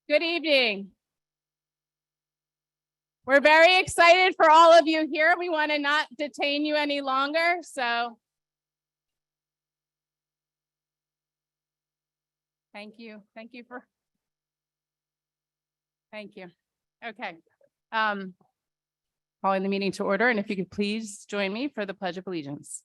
Good evening. We're very excited for all of you here. We want to not detain you any longer, so thank you. Thank you. Okay. Calling the meeting to order, and if you could please join me for the Pledge of Allegiance.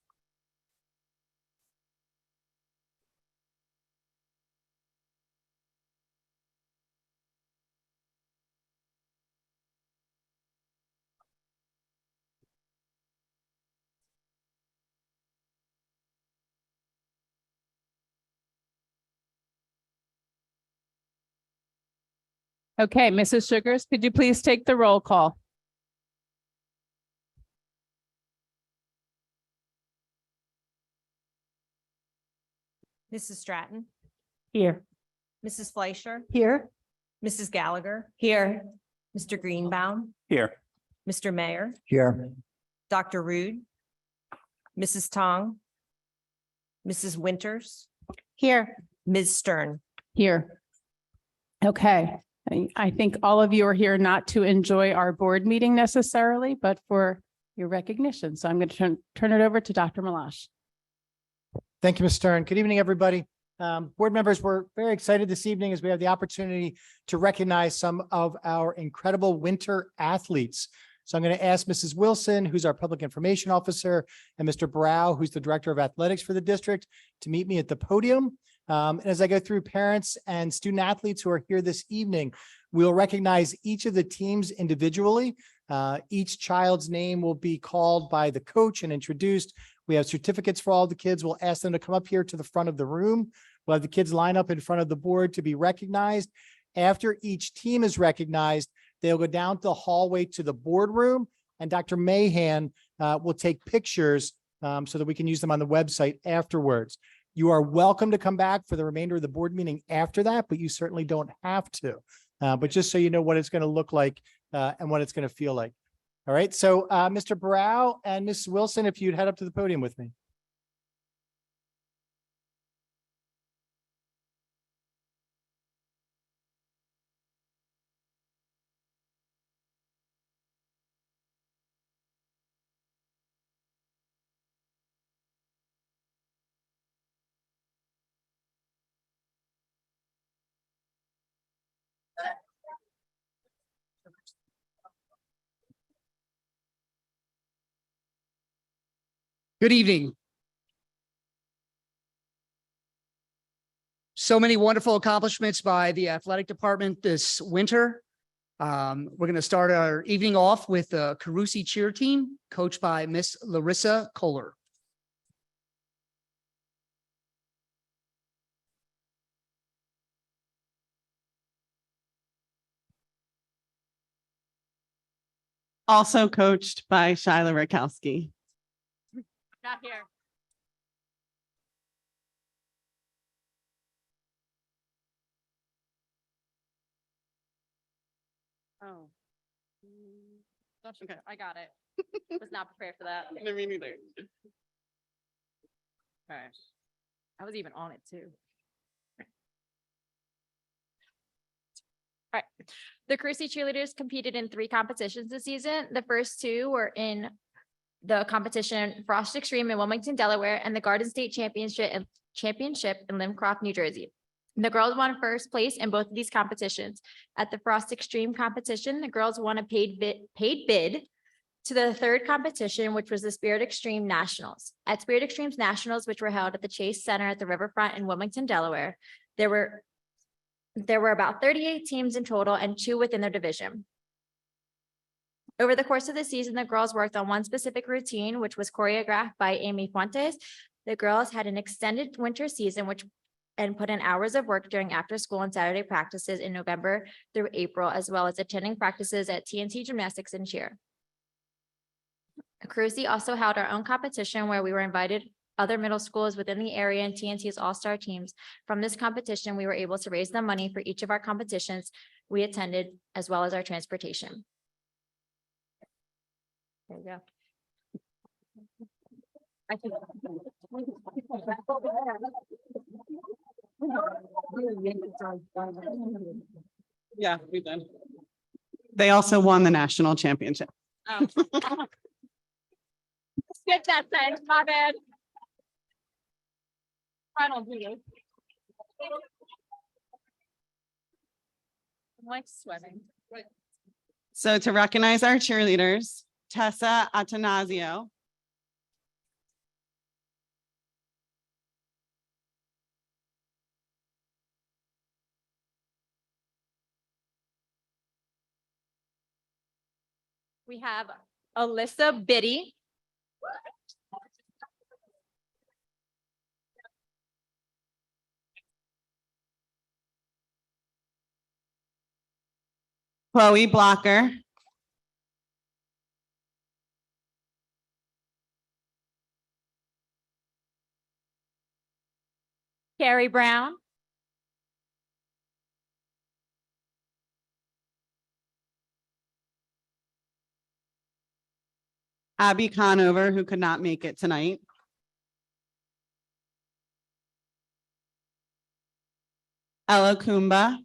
Okay, Mrs. Sugars, could you please take the roll call? Mrs. Stratton, Here. Mrs. Fleischer, Here. Mrs. Gallagher, here, Mr. Greenbaum, Here. Mr. Mayor, Here. Dr. Rude, Mrs. Tong, Mrs. Winters, Here. Ms. Stern. Here. Okay. I think all of you are here not to enjoy our board meeting necessarily, but for your recognition. So I'm going to turn it over to Dr. Malash. Thank you, Ms. Stern. Good evening, everybody. Board members, we're very excited this evening as we have the opportunity to recognize some of our incredible winter athletes. So I'm going to ask Mrs. Wilson, who's our public information officer, and Mr. Brow, who's the director of athletics for the district, to meet me at the podium. And as I go through parents and student athletes who are here this evening, we'll recognize each of the teams individually. Each child's name will be called by the coach and introduced. We have certificates for all the kids. We'll ask them to come up here to the front of the room. We'll have the kids line up in front of the board to be recognized. After each team is recognized, they'll go down the hallway to the boardroom, and Dr. Mahan will take pictures so that we can use them on the website afterwards. You are welcome to come back for the remainder of the board meeting after that, but you certainly don't have to. But just so you know what it's going to look like and what it's going to feel like. All right. So Mr. Brow and Ms. Wilson, if you'd head up to the podium with me. Good evening. So many wonderful accomplishments by the athletic department this winter. We're going to start our evening off with the Carusi cheer team, coached by Miss Larissa Kohler. Also coached by Shyla Rakowski. Not here. Oh. Okay, I got it. Was not prepared for that. Me neither. Okay. I was even on it too. All right. The Carusi cheerleaders competed in 3 competitions this season. The first 2 were in the competition Frost Extreme in Wilmington, Delaware, and the Garden State Championship in Limcroft, New Jersey. The girls won first place in both of these competitions. At the Frost Extreme competition, the girls won a paid bid to the 3rd competition, which was the Spirit Extreme Nationals. At Spirit Extremes Nationals, which were held at the Chase Center at the Riverfront in Wilmington, Delaware, there were about 38 teams in total and 2 within their division. Over the course of the season, the girls worked on one specific routine, which was choreographed by Amy Fuentes. The girls had an extended winter season, and put in hours of work during after school and Saturday practices in November through April, as well as attending practices at TNT Gymnastics and Cheer. Carusi also held our own competition where we were invited other middle schools within the area and TNT's all-star teams. From this competition, we were able to raise the money for each of our competitions we attended, as well as our transportation. There you go. Yeah, we did. They also won the national championship. Skip that sentence, my bad. I don't do this. I'm like sweating. So to recognize our cheerleaders, Tessa Atanasio, We have Alyssa Biddy. Chloe Blocker, Carrie Brown. Abby Conover, who could not make it tonight, Ella Kumba,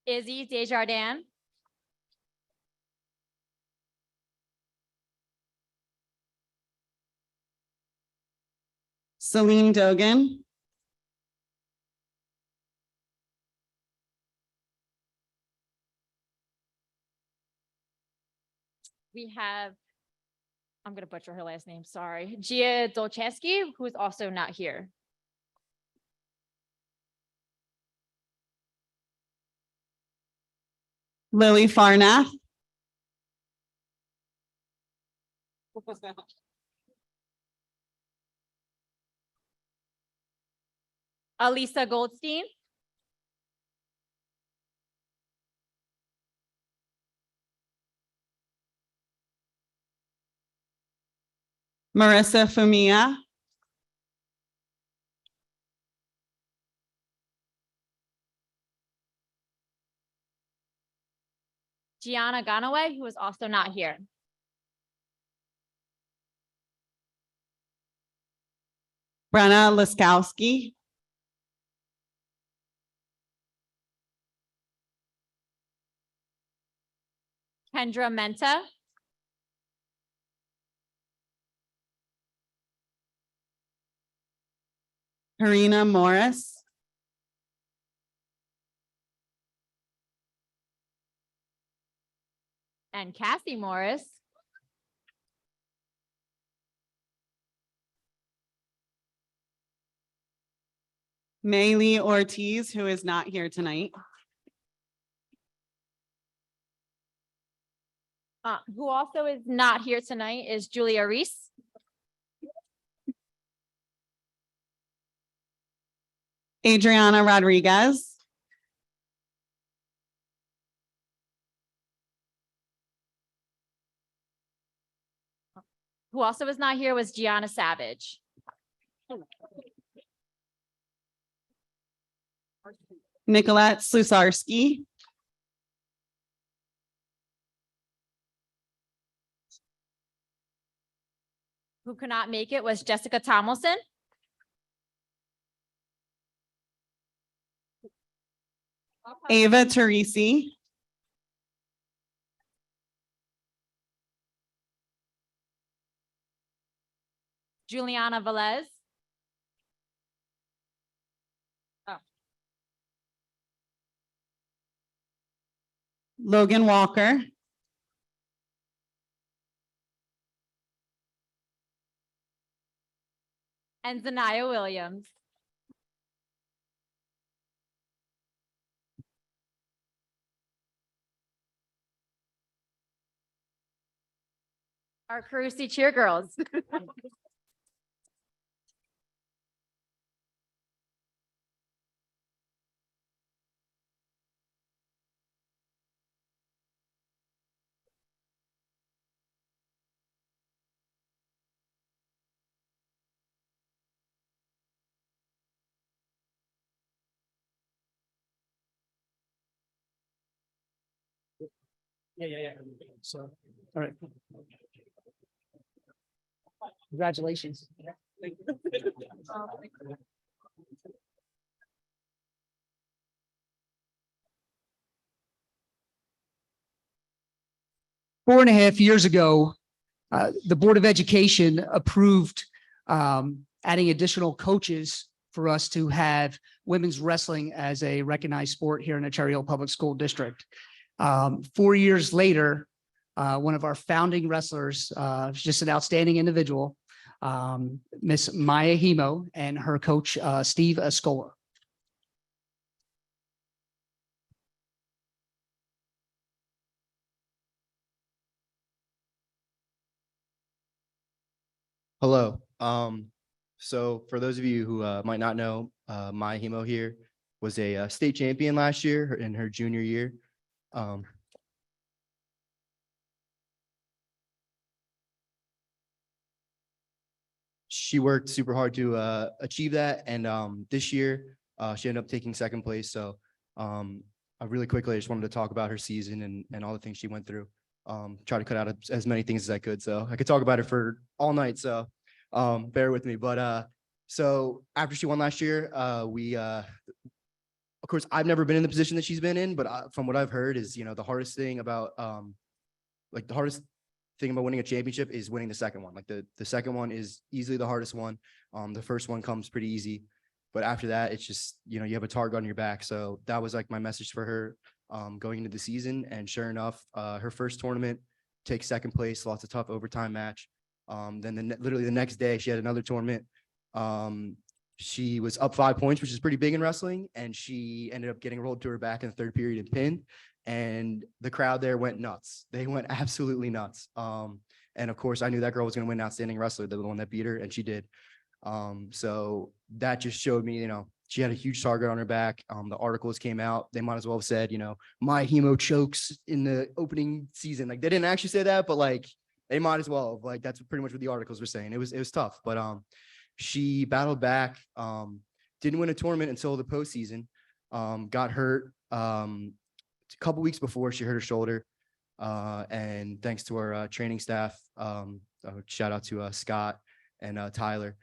Izzy Desjardins. Celine Dogan, We have, I'm gonna butcher her last name, sorry, Gia Dolchewski, who is also not here. Lily Farnath, Alisa Goldstein. Marissa Fumia, Gianna Ganaway, who is also not here. Brenna Laskowski, Kendra Menta. Karina Morris, And Cassie Morris. Maylee Ortiz, who is not here tonight, Who also is not here tonight is Julia Reese. Adriana Rodriguez, Who also is not here was Gianna Savage. Nicolette Slusarski, Who could not make it was Jessica Tomlinson. Ava Teresi, Juliana Velez. Logan Walker, And Zanaya Williams. Our Carusi cheer girls. Yeah. So, all right. Congratulations. 4.5 years ago, the Board of Education approved adding additional coaches for us to have women's wrestling as a recognized sport here in the Cherry Hill Public School District. 4 years later, one of our founding wrestlers, just an outstanding individual, Miss Maya Hemo, and her coach, Steve Escola. Hello. So for those of you who might not know, my Hemo here was a state champion last year in her junior year. She worked super hard to achieve that, and this year she ended up taking second place. So really quickly, I just wanted to talk about her season and all the things she went through. Try to cut out as many things as I could. So I could talk about it for all night. So bear with me. But so after she won last year, of course, I've never been in the position that she's been in, but from what I've heard is, the hardest thing about the hardest thing about winning a championship is winning the second one. Like the second one is easily the hardest one. The first one comes pretty easy, but after that, it's just, you have a target on your back. So that was like my message for her going into the season. And sure enough, her first tournament, takes second place, lots of tough overtime match. Then literally the next day she had another tournament. She was up 5 points, which is pretty big in wrestling. And she ended up getting rolled to her back in the third period and pinned. And the crowd there went nuts. They went absolutely nuts. And of course I knew that girl was going to win outstanding wrestler, the one that beat her, and she did. So that just showed me, she had a huge target on her back. The articles came out. They might as well have said, my Hemo chokes in the opening season. Like they didn't actually say that, but like they might as well have. Like that's pretty much what the articles were saying. It was tough, but she battled back. Didn't win a tournament until the postseason. Got hurt a couple weeks before. She hurt her shoulder, and thanks to our training staff, shout out to Scott and Tyler.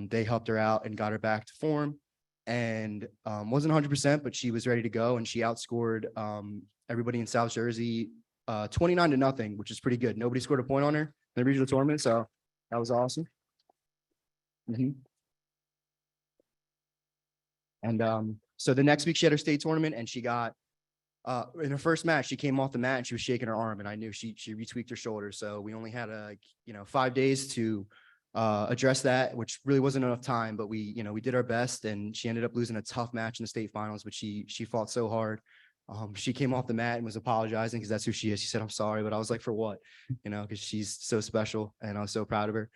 They helped her out and got her back to form, and wasn't 100%, but she was ready to go, and she outscored everybody in South Jersey 29-0, which is pretty good. Nobody scored a point on her in the regional tournament, so that was awesome. And so the next week she had her state tournament, and she got in her first match, she came off the mat and she was shaking her arm, and I knew she retweaked her shoulder. So we only had 5 days to address that, which really wasn't enough time, but we did our best, and she ended up losing a tough match in the state finals, but she fought so hard. She came off the mat and was apologizing because that's who she is. She said, "I'm sorry," but I was like, "For what?" Because she's so special, and I was so proud of her.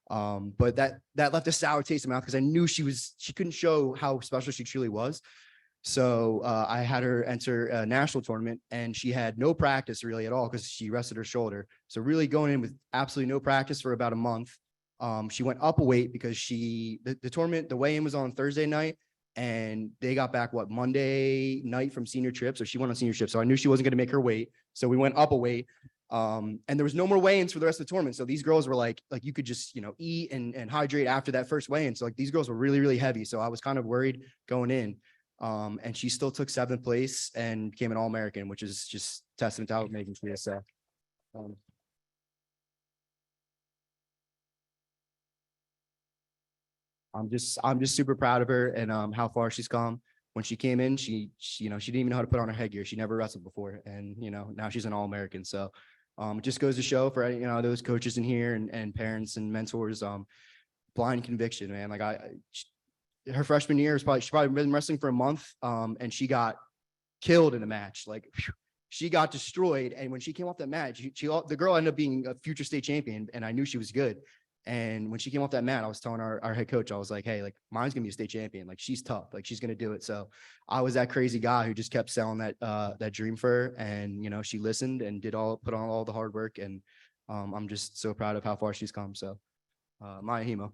But that left a sour taste in my mouth because I knew she couldn't show how special she truly was. So I had her enter a national tournament, and she had no practice really at all because she rested her shoulder. So really going in with absolutely no practice for about a month. She went up a weight because the tournament, the weigh-in was on Thursday night, and they got back Monday night from senior trip. So she went on senior trip. So I knew she wasn't going to make her weight. So we went up a weight. And there was no more weigh-ins for the rest of the tournament. So these girls were like you could just, eat and hydrate after that first weigh-in. So like these girls were really, really heavy. So I was kind of worried going in. And she still took 7th place and became an All-American, which is just testament to how amazing she is. So I'm just super proud of her and how far she's come. When she came in, she didn't even know how to put on her headgear. She never wrestled before, and now she's an All-American. So it just goes to show for those coaches in here and parents and mentors, blind conviction, man. Like her freshman year is she's probably been wrestling for a month, and she got killed in a match. Like she got destroyed, and when she came off that match, the girl ended up being a future state champion, and I knew she was good. And when she came off that mat, I was telling our head coach, I was like, "Hey, like mine's gonna be a state champion. Like she's tough. Like she's gonna do it." So I was that crazy guy who just kept selling that dream for her, and she listened and put on all the hard work, and I'm just so proud of how far she's come. So Maya Hemo.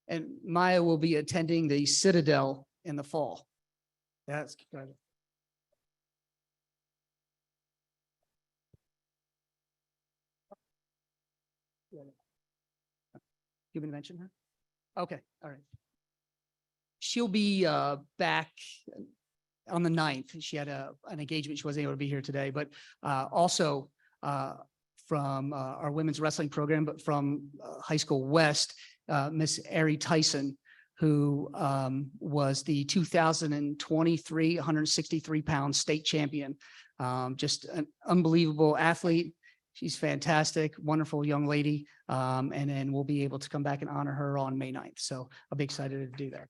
And Maya will be attending the Citadel in the fall. That's good. You want me to mention her? Okay, all right. She'll be back on the 9th. She had an engagement. She wasn't able to be here today, but also from our women's wrestling program, but from High School West, Miss Ari Tyson, who was the 2023 163-pound state champion. Just an unbelievable athlete. She's fantastic, wonderful young lady. And then we'll be able to come back and honor her on May 9th. So I'll be excited to do that.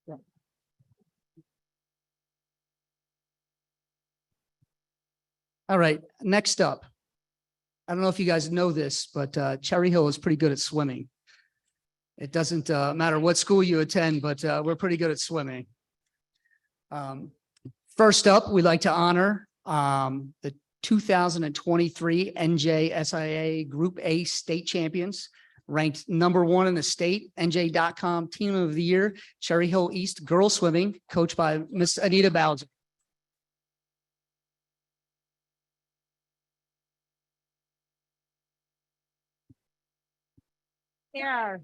Yeah. All right, next up. I don't know if you guys know this, but Cherry Hill is pretty good at swimming. It doesn't matter what school you attend, but we're pretty good at swimming. First up, we'd like to honor the 2023 NJSIA Group A State Champions, ranked #1 in the state, NJ.com Team of the Year, Cherry Hill East Girls Swimming, coached by Miss Anita Bowser. Here.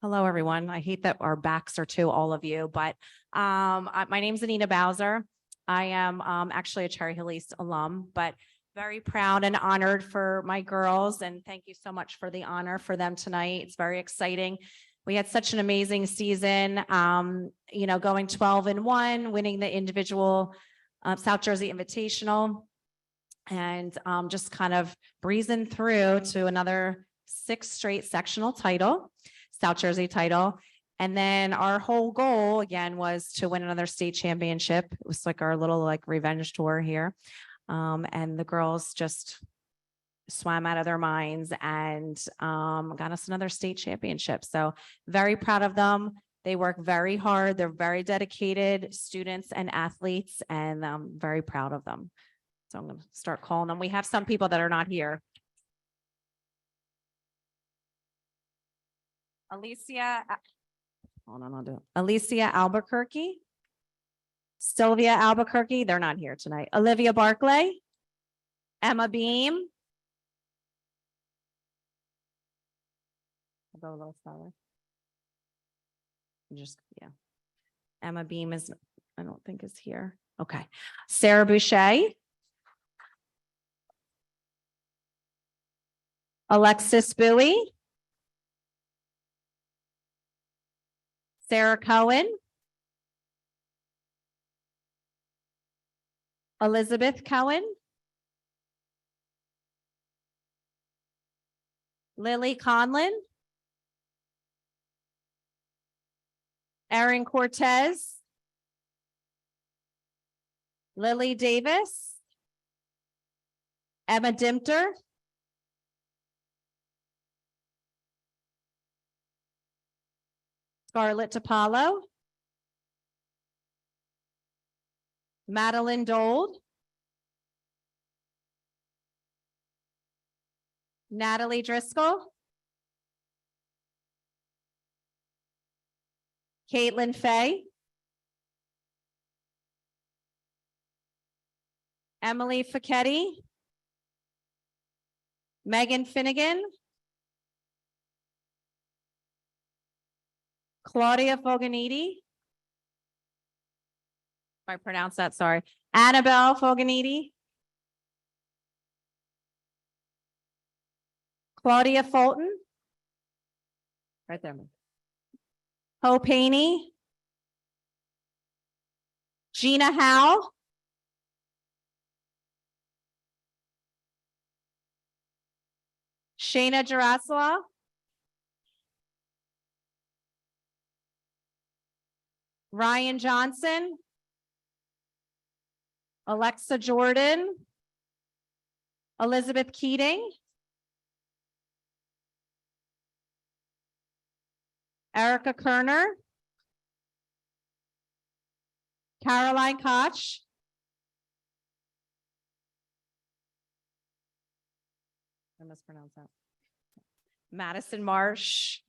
Hello, everyone. I hate that our backs are to all of you, but my name's Anita Bowser. I am actually a Cherry Hill East alum, but very proud and honored for my girls. And thank you so much for the honor for them tonight. It's very exciting. We had such an amazing season, going 12-1, winning the individual South Jersey Invitational, and just kind of breezing through to another 6th straight sectional title, South Jersey title. And then our whole goal again was to win another state championship. It was like our little revenge tour here. And the girls just swam out of their minds and got us another state championship. So very proud of them. They work very hard. They're very dedicated students and athletes, and I'm very proud of them. So I'm going to start calling them. We have some people that are not here. Alicia, hold on, I'll do it. Alicia Albuquerque. Sylvia Albuquerque, they're not here tonight. Olivia Barclay. Emma Beam. I'll go a little slower. Yeah. Emma Beam is, I don't think is here. Okay. Sarah Boucher. Alexis Bowie. Sarah Cohen. Elizabeth Cohen. Lily Conlon. Erin Cortez. Lily Davis. Emma Dimter. Scarlett DiPaolo. Madeline Dold. Natalie Driscoll. Caitlin Fay. Emily Fichetti. Megan Finnegan. Claudia Foganiti. If I pronounce that, sorry. Annabelle Foganiti. Claudia Fulton. Right there. Hope Haney. Gina Howe. Shayna Jarasala. Ryan Johnson. Alexa Jordan. Elizabeth Keating. Erica Kerner. Caroline Koch. I mispronounced that. Madison Marsh.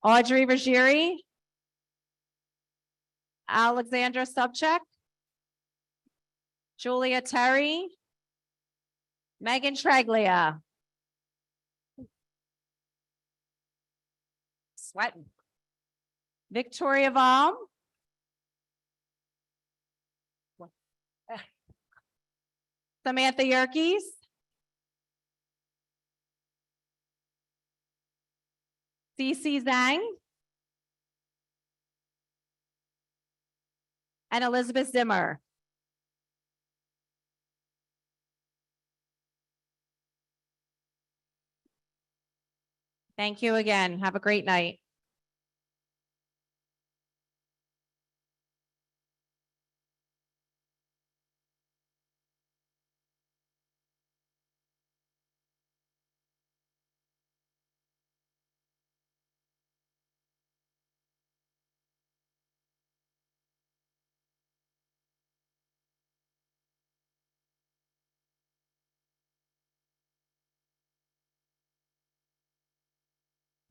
Audrey Ruggieri. Alexandra Subcheck. Julia Terry. Megan Treglia. Sweating. Victoria Baum. Samantha Yerkes. Cece Zhang. And Elizabeth Zimmer. Thank you again. Have a great night.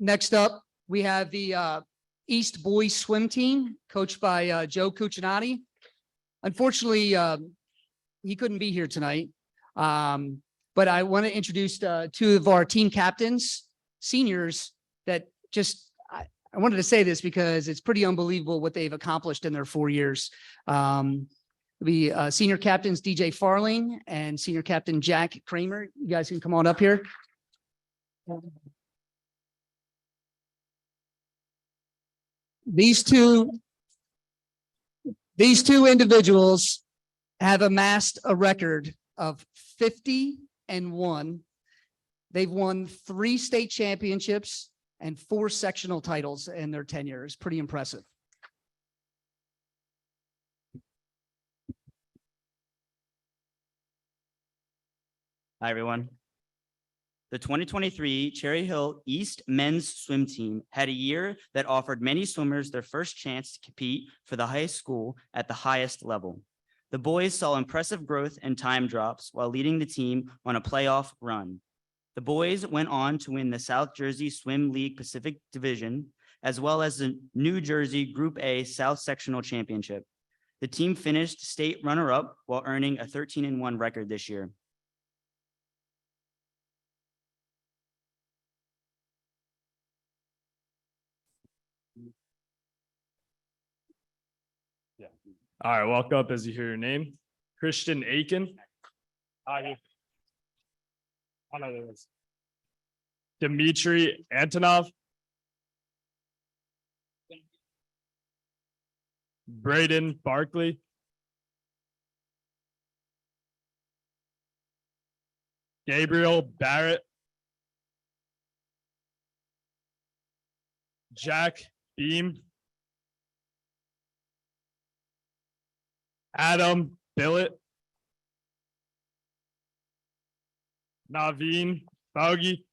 Next up, we have the East Boys Swim Team, coached by Joe Cuccinati. Unfortunately, he couldn't be here tonight. But I want to introduce two of our team captains, seniors, that just, I wanted to say this because it's pretty unbelievable what they've accomplished in their 4 years. The senior captains, DJ Farling and senior captain Jack Kramer. You guys can come on up here. These two individuals have amassed a record of 50-1. They've won 3 state championships and 4 sectional titles in their tenure. It's pretty impressive. Hi, everyone. The 2023 Cherry Hill East Men's Swim Team had a year that offered many swimmers their first chance to compete for the high school at the highest level. The boys saw impressive growth and time drops while leading the team on a playoff run. The boys went on to win the South Jersey Swim League Pacific Division, as well as the New Jersey Group A South Sectional Championship. The team finished state runner-up while earning a 13-1 record this year. All right, walk up as you hear your name. Christian Aiken. Dmitry Antonov. Braden Barkley. Gabriel Barrett. Jack Beam. Adam Billett. Naveen Baugi.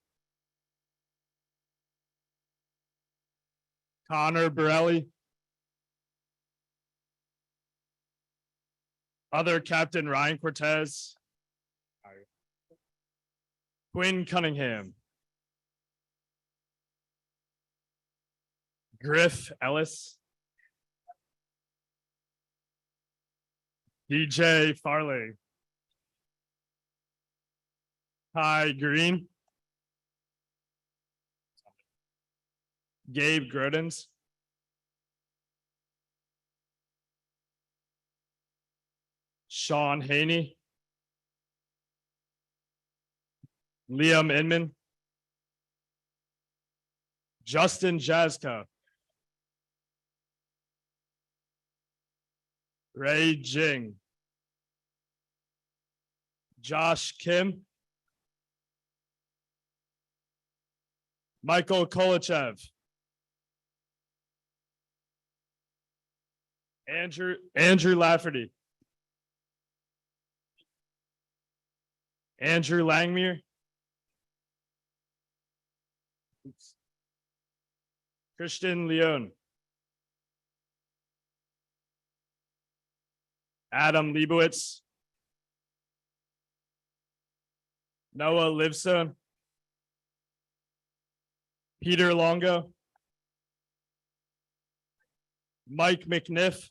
Connor Borelli. Other captain Ryan Cortez. Quinn Cunningham. Griff Ellis. DJ Farley. Ty Green. Gabe Grodens. Sean Haney. Liam Inman. Justin Jaska. Ray Jing. Josh Kim. Michael Kolichev. Andrew Lafferty. Andrew Langmuir. Christian Leone. Adam Leibowitz. Noah Livestone, Peter Longo, Mike McNiff,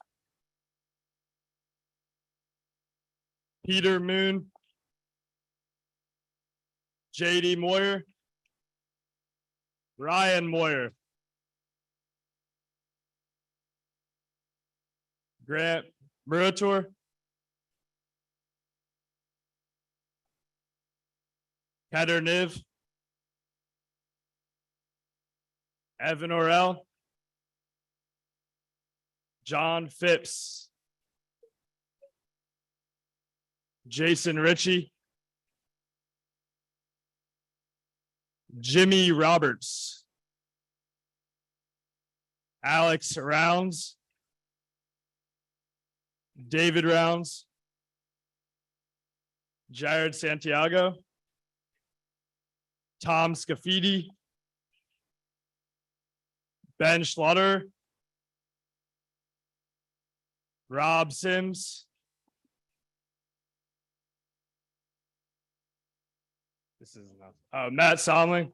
Peter Moon, JD Moyer, Ryan Moyer, Grant Murator, Kader Niv, Evan Orell, John Phipps, Jason Ritchie, Jimmy Roberts, Alex Rounds, David Rounds, Jared Santiago, Tom Scafidi, Ben Schlauter, Rob Sims, this is enough. Matt Somling,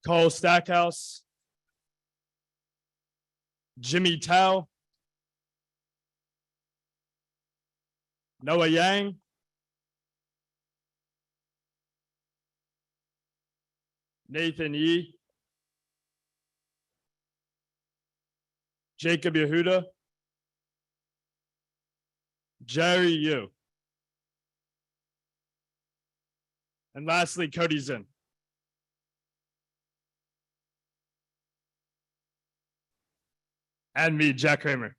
Cole Stackhouse, Jimmy Tao, Noah Yang, Nathan Yee, Jacob Yehuda, Jerry Yu, and lastly, Cody Zinn. And me, Jack Kramer.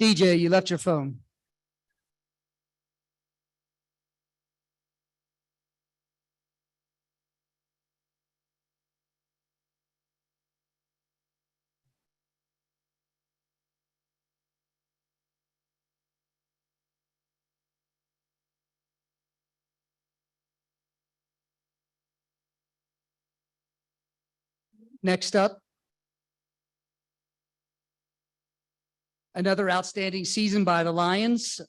DJ, you left your phone. Next up, another outstanding season by the Lions,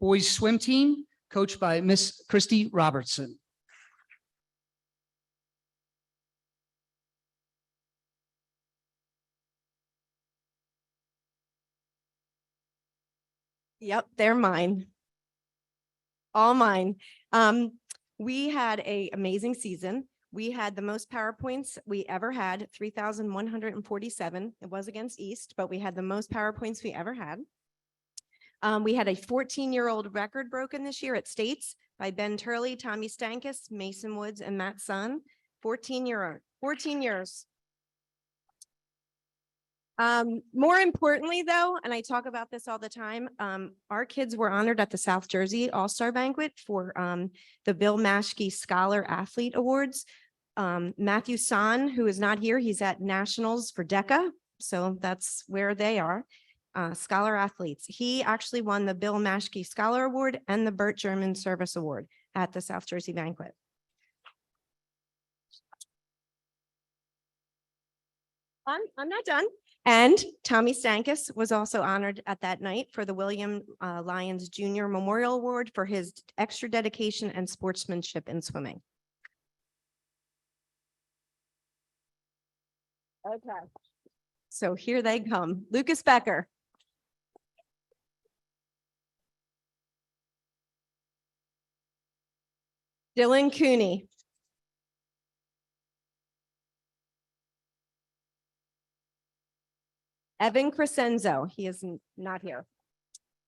boys swim team, coached by Miss Christy Robertson. Yep, they're mine. All mine. We had an amazing season. We had the most PowerPoints we ever had, 3,147. It was against East, but we had the most PowerPoints we ever had. We had a 14-year-old record broken this year at States by Ben Turley, Tommy Stankus, Mason Woods, and Matt Sun. 14 years. More importantly, though, and I talk about this all the time, our kids were honored at the South Jersey All-Star Banquet for the Bill Maschke Scholar Athlete Awards. Matthew Son, who is not here, he's at Nationals for DECA, so that's where they are, scholar athletes. He actually won the Bill Maschke Scholar Award and the Burt German Service Award at the South Jersey Banquet. I'm not done. And Tommy Stankus was also honored at that night for the William Lyons Jr. Memorial Award for his extra dedication and sportsmanship in swimming. Okay. So here they come. Lucas Becker. Dylan Cooney. Evan Crescenzo, he is not here.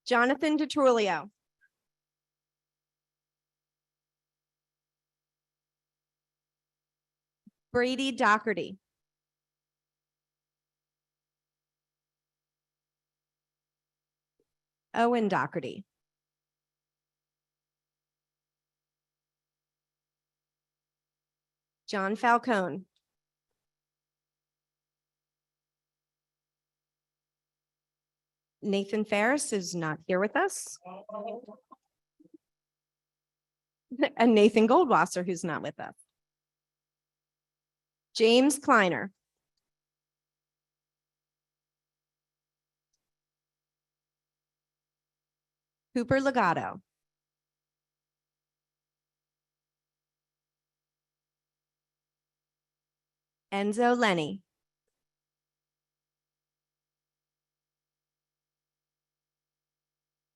Jonathan DeTrulio. Brady Doherty. Owen Doherty. John Falcone. Nathan Ferris is not here with us. And Nathan Goldwasser, who's not with us. James Kleiner. Cooper Legato. Enzo Lenny.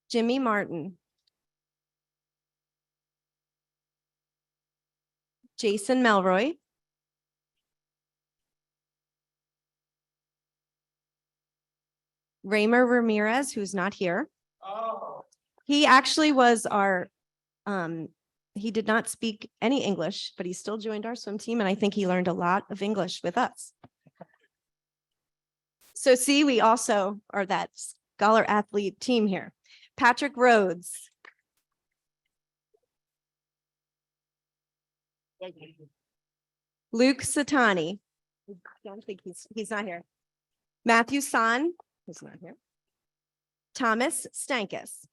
Jimmy Martin. Jason Melroy. Raymer Ramirez, who's not here. He actually was our, he did not speak any English, but he still joined our swim team, and I think he learned a lot of English with us. So see, we also are that scholar athlete team here. Patrick Rhodes. Luke Satani. I don't think he's not here. Matthew San, who's not here. Thomas Stankus.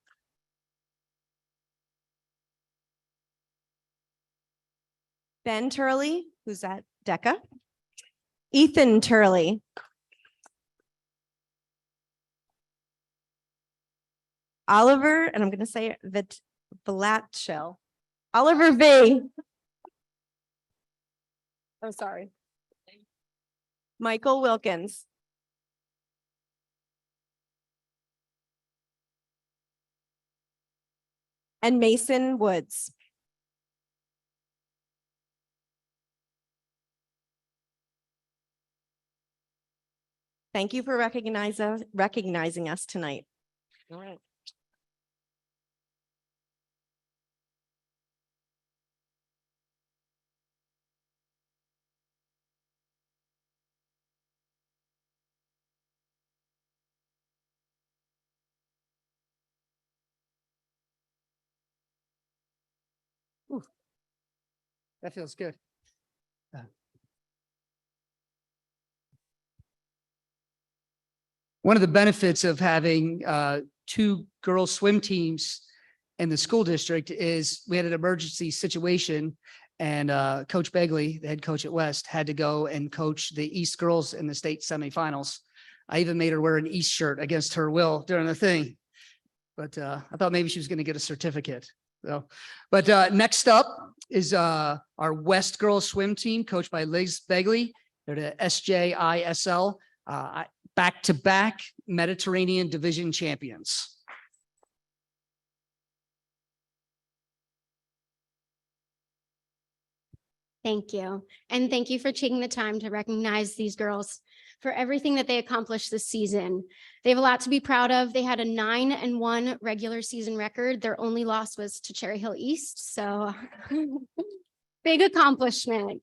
Ben Turley, who's at DECA. Ethan Turley. Oliver, and I'm going to say it, Vilatchel. Oliver V. Oh, sorry. Michael Wilkins. And Mason Woods. Thank you for recognizing us tonight. All right. That feels good. One of the benefits of having two girls swim teams in the school district is we had an emergency situation, and Coach Begley, the head coach at West, had to go and coach the East girls in the state semifinals. I even made her wear an East shirt against her will during the thing, but I thought maybe she was going to get a certificate. So, but next up is our West girls swim team, coached by Liz Begley. They're the SJISL back-to-back Mediterranean Division champions. Thank you. And thank you for taking the time to recognize these girls for everything that they accomplished this season. They have a lot to be proud of. They had a 9-1 regular season record. Their only loss was to Cherry Hill East. So big accomplishment.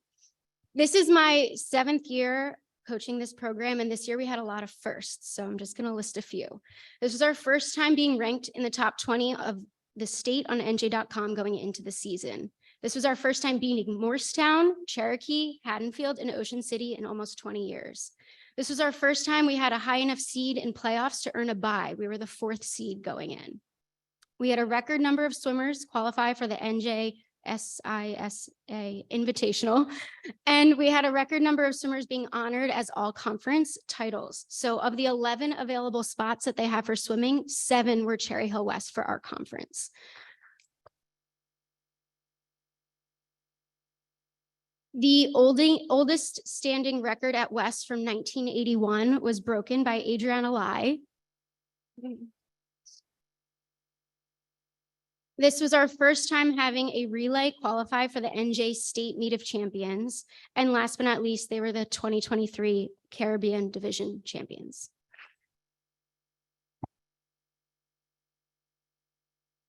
This is my 7th year coaching this program, and this year we had a lot of firsts. So I'm just going to list a few. This was our first time being ranked in the top 20 of the state on NJ.com going into the season. This was our first time beating Morristown, Cherokee, Haddonfield, and Ocean City in almost 20 years. This was our first time we had a high enough seed in playoffs to earn a bye. We were the 4th seed going in. We had a record number of swimmers qualify for the NJSISA Invitational, and we had a record number of swimmers being honored as all conference titles. So of the 11 available spots that they have for swimming, 7 were Cherry Hill West for our conference. The oldest standing record at West from 1981 was broken by Adriana Lai. This was our first time having a relay qualify for the NJ State Meet of Champions. And last but not least, they were the 2023 Caribbean Division champions.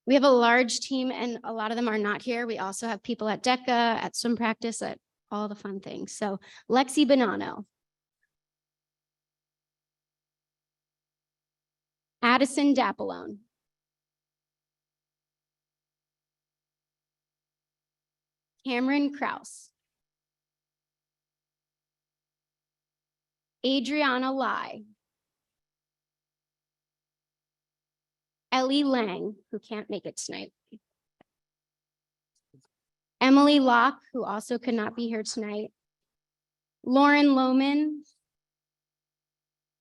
We have a large team, and a lot of them are not here. We also have people at DECA, at swim practice, at all the fun things. So Lexi Bonanno. Addison Dapalone. Cameron Kraus. Adriana Lai. Ellie Lang, who can't make it tonight. Emily Locke, who also could not be here tonight. Lauren Lohman.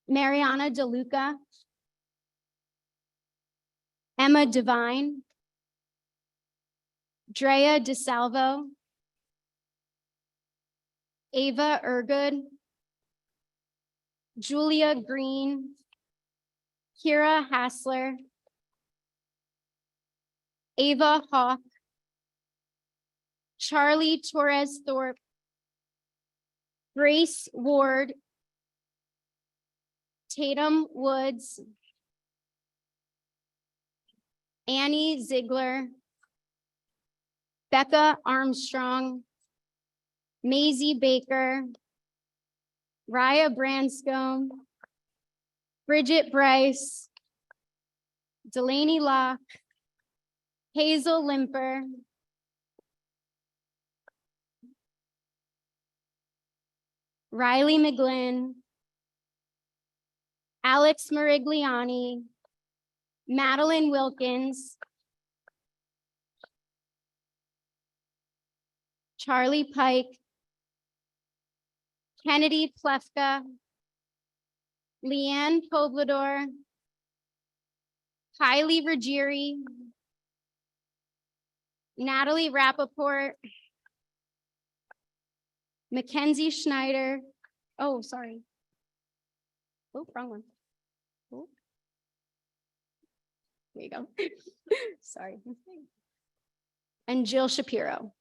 Mariana DeLuca. Emma Devine. Drea DeSalvo. Ava Ergood. Julia Green. Kira Hassler. Ava Hawk. Charlie Torres Thorpe. Grace Ward. Tatum Woods. Annie Ziegler. Becca Armstrong. Maisie Baker. Raya Branscombe. Bridget Bryce. Delaney Locke. Hazel Limper. Riley McGlynn. Alex Merigliani. Madeline Wilkins. Charlie Pike. Kennedy Plefka. Leanne Poblador. Kylie Ruggieri. Natalie Rappaport. Mackenzie Schneider. Oh, sorry. Oh, wrong one. Oh. There you go. Sorry. And Jill Shapiro.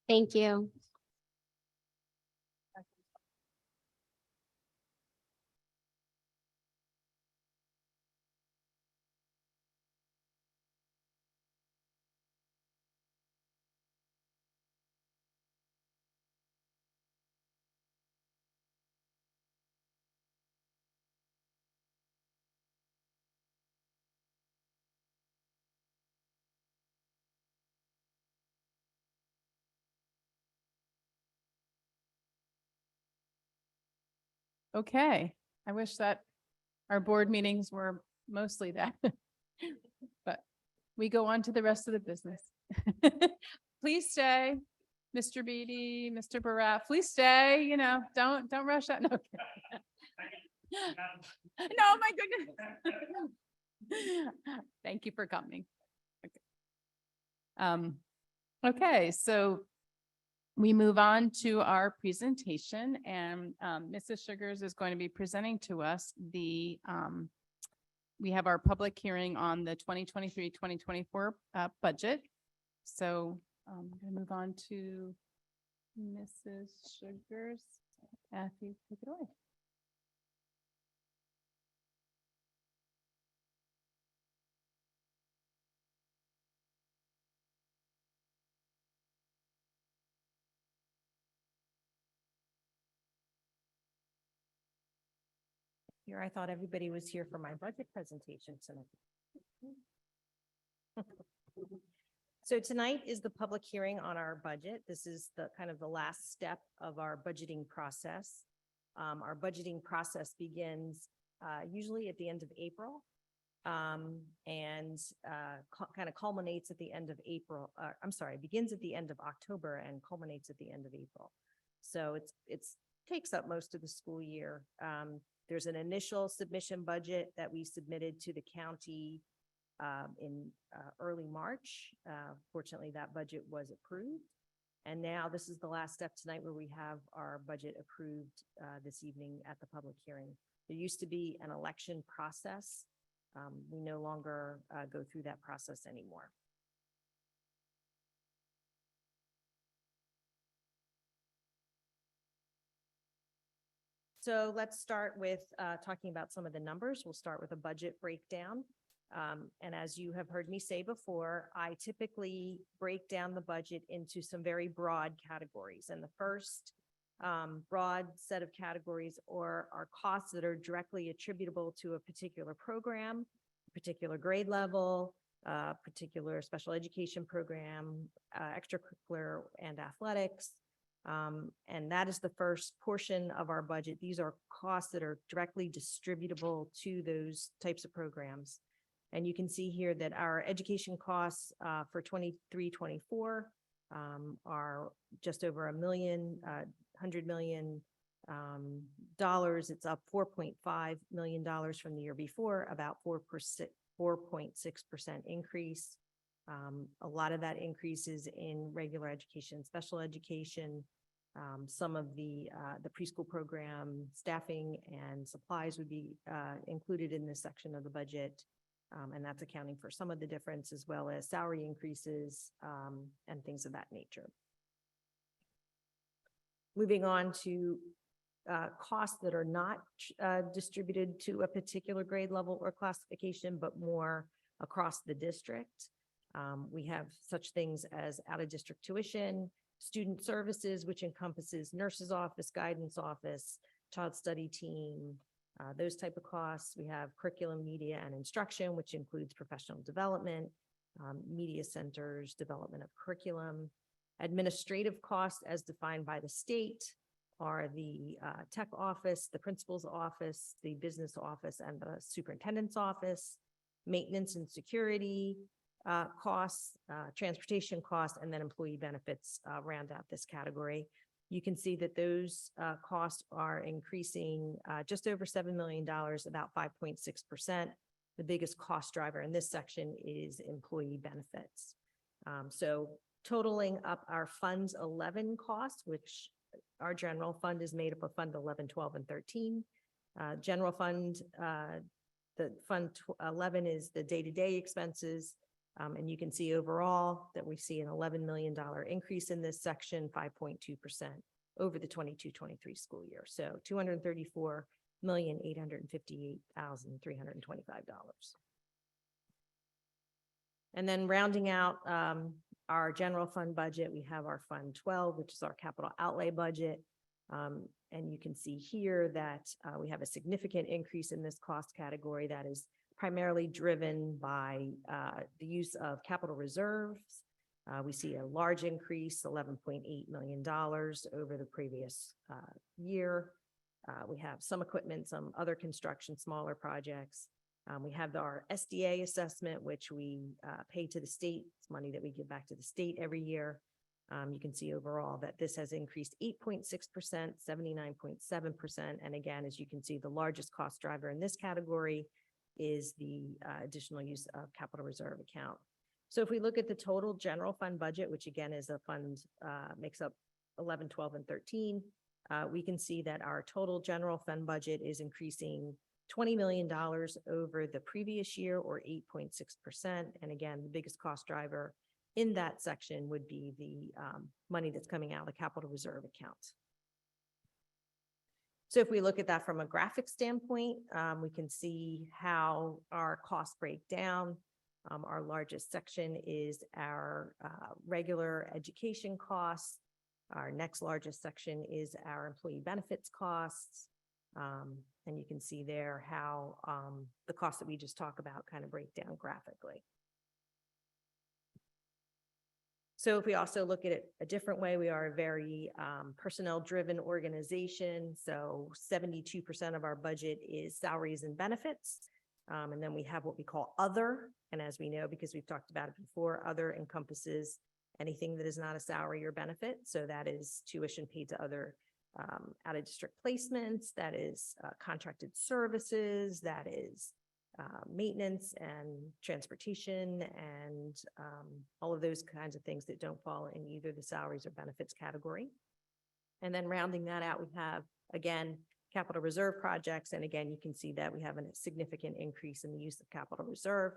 Thank you. Okay, I wish that our board meetings were mostly that. But we go on to the rest of the business. Please stay, Mr. Beatty, Mr. Barat, please stay, don't rush out. No, no, my goodness. Thank you for coming. Okay, so we move on to our presentation, and Mrs. Sugars is going to be presenting to us we have our public hearing on the 2023-2024 budget. So I'm going to move on to Mrs. Sugars. Kathy, take it away. Here, I thought everybody was here for my budget presentation tonight. So tonight is the public hearing on our budget. This is the kind of the last step of our budgeting process. Our budgeting process begins usually at the end of April and kind of culminates at the end of April. Begins at the end of October and culminates at the end of April. So it's takes up most of the school year. There's an initial submission budget that we submitted to the county in early March. Fortunately, that budget was approved. And now this is the last step tonight where we have our budget approved this evening at the public hearing. There used to be an election process. We no longer go through that process anymore. So let's start with talking about some of the numbers. We'll start with a budget breakdown. And as you have heard me say before, I typically break down the budget into some very broad categories. And the first broad set of categories are costs that are directly attributable to a particular program, a particular grade level, particular special education program, extracurricular and athletics, And that is the first portion of our budget. These are costs that are directly distributable to those types of programs. And you can see here that our education costs for 23-24 are just over $100 million. It's up $4.5 million from the year before, about 4.6% increase. A lot of that increase is in regular education, special education. Some of the preschool program staffing and supplies would be included in this section of the budget. And that's accounting for some of the difference, as well as salary increases and things of that nature. Moving on to costs that are not distributed to a particular grade level or classification, but more across the district. We have such things as out-of-district tuition, student services, which encompasses nurse's office, guidance office, child study team, those type of costs. We have curriculum, media, and instruction, which includes professional development, media centers, development of curriculum. Administrative costs as defined by the state are the tech office, the principal's office, the business office, and the superintendent's office. Maintenance and security costs, transportation costs, and then employee benefits round out this category. You can see that those costs are increasing just over $7 million, about 5.6%. The biggest cost driver in this section is employee benefits. So totaling up our Funds 11 costs, which our general fund is made up of Fund 11, 12, and 13. General fund, the Fund 11 is the day-to-day expenses. And you can see overall that we see an $11 million increase in this section, 5.2% over the 22-23 school year. So $234,858,325. And then rounding out our general fund budget, we have our Fund 12, which is our capital outlay budget. And you can see here that we have a significant increase in this cost category that is primarily driven by the use of capital reserves. We see a large increase, $11.8 million over the previous year. We have some equipment, some other construction, smaller projects. We have our SDA assessment, which we pay to the state. It's money that we give back to the state every year. You can see overall that this has increased 8.6%, 79.7%. And again, as you can see, the largest cost driver in this category is the additional use of capital reserve account. So if we look at the total general fund budget, which again is a fund, makes up 11, 12, and 13, we can see that our total general fund budget is increasing $20 million over the previous year, or 8.6%. And again, the biggest cost driver in that section would be the money that's coming out of the capital reserve account. So if we look at that from a graphic standpoint, we can see how our costs break down. Our largest section is our regular education costs. Our next largest section is our employee benefits costs. And you can see there how the costs that we just talked about kind of break down graphically. So if we also look at it a different way, we are a very personnel-driven organization. So 72% of our budget is salaries and benefits. And then we have what we call other. And as we know, because we've talked about it before, other encompasses anything that is not a salary or benefit. So that is tuition paid to other out-of-district placements, that is contracted services, that is maintenance and transportation, and all of those kinds of things that don't fall in either the salaries or benefits category. And then rounding that out, we have, again, capital reserve projects. And again, you can see that we have a significant increase in the use of capital reserve.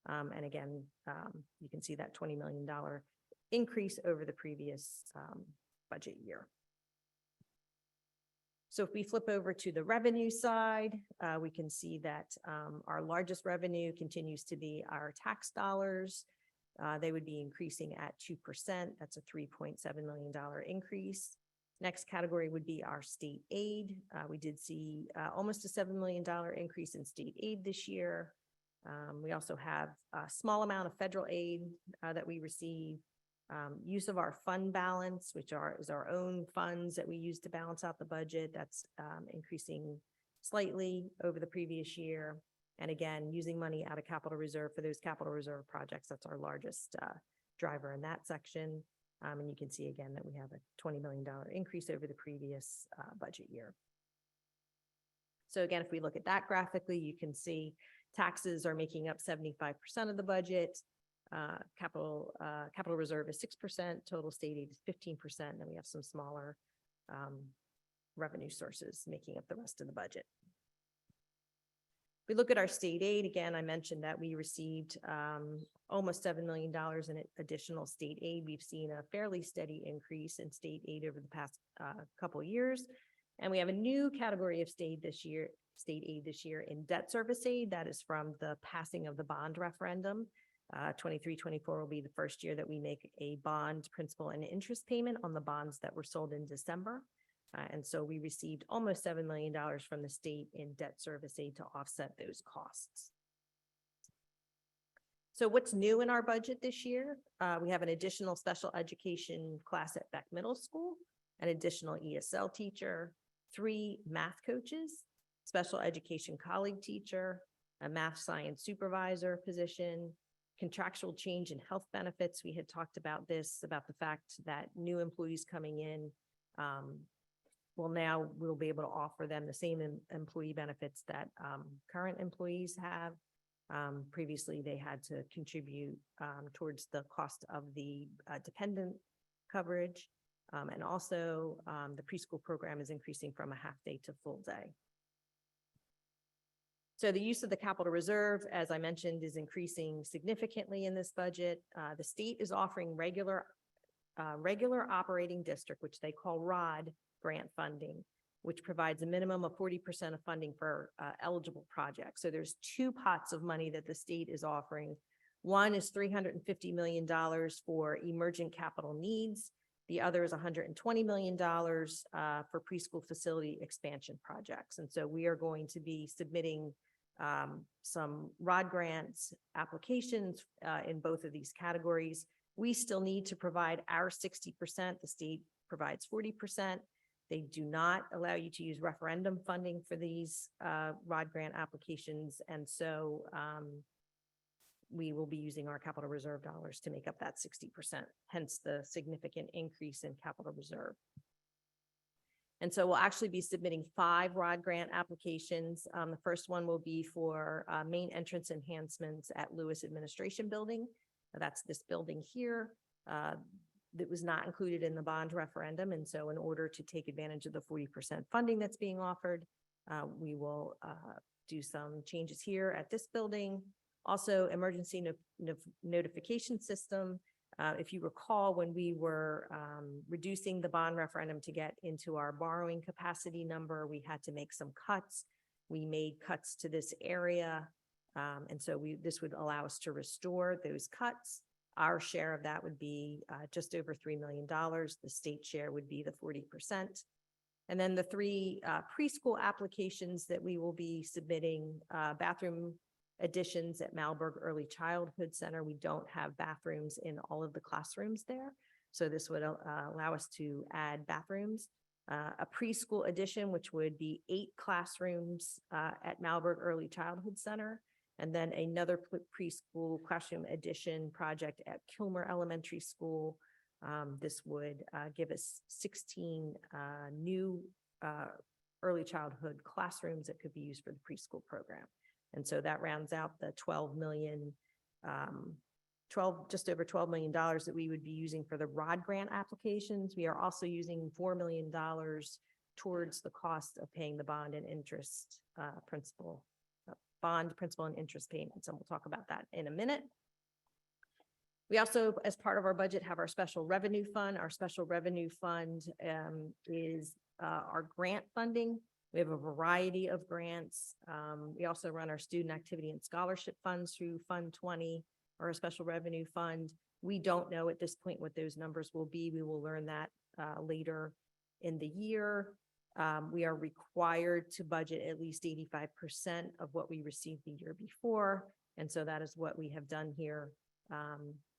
And again, you can see that $20 million increase over the previous budget year. So if we flip over to the revenue side, we can see that our largest revenue continues to be our tax dollars. They would be increasing at 2%. That's a $3.7 million increase. Next category would be our state aid. We did see almost a $7 million increase in state aid this year. We also have a small amount of federal aid that we receive. Use of our fund balance, which is our own funds that we use to balance out the budget. That's increasing slightly over the previous year. And again, using money out of capital reserve for those capital reserve projects, that's our largest driver in that section. And you can see again that we have a $20 million increase over the previous budget year. So again, if we look at that graphically, you can see taxes are making up 75% of the budget. Capital reserve is 6%, total state aid is 15%, and then we have some smaller revenue sources making up the rest of the budget. We look at our state aid, again, I mentioned that we received almost $7 million in additional state aid. We've seen a fairly steady increase in state aid over the past couple of years. And we have a new category of state aid this year in debt service aid. That is from the passing of the bond referendum. 23-24 will be the first year that we make a bond principal and interest payment on the bonds that were sold in December. And so we received almost $7 million from the state in debt service aid to offset those costs. So what's new in our budget this year? We have an additional special education class at Beck Middle School, an additional ESL teacher, 3 math coaches, special education colleague teacher, a math science supervisor position, contractual change in health benefits. We had talked about this, about the fact that new employees coming in, now we'll be able to offer them the same employee benefits that current employees have. Previously, they had to contribute towards the cost of the dependent coverage. And also the preschool program is increasing from a half day to full day. So the use of the capital reserve, as I mentioned, is increasing significantly in this budget. The state is offering regular operating district, which they call ROD grant funding, which provides a minimum of 40% of funding for eligible projects. So there's 2 pots of money that the state is offering. One is $350 million for emergent capital needs. The other is $120 million for preschool facility expansion projects. And so we are going to be submitting some ROD grants applications in both of these categories. We still need to provide our 60%. The state provides 40%. They do not allow you to use referendum funding for these ROD grant applications. And so we will be using our capital reserve dollars to make up that 60%, hence the significant increase in capital reserve. And so we'll actually be submitting 5 ROD grant applications. The first one will be for main entrance enhancements at Lewis Administration Building. That's this building here. That was not included in the bond referendum. And so in order to take advantage of the 40% funding that's being offered, we will do some changes here at this building. Also, emergency notification system. If you recall, when we were reducing the bond referendum to get into our borrowing capacity number, we had to make some cuts. We made cuts to this area. And so this would allow us to restore those cuts. Our share of that would be just over $3 million. The state share would be the 40%. And then the 3 preschool applications that we will be submitting, bathroom additions at Malberg Early Childhood Center. We don't have bathrooms in all of the classrooms there. So this would allow us to add bathrooms. A preschool addition, which would be 8 classrooms at Malberg Early Childhood Center. And then another preschool classroom addition project at Kilmer Elementary School. This would give us 16 new early childhood classrooms that could be used for the preschool program. And so that rounds out the just over $12 million that we would be using for the ROD grant applications. We are also using $4 million towards the cost of paying the bond and interest principal and interest payments. And we'll talk about that in a minute. We also, as part of our budget, have our special revenue fund. Our special revenue fund is our grant funding. We have a variety of grants. We also run our student activity and scholarship funds through Fund 20 or a special revenue fund. We don't know at this point what those numbers will be. We will learn that later in the year. We are required to budget at least 85% of what we received the year before. And so that is what we have done here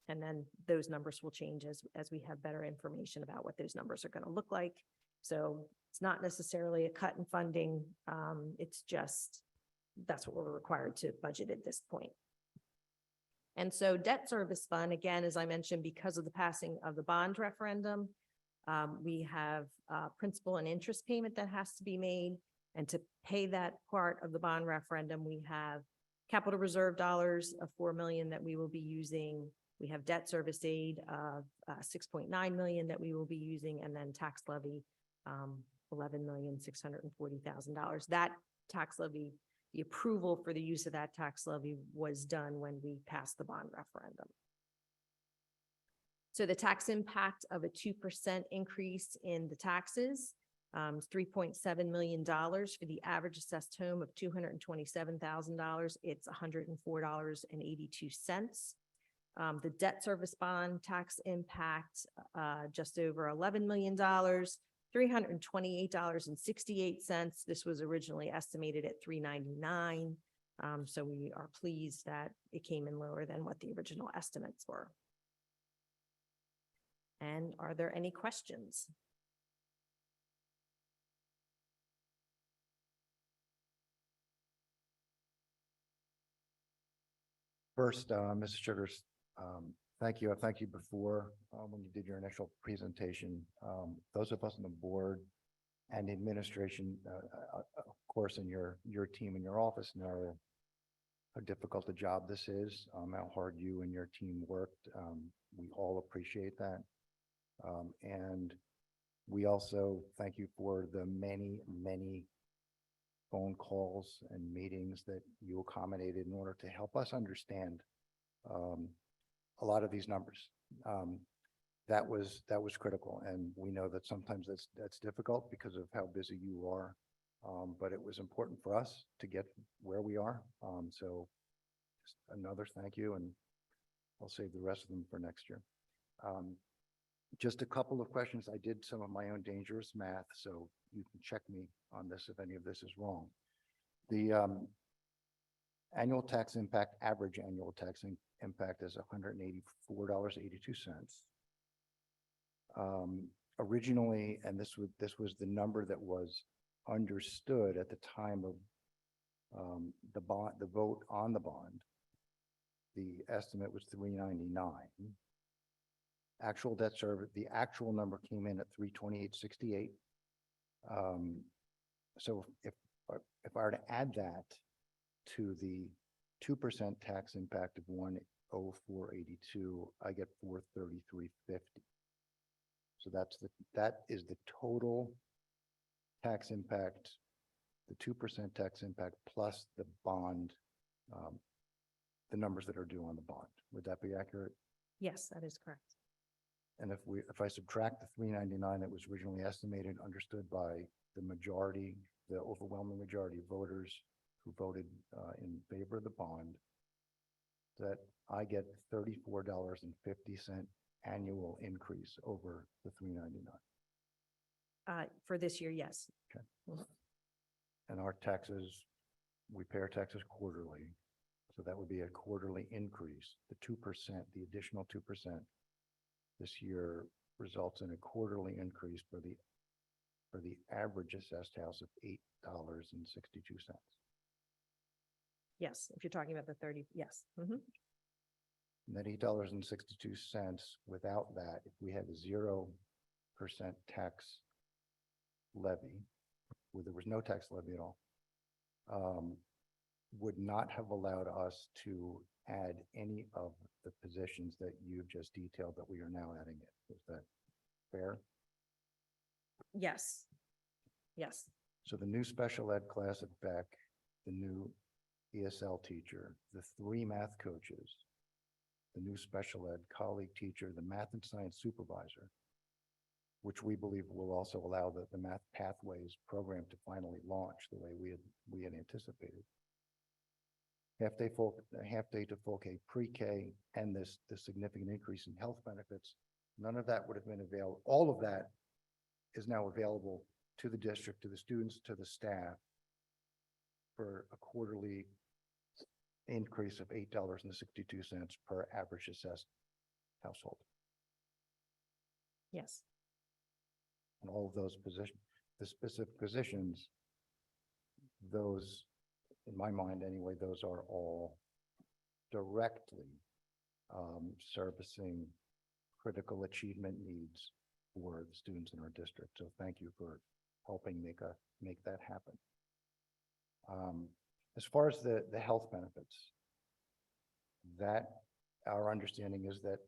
And then those numbers will change as we have better information about what those numbers are going to look like. So it's not necessarily a cut in funding. It's just, that's what we're required to budget at this point. And so debt service fund, again, as I mentioned, because of the passing of the bond referendum, we have principal and interest payment that has to be made. And to pay that part of the bond referendum, we have capital reserve dollars of 4 million that we will be using. We have debt service aid of 6.9 million that we will be using, and then tax levy, $11,640,000. That tax levy, the approval for the use of that tax levy was done when we passed the bond referendum. So the tax impact of a 2% increase in the taxes is $3.7 million for the average assessed home of $227,000. It's $104.82. The debt service bond tax impact, just over $11 million, $328.68. This was originally estimated at $399. So we are pleased that it came in lower than what the original estimates were. And are there any questions? First, Mrs. Sugars, thank you. I thank you before when you did your initial presentation. Those of us on the board and the administration, of course, in your team and your office know how difficult a job this is, how hard you and your team worked. We all appreciate that. And we also thank you for the many, many phone calls and meetings that you accommodated in order to help us understand a lot of these numbers. That was critical, and we know that sometimes that's difficult because of how busy you are. But it was important for us to get where we are. So just another thank you, and I'll save the rest of them for next year. Just a couple of questions. I did some of my own dangerous math, so you can check me on this if any of this is wrong. The annual tax impact, average annual tax impact is $184.82. Originally, and this was the number that was understood at the time of the vote on the bond. The estimate was $399. Actual debt service, the actual number came in at $328.68. So if I were to add that to the 2% tax impact of $104.82, I get $433.50. So that is the total tax impact, the 2% tax impact plus the bond, the numbers that are due on the bond. Would that be accurate? Yes, that is correct. And if I subtract the $399 that was originally estimated, understood by the majority, the overwhelming majority of voters who voted in favor of the bond, that I get $34.50 annual increase over the $399. For this year, yes. Okay. And our taxes, we pay our taxes quarterly. So that would be a quarterly increase. The 2%, the additional 2% this year results in a quarterly increase for the average assessed house of $8.62. Yes, if you're talking about the 30, yes. Mhm. And that $8.62, without that, if we had a 0% tax levy, where there was no tax levy at all, would not have allowed us to add any of the positions that you've just detailed that we are now adding it. Is that fair? Yes. Yes. So the new special ed class at Beck, the new ESL teacher, the 3 math coaches, the new special ed colleague teacher, the math and science supervisor, which we believe will also allow the Math Pathways program to finally launch the way we had anticipated. Half day to full K pre-K, and the significant increase in health benefits, none of that would have been available. All of that is now available to the district, to the students, to the staff for a quarterly increase of $8.62 per average assessed household. Yes. And all of those positions, the specific positions, those, in my mind anyway, those are all directly servicing critical achievement needs for the students in our district. So thank you for helping make that happen. As far as the health benefits, that our understanding is that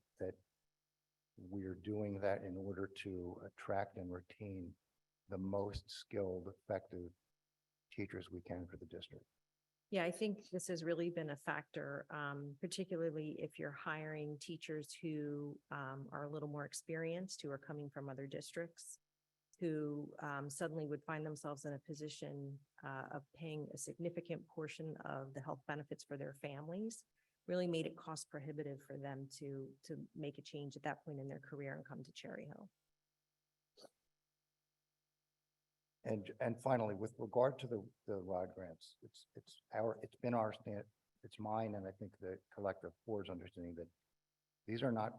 we're doing that in order to attract and retain the most skilled, effective teachers we can for the district. Yeah, I think this has really been a factor, particularly if you're hiring teachers who are a little more experienced, who are coming from other districts, who suddenly would find themselves in a position of paying a significant portion of the health benefits for their families, really made it cost prohibitive for them to make a change at that point in their career and come to Cherry Hill. And finally, with regard to the ROD grants, it's been our stand, it's mine, and I think the collective board's understanding that these are not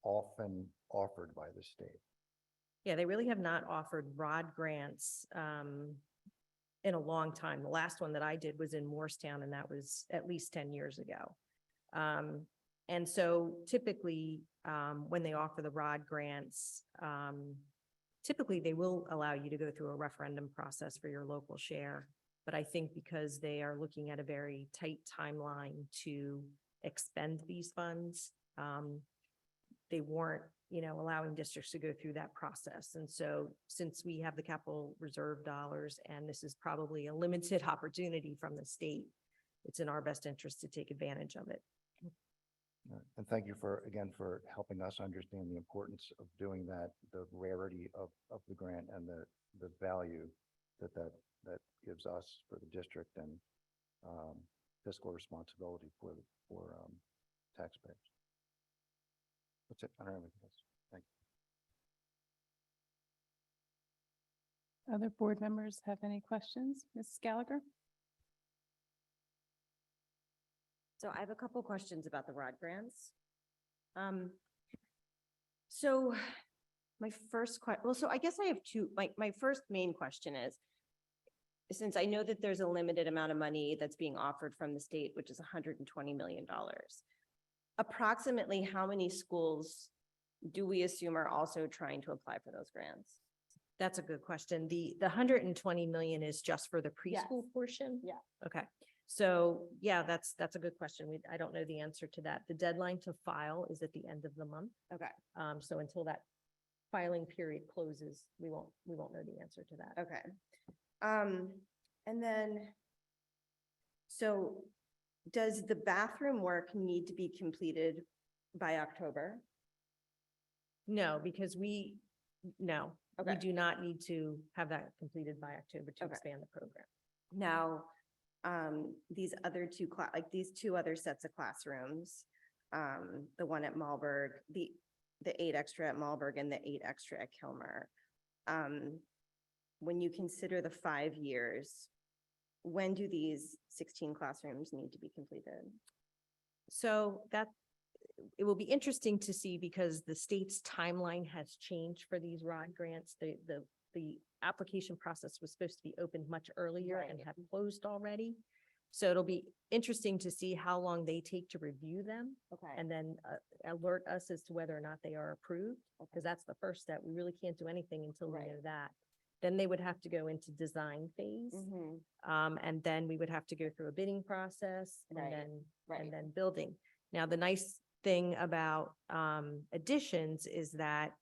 often offered by the state. Yeah, they really have not offered ROD grants in a long time. The last one that I did was in Morristown, and that was at least 10 years ago. And so typically, when they offer the ROD grants, typically they will allow you to go through a referendum process for your local share. But I think because they are looking at a very tight timeline to expend these funds, they weren't, allowing districts to go through that process. And so since we have the capital reserve dollars, and this is probably a limited opportunity from the state, it's in our best interest to take advantage of it. And thank you again for helping us understand the importance of doing that, the rarity of the grant and the value that gives us for the district and fiscal responsibility for taxpayers. That's it. I don't have anything else. Thank you. Other board members have any questions? Mrs. Gallagher? So I have a couple questions about the ROD grants. So my first so I guess I have two. My first main question is, since I know that there's a limited amount of money that's being offered from the state, which is $120 million, approximately how many schools do we assume are also trying to apply for those grants? That's a good question. The 120 million is just for the preschool portion? Yeah. Okay. So yeah, that's a good question. I don't know the answer to that. The deadline to file is at the end of the month. Okay. So until that filing period closes, we won't know the answer to that. Okay. And then, so does the bathroom work need to be completed by October? No, because we Okay. do not need to have that completed by October to Okay. expand the program. Now, these other these two other sets of classrooms, the one at Malberg, the 8 extra at Malberg and the 8 extra at Kilmer. When you consider the 5 years, when do these 16 classrooms need to be completed? So it will be interesting to see because the state's timeline has changed for these ROD grants. The application process was supposed to be opened much earlier and have closed already. So it'll be interesting to see how long they take to review them Okay. and then alert us as to whether or not they are approved, because that's the first step. We really can't do anything until we Right. know that. Then they would have to go into design phase. Mm-hmm. And then we would have to go through a bidding process Right, and then building. Now, the nice thing about additions is that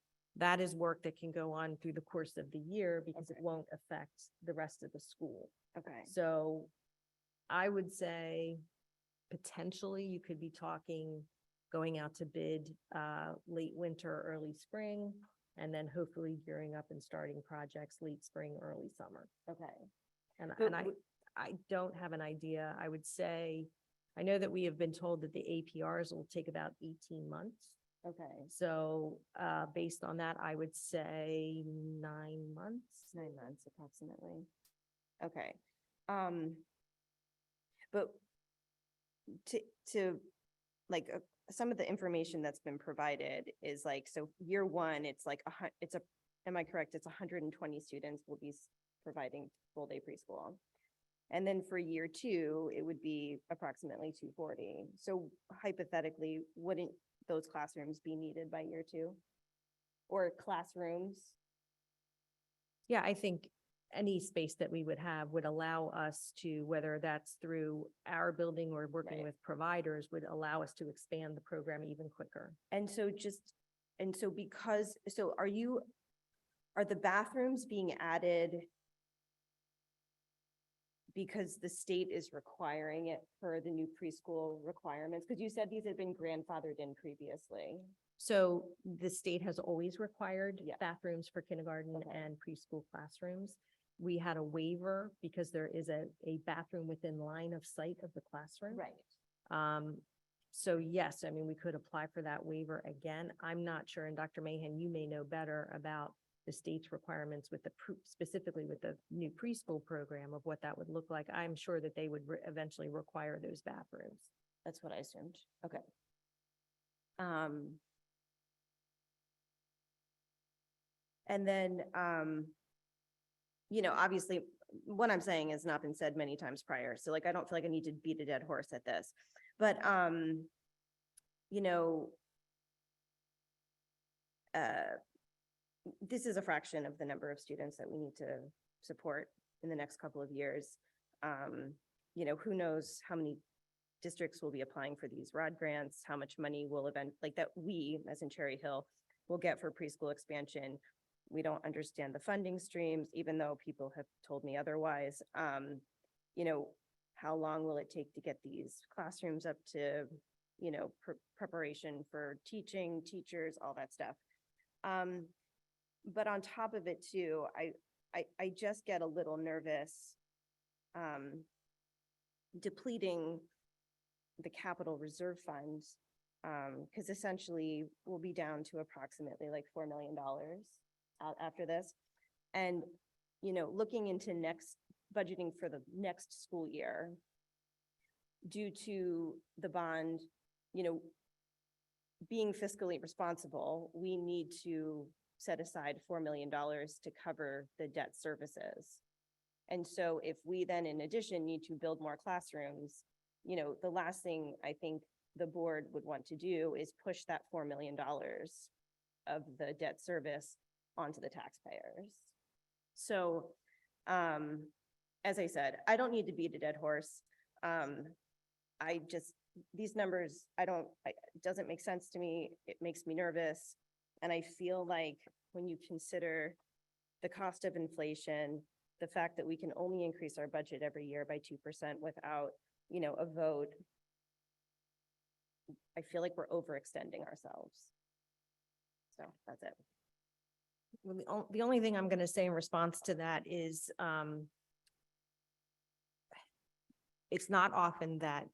is work that can go on through the course of the year because it won't affect the rest of the school. Okay. So I would say potentially you could be talking going out to bid late winter, early spring, and then hopefully gearing up and starting projects late spring, early summer. Okay. And But I don't have an idea. I would say, I know that we have been told that the APRs will take about 18 months. Okay. So based on that, I would say 9 months. 9 months approximately. Okay. But to like some of the information that's been provided is like, so year one, it's like, am I correct? It's 120 students will be providing full day preschool. And then for year two, it would be approximately 240. So hypothetically, wouldn't those classrooms be needed by year two? Or classrooms? Yeah, I think any space that we would have would allow us to, whether that's through our building or working Right. with providers, would allow us to expand the program even quicker. And so are the bathrooms being added because the state is requiring it for the new preschool requirements? Because you said these had been grandfathered in previously. So the state has always required Yeah. bathrooms for kindergarten Okay. and preschool classrooms. We had a waiver because there is a bathroom within line of sight of the classroom. Right. So yes, I mean, we could apply for that waiver again. I'm not sure, and Dr. Mahan, you may know better about the state's requirements with specifically with the new preschool program of what that would look like. I'm sure that they would eventually require those bathrooms. That's what I assumed. Okay. And then, obviously, what I'm saying has not been said many times prior. So like, I don't feel like I need to beat a dead horse at this. But, this is a fraction of the number of students that we need to support in the next couple of years. Who knows how many districts will be applying for these ROD grants, how much money will that we, as in Cherry Hill, will get for preschool expansion. We don't understand the funding streams, even though people have told me otherwise. How long will it take to get these classrooms up to, preparation for teaching, teachers, all that stuff. But on top of it too, I just get a little nervous depleting the capital reserve funds, because essentially we'll be down to approximately like $4 million after this. And, looking into budgeting for the next school year, due to the bond, being fiscally responsible, we need to set aside $4 million to cover the debt services. And so if we then in addition need to build more classrooms, the last thing I think the board would want to do is push that $4 million of the debt service onto the taxpayers. So, as I said, I don't need to beat a dead horse. These numbers, it doesn't make sense to me. It makes me nervous. And I feel like when you consider the cost of inflation, the fact that we can only increase our budget every year by 2% without, a vote, I feel like we're overextending ourselves. So that's it. Well, the only thing I'm going to say in response to that is, it's not often that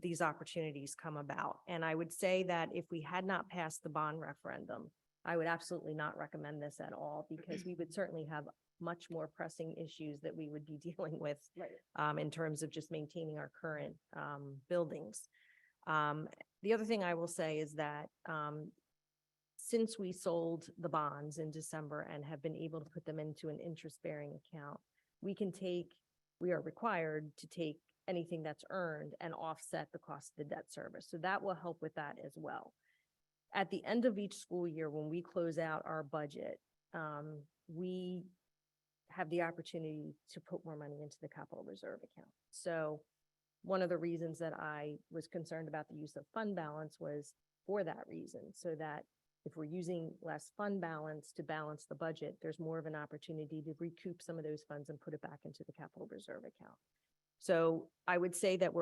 these opportunities come about. And I would say that if we had not passed the bond referendum, I would absolutely not recommend this at all, because we would certainly have much more pressing issues that we would be dealing with in terms of just maintaining our current buildings. The other thing I will say is that since we sold the bonds in December and have been able to put them into an interest-bearing account, we are required to take anything that's earned and offset the cost of the debt service. So that will help with that as well. At the end of each school year, when we close out our budget, we have the opportunity to put more money into the capital reserve account. So one of the reasons that I was concerned about the use of fund balance was for that reason, so that if we're using less fund balance to balance the budget, there's more of an opportunity to recoup some of those funds and put it back into the capital reserve account. So I would say that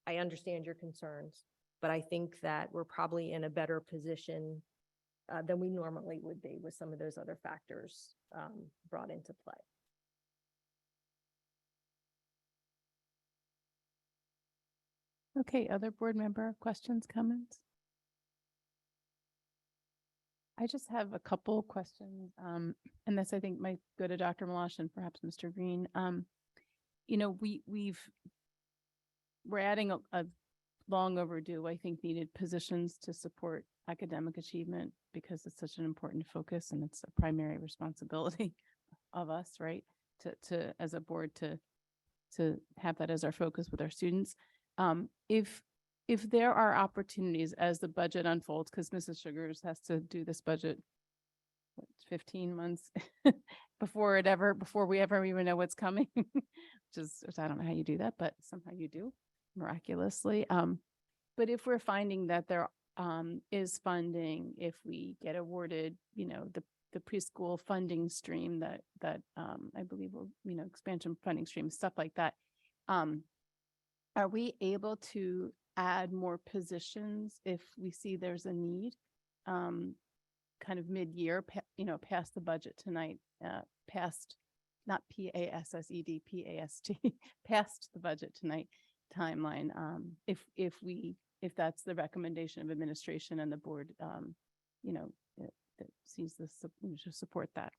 I understand your concerns, but I think that we're probably in a better position than we normally would be with some of those other factors brought into play. Okay, other board member questions, comments? I just have a couple questions, and this I think might go to Dr. Malash and perhaps Mr. Green. We're adding a long overdue, I think, needed positions to support academic achievement because it's such an important focus and it's a primary responsibility of us, right? As a board to have that as our focus with our students. If there are opportunities as the budget unfolds, because Mrs. Sugars has to do this budget 15 months before we ever even know what's coming, which I don't know how you do that, but somehow you do miraculously. But if we're finding that there is funding, if we get awarded, the preschool funding stream that I believe will, expansion funding stream, stuff like that. Are we able to add more positions if we see there's a need? Kind of mid-year, past the budget tonight, past, not PASSED, PAST, past the budget tonight timeline. If that's the recommendation of administration and the board, that sees this, to support that.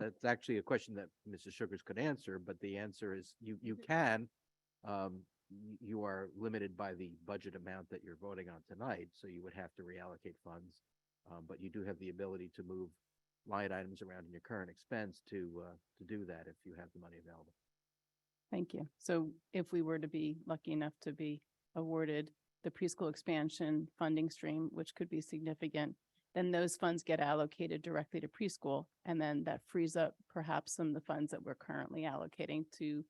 That's actually a question that Mrs. Sugars could answer, but the answer is you can. You are limited by the budget amount that you're voting on tonight, so you would have to reallocate funds. But you do have the ability to move line items around in your current expense to do that if you have the money available. Thank you. So if we were to be lucky enough to be awarded the preschool expansion funding stream, which could be significant, then those funds get allocated directly to preschool. And then that frees up perhaps some of the funds that we're currently allocating to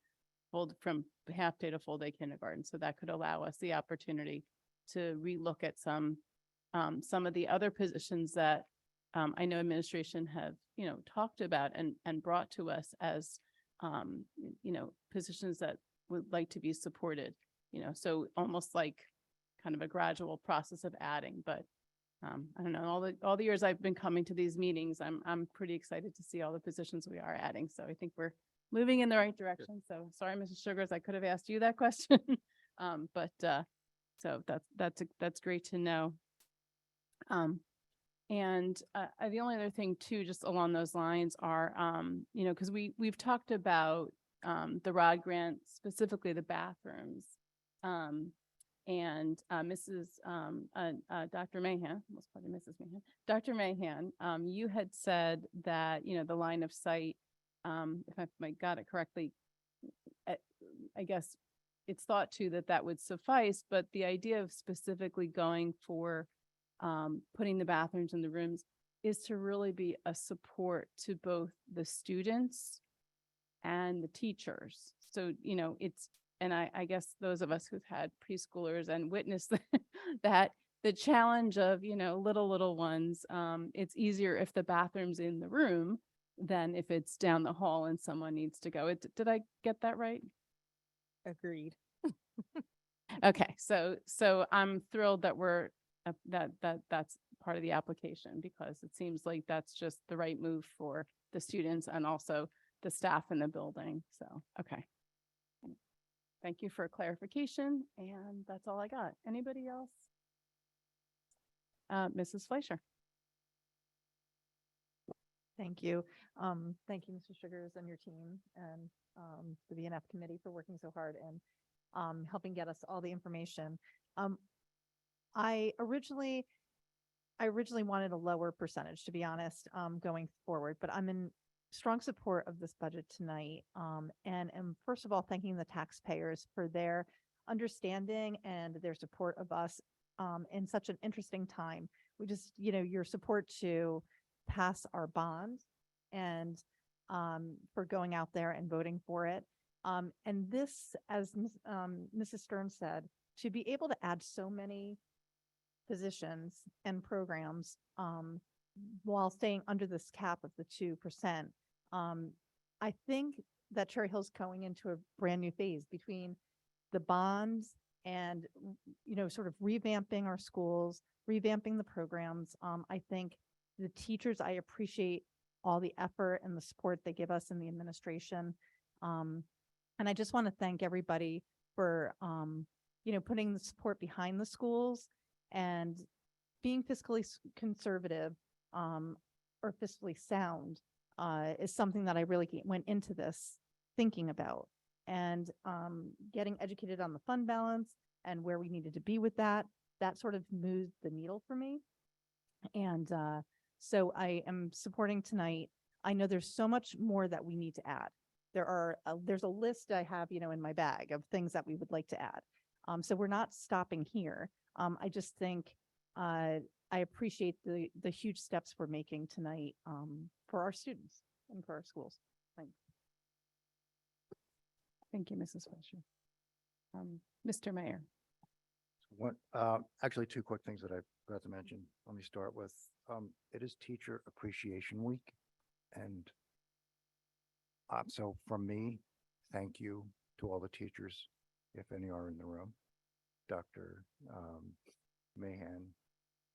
from half day to full day kindergarten. So that could allow us the opportunity to relook at some of the other positions that I know administration have, talked about and brought to us as, positions that would like to be supported, so almost like kind of a gradual process of adding, but I don't know, all the years I've been coming to these meetings, I'm pretty excited to see all the positions we are adding. So I think we're moving in the right direction. So sorry, Mrs. Sugars, I could have asked you that question. So that's great to know. And the only other thing too, just along those lines are, because we've talked about the ROD grant, specifically the bathrooms. And Dr. Mahan, almost called you Mrs. Mahan, Dr. Mahan, you had said that, the line of sight, if I got it correctly, I guess it's thought too that would suffice, but the idea of specifically going for putting the bathrooms in the rooms is to really be a support to both the students and the teachers. So, and I guess those of us who've had preschoolers and witnessed that the challenge of, little ones, it's easier if the bathroom's in the room than if it's down the hall and someone needs to go. Did I get that right? Agreed. Okay, so I'm thrilled that we're that's part of the application, because it seems like that's just the right move for the students and also the staff in the building. So, okay. Thank you for clarification, and that's all I got. Anybody else? Mrs. Fleischer. Thank you. Thank you, Mr. Sugars, and your team, and the BNF committee for working so hard and helping get us all the information. I originally wanted a lower percentage, to be honest, going forward, but I'm in strong support of this budget tonight. And first of all, thanking the taxpayers for their understanding and their support of us in such an interesting time. We just, your support to pass our bond and for going out there and voting for it. And this, as Mrs. Stern said, to be able to add so many positions and programs while staying under this cap of the 2%. I think that Cherry Hill's going into a brand new phase between the bonds and, sort of revamping our schools, revamping the programs. I think the teachers, I appreciate all the effort and the support they give us in the administration. And I just want to thank everybody for, putting the support behind the schools and being fiscally conservative or fiscally sound is something that I really went into this thinking about and getting educated on the fund balance and where we needed to be with that. That sort of moved the needle for me. And so I am supporting tonight. I know there's so much more that we need to add. There's a list I have, in my bag of things that we would like to add. So we're not stopping here. I just think I appreciate the huge steps we're making tonight for our students and for our schools. Thanks. Thank you, Mrs. Fleischer. Mr. Mayor. What, actually, two quick things that I forgot to mention. Let me start with, it is Teacher Appreciation Week. And so from me, thank you to all the teachers, if any are in the room. Dr. Mahan,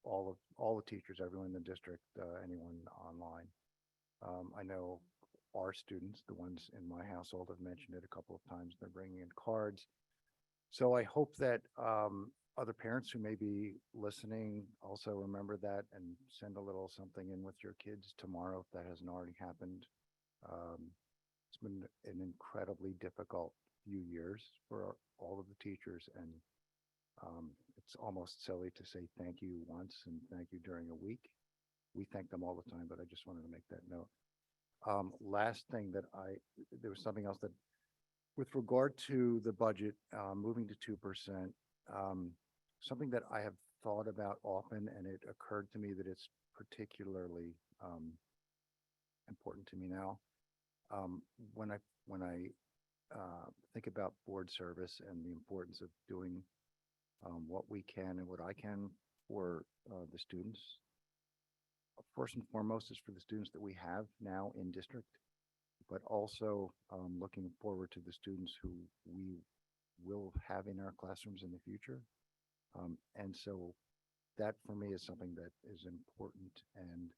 all the teachers, everyone in the district, anyone online. I know our students, the ones in my household, have mentioned it a couple of times. They're bringing in cards. So I hope that other parents who may be listening also remember that and send a little something in with your kids tomorrow if that hasn't already happened. It's been an incredibly difficult few years for all of the teachers, and it's almost silly to say thank you once and thank you during a week. We thank them all the time, but I just wanted to make that note. Last thing that there was something else that, with regard to the budget, moving to 2%, something that I have thought about often, and it occurred to me that it's particularly important to me now. When I think about board service and the importance of doing what we can and what I can for the students, first and foremost is for the students that we have now in district, but also looking forward to the students who we will have in our classrooms in the future. And so that for me is something that is important and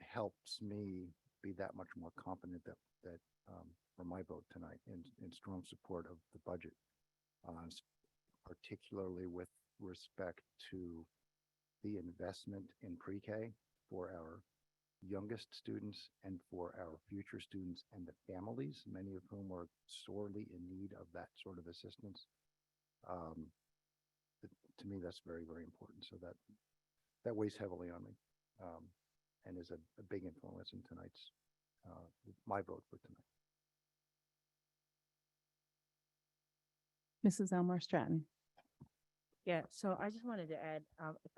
helps me be that much more confident that for my vote tonight in strong support of the budget, particularly with respect to the investment in pre-K for our youngest students and for our future students and the families, many of whom are sorely in need of that sort of assistance. To me, that's very, very important. So that weighs heavily on me and is a big influence in tonight's, my vote for tonight. Mrs. Elmore Stratton. Yeah, so I just wanted to add,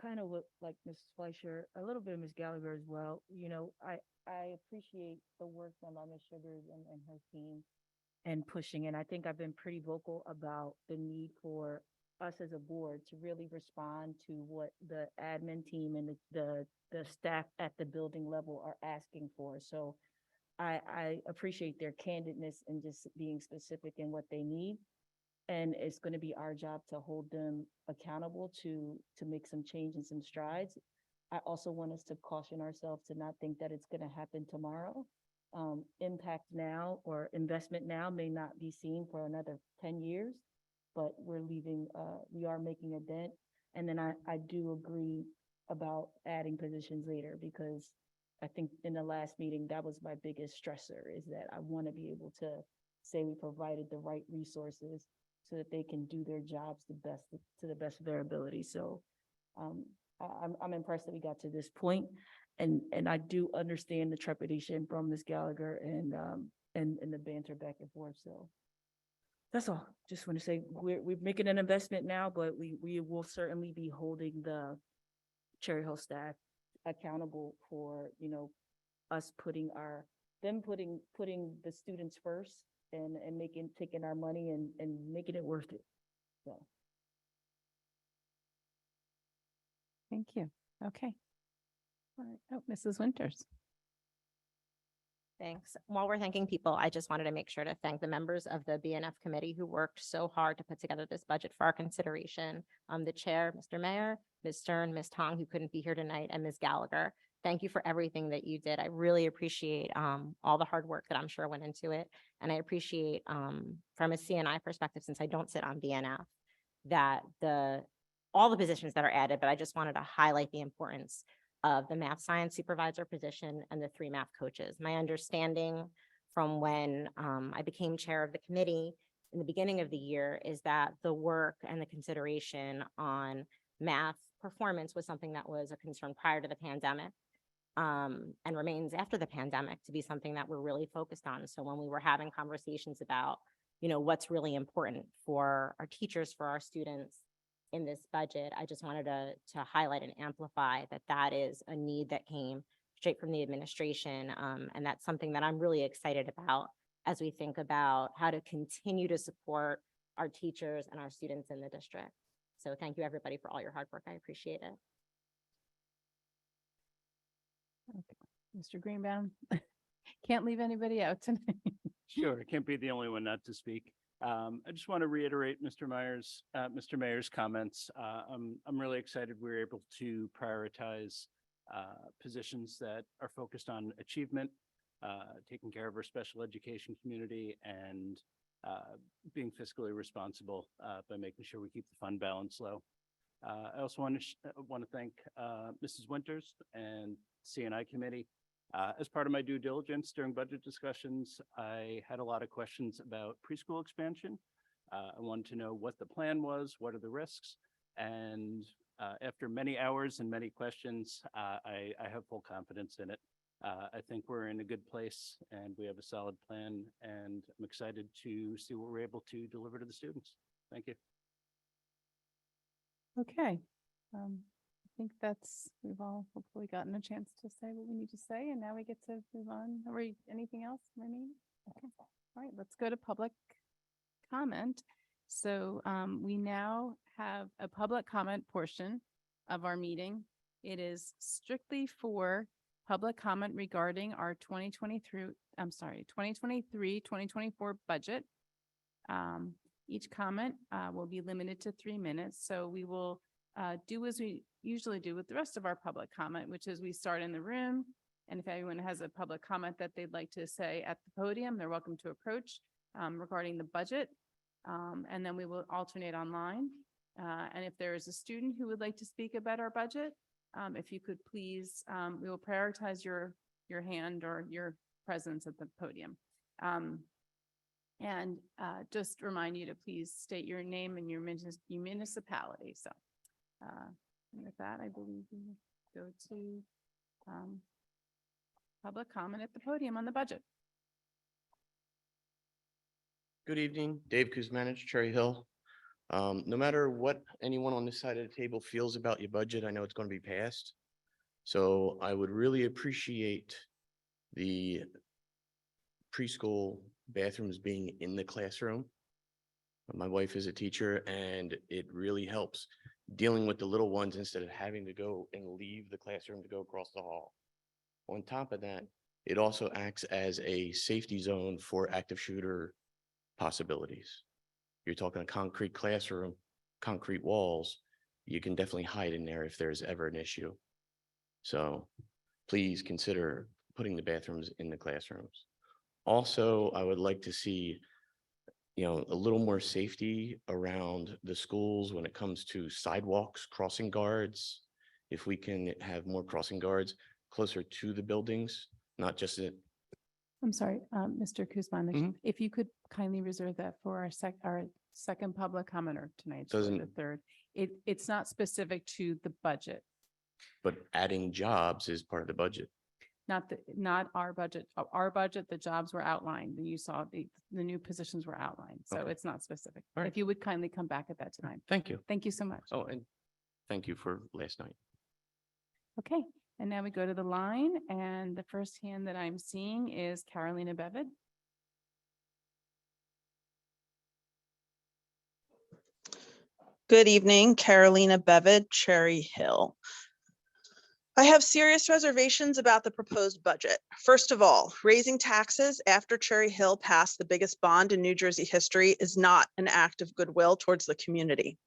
kind of like Mrs. Fleischer, a little bit of Ms. Gallagher as well. I appreciate the work done by Ms. Sugars and her team and pushing. And I think I've been pretty vocal about the need for us as a board to really respond to what the admin team and the staff at the building level are asking for. So I appreciate their candidness and just being specific in what they need. And it's going to be our job to hold them accountable to make some change and some strides. I also want us to caution ourselves to not think that it's going to happen tomorrow. Impact now or investment now may not be seen for another 10 years, but we are making a dent. And then I do agree about adding positions later, because I think in the last meeting, that was my biggest stressor, is that I want to be able to say we provided the right resources so that they can do their jobs to the best of their ability. So I'm impressed that we got to this point, and I do understand the trepidation from Ms. Gallagher and the banter back and forth. So that's all. Just want to say we're making an investment now, but we will certainly be holding the Cherry Hill staff accountable for us putting the students first and taking our money and making it worth it. So. Thank you. Okay. All right. Oh, Mrs. Winters. Thanks. While we're thanking people, I just wanted to make sure to thank the members of the BNF committee who worked so hard to put together this budget for our consideration. The chair, Mr. Mayor, Ms. Stern, Ms. Tong, who couldn't be here tonight, and Ms. Gallagher. Thank you for everything that you did. I really appreciate all the hard work that I'm sure went into it. And I appreciate from a CNI perspective, since I don't sit on BNF, that all the positions that are added, but I just wanted to highlight the importance of the math science supervisor position and the 3 math coaches. My understanding from when I became chair of the committee in the beginning of the year is that the work and the consideration on math performance was something that was a concern prior to the pandemic, and remains after the pandemic to be something that we're really focused on. So when we were having conversations about, what's really important for our teachers, for our students in this budget, I just wanted to highlight and amplify that that is a need that came straight from the administration. And that's something that I'm really excited about as we think about how to continue to support our teachers and our students in the district. So thank you, everybody, for all your hard work. I appreciate it. Mr. Greenbaum, can't leave anybody out tonight. Sure, can't be the only one not to speak. I just want to reiterate Mr. Mayor's comments. I'm really excited we were able to prioritize positions that are focused on achievement, taking care of our special education community, and being fiscally responsible by making sure we keep the fund balance low. I also want to thank Mrs. Winters and CNI committee. As part of my due diligence during budget discussions, I had a lot of questions about preschool expansion. I wanted to know what the plan was, what are the risks, and after many hours and many questions, I have full confidence in it. I think we're in a good place and we have a solid plan, and I'm excited to see what we're able to deliver to the students. Thank you. Okay. I think we've all hopefully gotten a chance to say what we need to say, and now we get to move on. Anything else remaining? Okay. All right, let's go to public comment. So we now have a public comment portion of our meeting. It is strictly for public comment regarding our 2023-2024 budget. Each comment will be limited to 3 minutes. So we will do as we usually do with the rest of our public comment, which is we start in the room. And if anyone has a public comment that they'd like to say at the podium, they're welcome to approach regarding the budget. And then we will alternate online. And if there is a student who would like to speak about our budget, if you could please, we will prioritize your hand or your presence at the podium. And just remind you to please state your name and your municipality. So and with that, I believe we go to public comment at the podium on the budget. Good evening, Dave Kuzmanich, Cherry Hill. No matter what anyone on this side of the table feels about your budget, I know it's going to be passed. So I would really appreciate the preschool bathrooms being in the classroom. My wife is a teacher and it really helps dealing with the little ones instead of having to go and leave the classroom to go across the hall. On top of that, it also acts as a safety zone for active shooter possibilities. You're talking a concrete classroom, concrete walls, you can definitely hide in there if there's ever an issue. So please consider putting the bathrooms in the classrooms. Also, I would like to see, a little more safety around the schools when it comes to sidewalks, crossing guards. If we can have more crossing guards closer to the buildings, not just at. I'm sorry, Mr. Kuzmanich, if you could kindly reserve that for our second public commenter tonight, the third. It's not specific to the budget. But adding jobs is part of the budget. Not our budget. Our budget, the jobs were outlined. You saw the new positions were outlined. So Okay. it's not specific. All right. If you would kindly come back at that time. Thank you. Thank you so much. Oh, and thank you for last night. Okay, and now we go to the line, and the first hand that I'm seeing is Carolina Bevid. Good evening, Carolina Bevid, Cherry Hill. I have serious reservations about the proposed budget. First of all, raising taxes after Cherry Hill passed the biggest bond in New Jersey history is not an act of goodwill towards the community.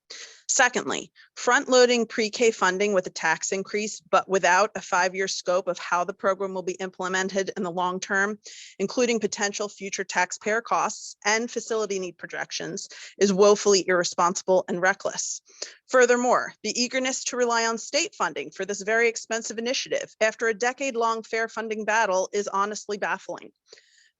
Secondly, front-loading pre-K funding with a tax increase, but without a 5-year scope of how the program will be implemented in the long term, including potential future taxpayer costs and facility need projections, is woefully irresponsible and reckless. Furthermore, the eagerness to rely on state funding for this very expensive initiative after a decade-long fair funding battle is honestly baffling.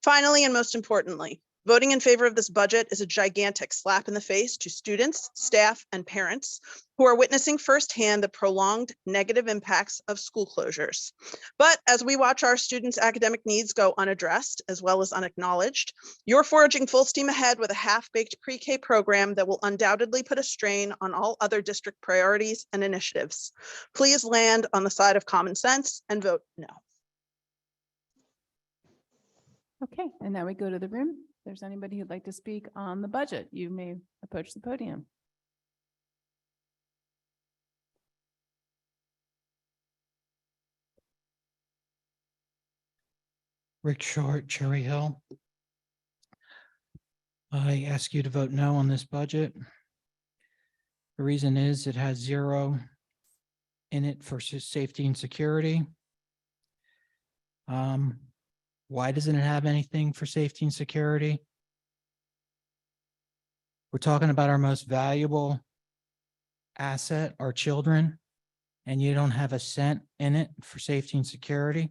Finally, and most importantly, voting in favor of this budget is a gigantic slap in the face to students, staff, and parents who are witnessing firsthand the prolonged negative impacts of school closures. But as we watch our students' academic needs go unaddressed as well as unacknowledged, you're forging full steam ahead with a half-baked pre-K program that will undoubtedly put a strain on all other district priorities and initiatives. Please land on the side of common sense and vote no. Okay, and now we go to the room. If there's anybody who'd like to speak on the budget, you may approach the podium. Rick Short, Cherry Hill. I ask you to vote no on this budget. The reason is it has zero in it for safety and security. Why doesn't it have anything for safety and security? We're talking about our most valuable asset, our children, and you don't have a cent in it for safety and security.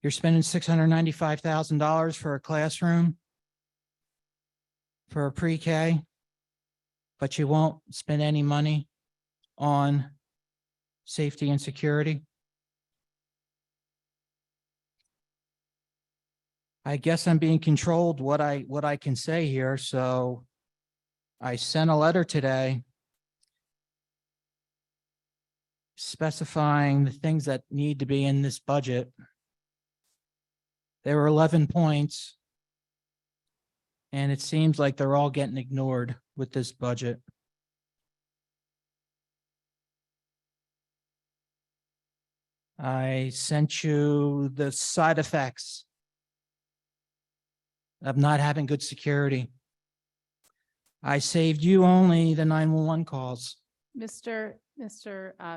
You're spending $695,000 for a classroom for a pre-K, but you won't spend any money on safety and security. I guess I'm being controlled what I can say here, so I sent a letter today specifying the things that need to be in this budget. There were 11 points, and it seems like they're all getting ignored with this budget. I sent you the side effects of not having good security. I saved you only the 911 calls. Mr.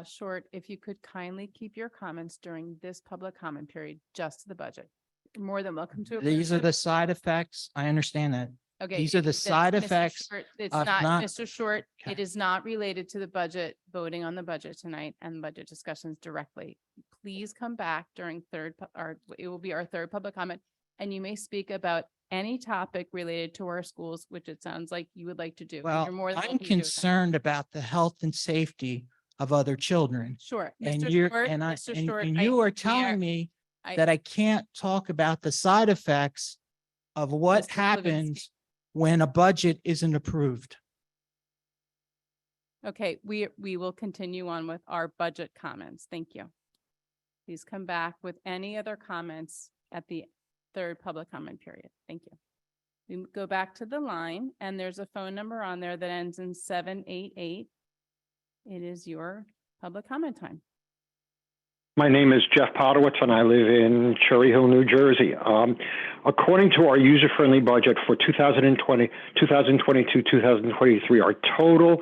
Short, if you could kindly keep your comments during this public comment period, just to the budget. You're more than welcome to. These are the side effects. I understand that. Okay. These are the side Mr. effects Short, It's of not, Mr. Short, Okay. it is not related to the budget, voting on the budget tonight and budget discussions directly. Please come back during it will be our third public comment, and you may speak about any topic related to our schools, which it sounds like you would like to do. Well, You're more than I'm welcome to do it. concerned about the health and safety of other children. Sure. And Mr. you're, Short, and I, Mr. and Short, and I- you are we telling me I- that I can't talk about the side effects of what Mr. Levinsky. happens when a budget isn't approved. Okay, we will continue on with our budget comments. Thank you. Please come back with any other comments at the third public comment period. Thank you. We go back to the line, and there's a phone number on there that ends in 788. It is your public comment time. My name is Jeff Podowitz, and I live in Cherry Hill, New Jersey. According to our user-friendly budget for 2020, 2022, 2023, our total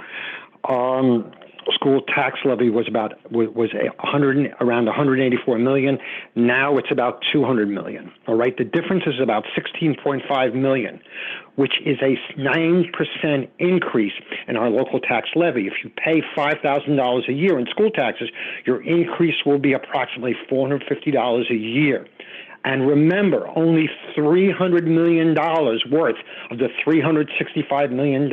school tax levy was around 184 million. Now it's about 200 million. All right, the difference is about 16.5 million, which is a 9% increase in our local tax levy. If you pay $5,000 a year in school taxes, your increase will be approximately $450 a year. And remember, only $300 million worth of the $365 million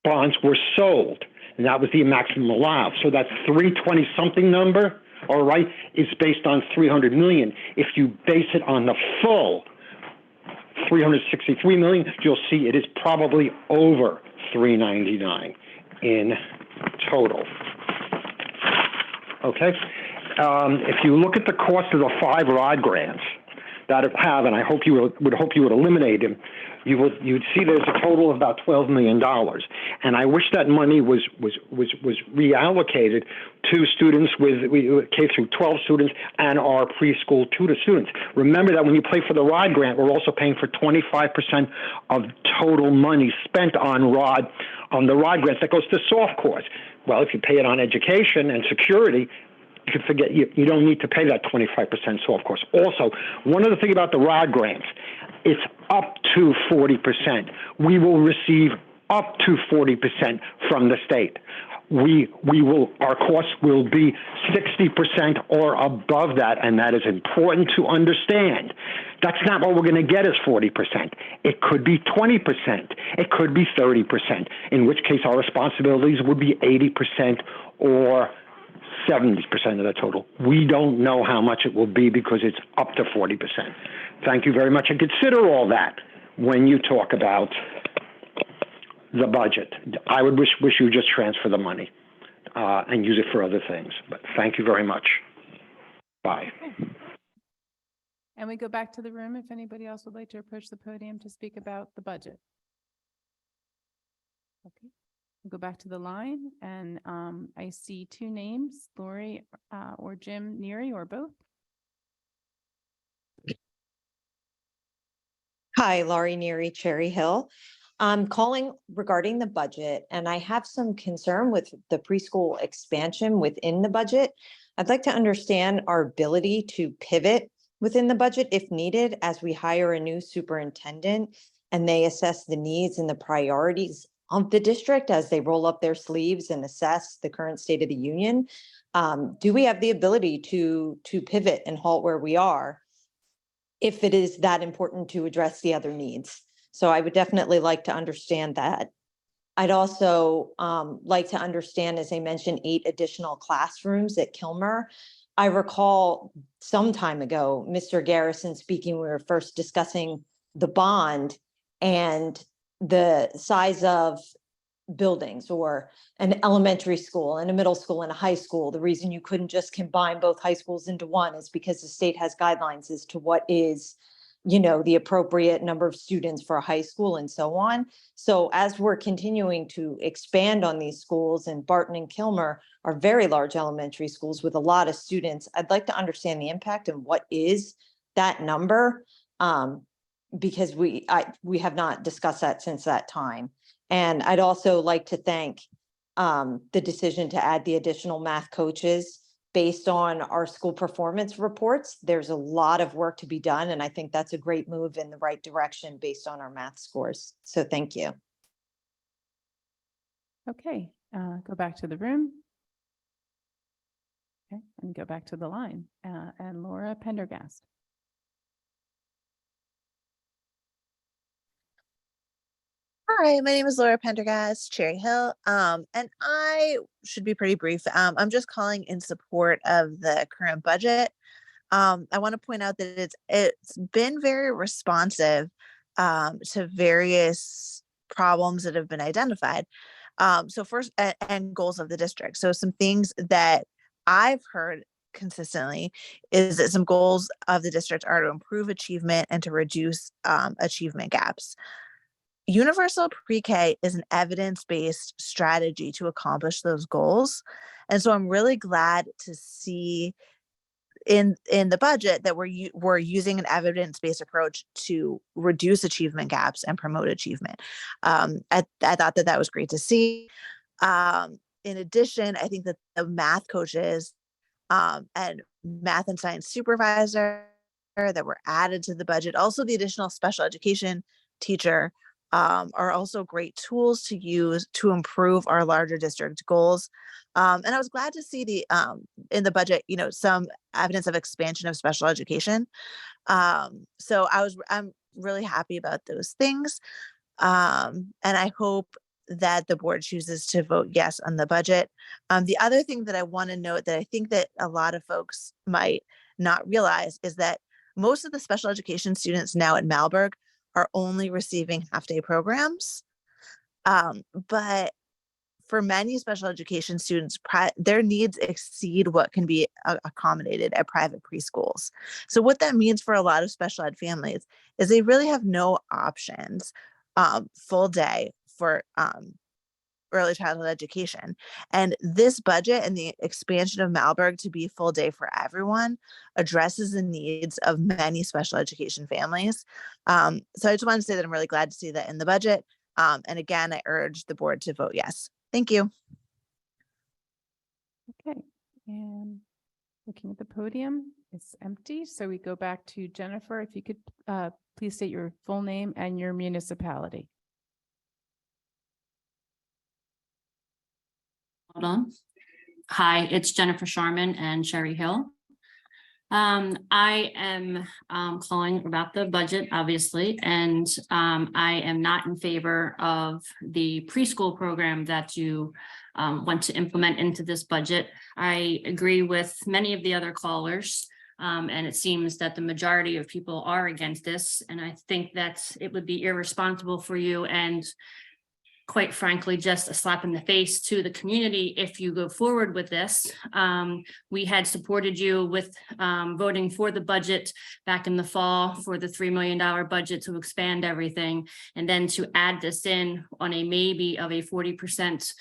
bonds were sold. And that was the maximum allowed. So that 320 something number, all right, is based on 300 million. If you base it on the full 363 million, you'll see it is probably over 399 in total. Okay. If you look at the cost of the 5 rod grants that it have, and I hope you would eliminate them, you'd see there's a total of about $12 million. And I wish that money was reallocated to students with K through 12 students and our preschool tutor students. Remember that when you pay for the ROD grant, we're also paying for 25% of total money spent on the ROD grant that goes to soft costs. Well, if you pay it on education and security, you can forget you don't need to pay that 25% soft cost. Also, one other thing about the ROD grants, it's up to 40%. We will receive up to 40% from the state. our costs will be 60% or above that, and that is important to understand. That's not what we're going to get as 40%. It could be 20%. It could be 30%, in which case our responsibilities would be 80% or 70% of the total. We don't know how much it will be because it's up to 40%. Thank you very much. And consider all that when you talk about the budget. I would wish you just transfer the money and use it for other things. But thank you very much. Bye. And we go back to the room if anybody else would like to approach the podium to speak about the budget. Okay, we'll go back to the line, and I see two names, Lori or Jim Neary, or both. Hi, Laurie Neary, Cherry Hill. I'm calling regarding the budget, and I have some concern with the preschool expansion within the budget. I'd like to understand our ability to pivot within the budget if needed as we hire a new superintendent and they assess the needs and the priorities of the district as they roll up their sleeves and assess the current state of the union. Do we have the ability to pivot and halt where we are if it is that important to address the other needs? So I would definitely like to understand that. I'd also like to understand, as I mentioned, 8 additional classrooms at Kilmer. I recall some time ago, Mr. Garrison speaking, we were first discussing the bond and the size of buildings, or an elementary school and a middle school and a high school. The reason you couldn't just combine both high schools into one is because the state has guidelines as to what is, the appropriate number of students for a high school and so on. So as we're continuing to expand on these schools, and Barton and Kilmer are very large elementary schools with a lot of students, I'd like to understand the impact and what is that number, because we have not discussed that since that time. And I'd also like to thank the decision to add the additional math coaches based on our school performance reports. There's a lot of work to be done, and I think that's a great move in the right direction based on our math scores. So thank you. Okay, go back to the room. Okay, and go back to the line. And Laura Pendergast. Hi, my name is Laura Pendergast, Cherry Hill, and I should be pretty brief. I'm just calling in support of the current budget. I want to point out that it's been very responsive to various problems that have been identified. So first, and goals of the district. So some things that I've heard consistently is that some goals of the district are to improve achievement and to reduce achievement gaps. Universal pre-K is an evidence-based strategy to accomplish those goals. And so I'm really glad to see in the budget that we're using an evidence-based approach to reduce achievement gaps and promote achievement. I thought that was great to see. In addition, I think that the math coaches and math and science supervisor that were added to the budget, also the additional special education teacher, are also great tools to use to improve our larger district goals. And I was glad to see in the budget, some evidence of expansion of special education. So I'm really happy about those things. And I hope that the board chooses to vote yes on the budget. The other thing that I want to note that I think that a lot of folks might not realize is that most of the special education students now at Malberg are only receiving half-day programs. But for many special education students, their needs exceed what can be accommodated at private preschools. So what that means for a lot of special ed families is they really have no options full day for early childhood education. And this budget and the expansion of Malberg to be full day for everyone addresses the needs of many special education families. So I just wanted to say that I'm really glad to see that in the budget. And again, I urge the board to vote yes. Thank you. Okay, and looking at the podium, it's empty. So we go back to Jennifer. If you could please state your full name and your municipality. on. Hi, it's Jennifer Sharman and Sherry Hill. I am calling about the budget, obviously, and I am not in favor of the preschool program that you want to implement into this budget. I agree with many of the other callers, and it seems that the majority of people are against this, and I think that it would be irresponsible for you and quite frankly, just a slap in the face to the community if you go forward with this. We had supported you with voting for the budget back in the fall for the $3 million budget to expand everything. And then to add this in on a maybe of a 40%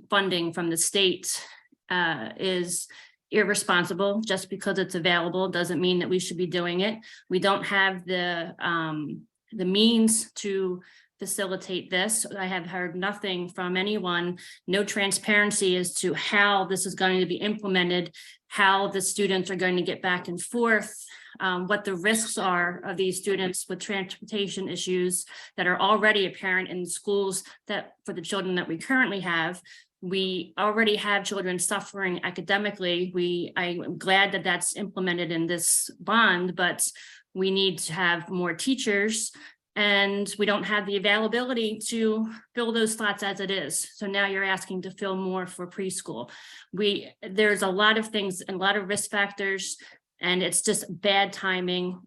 funding from the state is irresponsible. Just because it's available doesn't mean that we should be doing it. We don't have the means to facilitate this. I have heard nothing from anyone, no transparency as to how this is going to be implemented, how the students are going to get back and forth, what the risks are of these students with transportation issues that are already apparent in schools that for the children that we currently have. We already have children suffering academically. I'm glad that that's implemented in this bond, but we need to have more teachers. And we don't have the availability to fill those slots as it is. So now you're asking to fill more for preschool. There's a lot of things and a lot of risk factors, and it's just bad timing.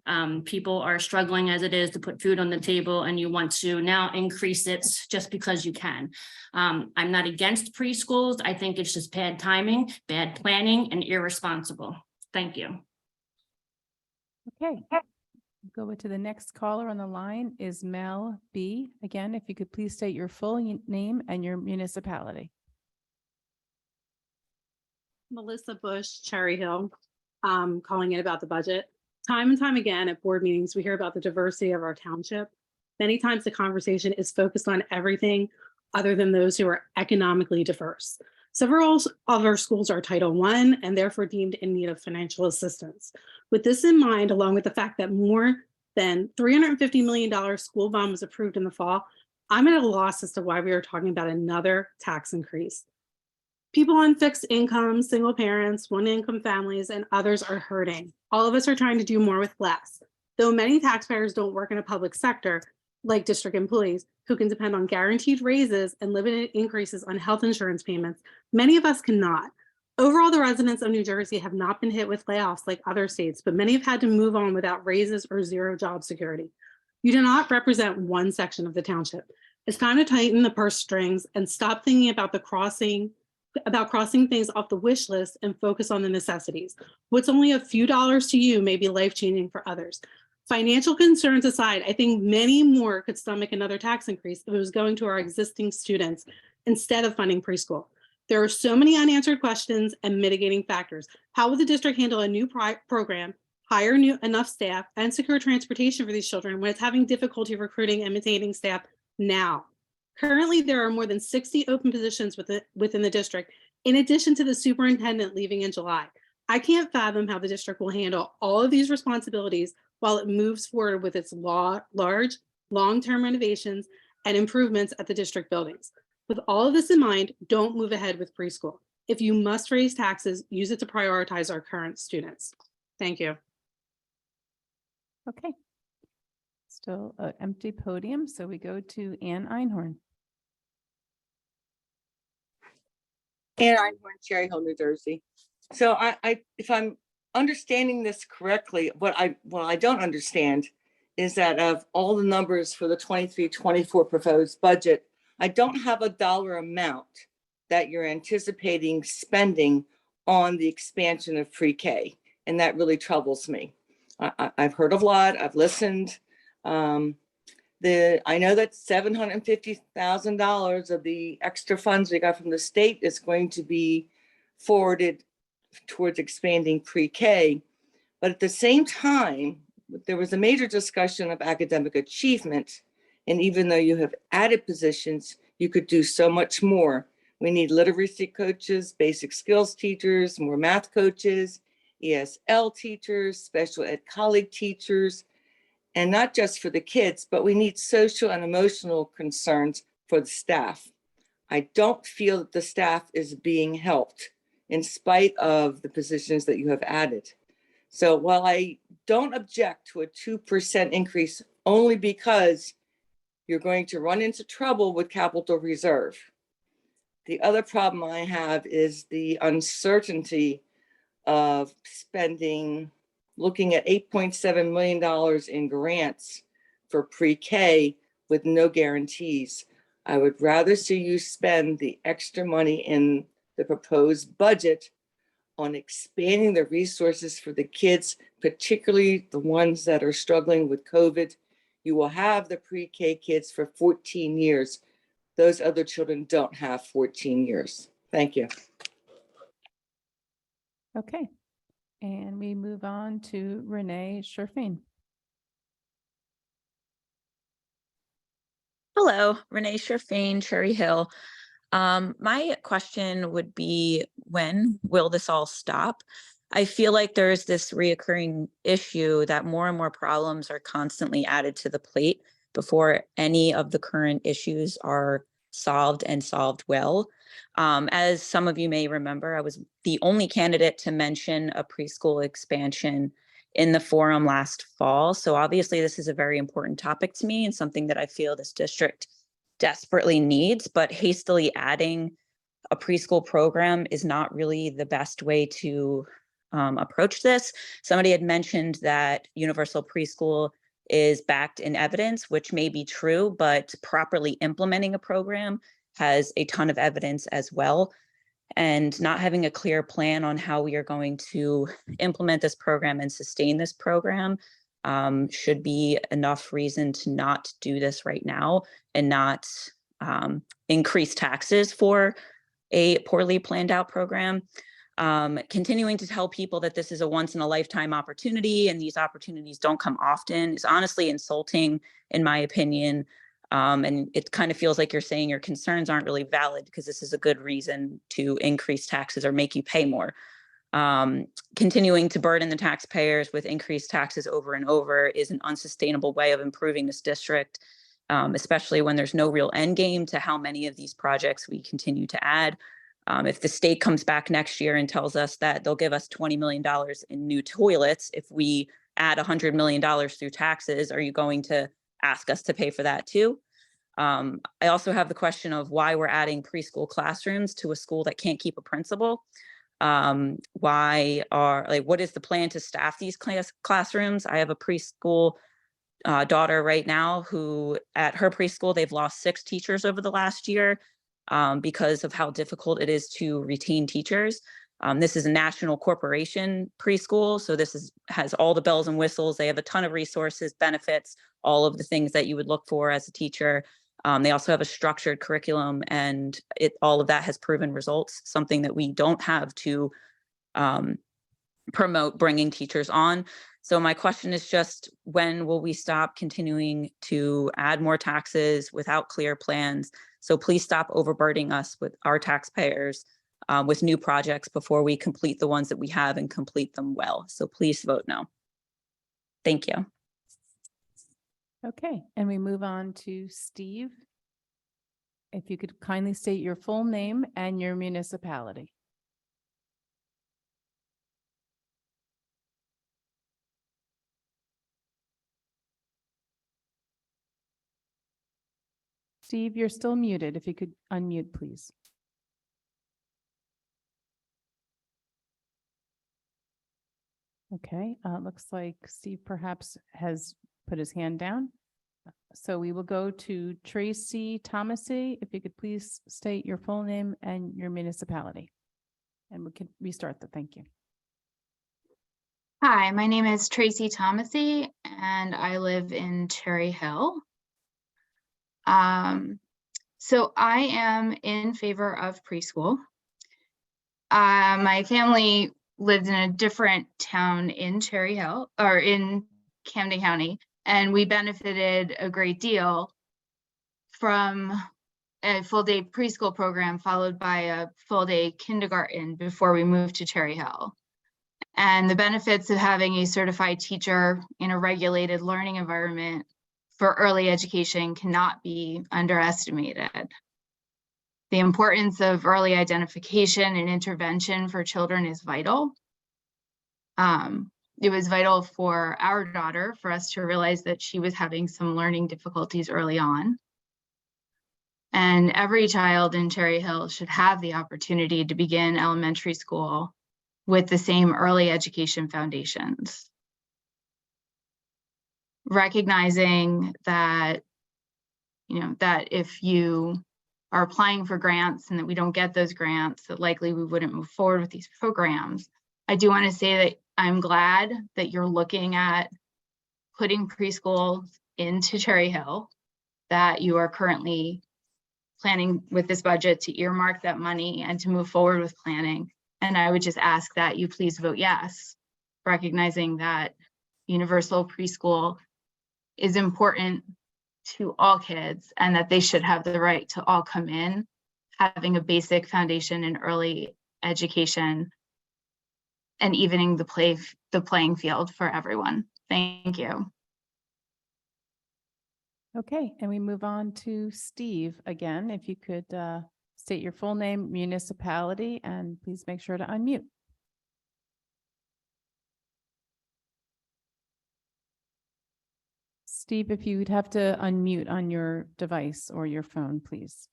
People are struggling as it is to put food on the table, and you want to now increase it just because you can. I'm not against preschools. I think it's just bad timing, bad planning, and irresponsible. Thank you. Okay. Go to the next caller on the line is Mel B. Again, if you could please state your full name and your municipality. Melissa Bush, Cherry Hill, calling in about the budget. Time and time again at board meetings, we hear about the diversity of our township. Many times the conversation is focused on everything other than those who are economically diverse. Several of our schools are Title I and therefore deemed in need of financial assistance. With this in mind, along with the fact that more than $350 million school bond was approved in the fall, I'm at a loss as to why we are talking about another tax increase. People on fixed incomes, single parents, one-income families, and others are hurting. All of us are trying to do more with less. Though many taxpayers don't work in a public sector, like district employees, who can depend on guaranteed raises and limited increases on health insurance payments, many of us cannot. Overall, the residents of New Jersey have not been hit with layoffs like other states, but many have had to move on without raises or zero job security. You do not represent one section of the township. It's time to tighten the purse strings and stop thinking about crossing things off the wish list and focus on the necessities. What's only a few dollars to you may be life-changing for others. Financial concerns aside, I think many more could stomach another tax increase if it was going to our existing students instead of funding preschool. There are so many unanswered questions and mitigating factors. How will the district handle a new program, hire enough staff, and secure transportation for these children when it's having difficulty recruiting and maintaining staff now? Currently, there are more than 60 open positions within the district, in addition to the superintendent leaving in July. I can't fathom how the district will handle all of these responsibilities while it moves forward with its large, long-term renovations and improvements at the district buildings. With all of this in mind, don't move ahead with preschool. If you must raise taxes, use it to prioritize our current students. Thank you. Okay. Still an empty podium, so we go to Ann Einhorn. Ann Einhorn, Cherry Hill, New Jersey. So if I'm understanding this correctly, what I don't understand is that of all the numbers for the 23-24 proposed budget, I don't have a dollar amount that you're anticipating spending on the expansion of pre-K, and that really troubles me. I've heard a lot, I've listened. I know that $750,000 of the extra funds we got from the state is going to be forwarded towards expanding pre-K. But at the same time, there was a major discussion of academic achievement. And even though you have added positions, you could do so much more. We need literacy coaches, basic skills teachers, more math coaches, ESL teachers, special ed colleague teachers, and not just for the kids, but we need social and emotional concerns for the staff. I don't feel that the staff is being helped in spite of the positions that you have added. So while I don't object to a 2% increase only because you're going to run into trouble with capital reserve, the other problem I have is the uncertainty of spending, looking at $8.7 million in grants for pre-K with no guarantees. I would rather see you spend the extra money in the proposed budget on expanding the resources for the kids, particularly the ones that are struggling with COVID. You will have the pre-K kids for 14 years. Those other children don't have 14 years. Thank you. Okay. And we move on to Renee Sherfane. Hello, Renee Sherfane, Cherry Hill. My question would be, when will this all stop? I feel like there's this reoccurring issue that more and more problems are constantly added to the plate before any of the current issues are solved and solved well. As some of you may remember, I was the only candidate to mention a preschool expansion in the forum last fall. So obviously this is a very important topic to me and something that I feel this district desperately needs, but hastily adding a preschool program is not really the best way to approach this. Somebody had mentioned that universal preschool is backed in evidence, which may be true, but properly implementing a program has a ton of evidence as well. And not having a clear plan on how we are going to implement this program and sustain this program should be enough reason to not do this right now and not increase taxes for a poorly planned out program. Continuing to tell people that this is a once in a lifetime opportunity and these opportunities don't come often is honestly insulting, in my opinion. And it kind of feels like you're saying your concerns aren't really valid because this is a good reason to increase taxes or make you pay more. Continuing to burden the taxpayers with increased taxes over and over is an unsustainable way of improving this district, especially when there's no real end game to how many of these projects we continue to add. If the state comes back next year and tells us that they'll give us $20 million in new toilets if we add $100 million through taxes, are you going to ask us to pay for that too? I also have the question of why we're adding preschool classrooms to a school that can't keep a principal. What is the plan to staff these classrooms? I have a preschool daughter right now who at her preschool, they've lost 6 teachers over the last year because of how difficult it is to retain teachers. This is a national corporation preschool, so this has all the bells and whistles. They have a ton of resources, benefits, all of the things that you would look for as a teacher. They also have a structured curriculum, and all of that has proven results, something that we don't have to promote bringing teachers on. So my question is just, when will we stop continuing to add more taxes without clear plans? So please stop overburdening us with our taxpayers with new projects before we complete the ones that we have and complete them well. So please vote no. Thank you. Okay, and we move on to Steve. If you could kindly state your full name and your municipality. Steve, you're still muted. If you could unmute, please. Okay, looks like Steve perhaps has put his hand down. So we will go to Tracy Thomasy. If you could please state your full name and your municipality. And we can restart the thank you. Hi, my name is Tracy Thomasy and I live in Cherry Hill. So I am in favor of preschool. My family lived in a different town in Cherry Hill or in Camden County, and we benefited a great deal from a full day preschool program followed by a full day kindergarten before we moved to Cherry Hill. And the benefits of having a certified teacher in a regulated learning environment for early education cannot be underestimated. The importance of early identification and intervention for children is vital. It was vital for our daughter for us to realize that she was having some learning difficulties early on. And every child in Cherry Hill should have the opportunity to begin elementary school with the same early education foundations. Recognizing that, that if you are applying for grants and that we don't get those grants, that likely we wouldn't move forward with these programs. I do want to say that I'm glad that you're looking at putting preschool into Cherry Hill, that you are currently planning with this budget to earmark that money and to move forward with planning. And I would just ask that you please vote yes, recognizing that universal preschool is important to all kids and that they should have the right to all come in, having a basic foundation in early education and evening the playing field for everyone. Thank you. Okay, and we move on to Steve again. If you could state your full name, municipality, and please make sure to unmute. Steve, if you would have to unmute on your device or your phone, please.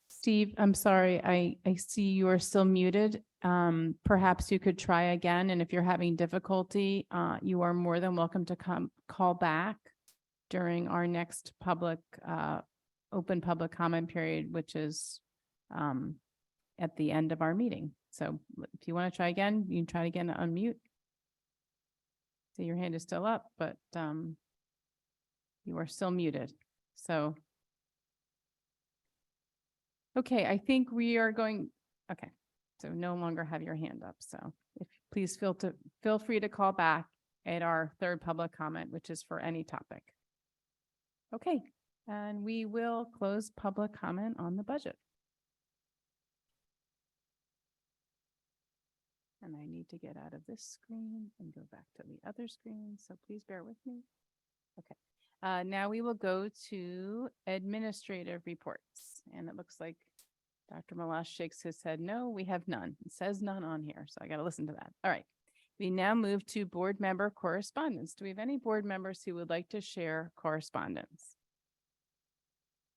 Steve, I'm sorry, I see you are still muted. Perhaps you could try again, and if you're having difficulty, you are more than welcome to call back during our next open public comment period, which is at the end of our meeting. So if you want to try again, you can try again to unmute. See, your hand is still up, but you are still muted. So okay, I think we are going, okay, so no longer have your hand up. So if please feel free to call back at our third public comment, which is for any topic. Okay, and we will close public comment on the budget. And I need to get out of this screen and go back to the other screen, so please bear with me. Okay, now we will go to administrative reports, and it looks like Dr. Malash shakes his head. No, we have none. It says none on here, so I got to listen to that. All right, we now move to board member correspondence. Do we have any board members who would like to share correspondence?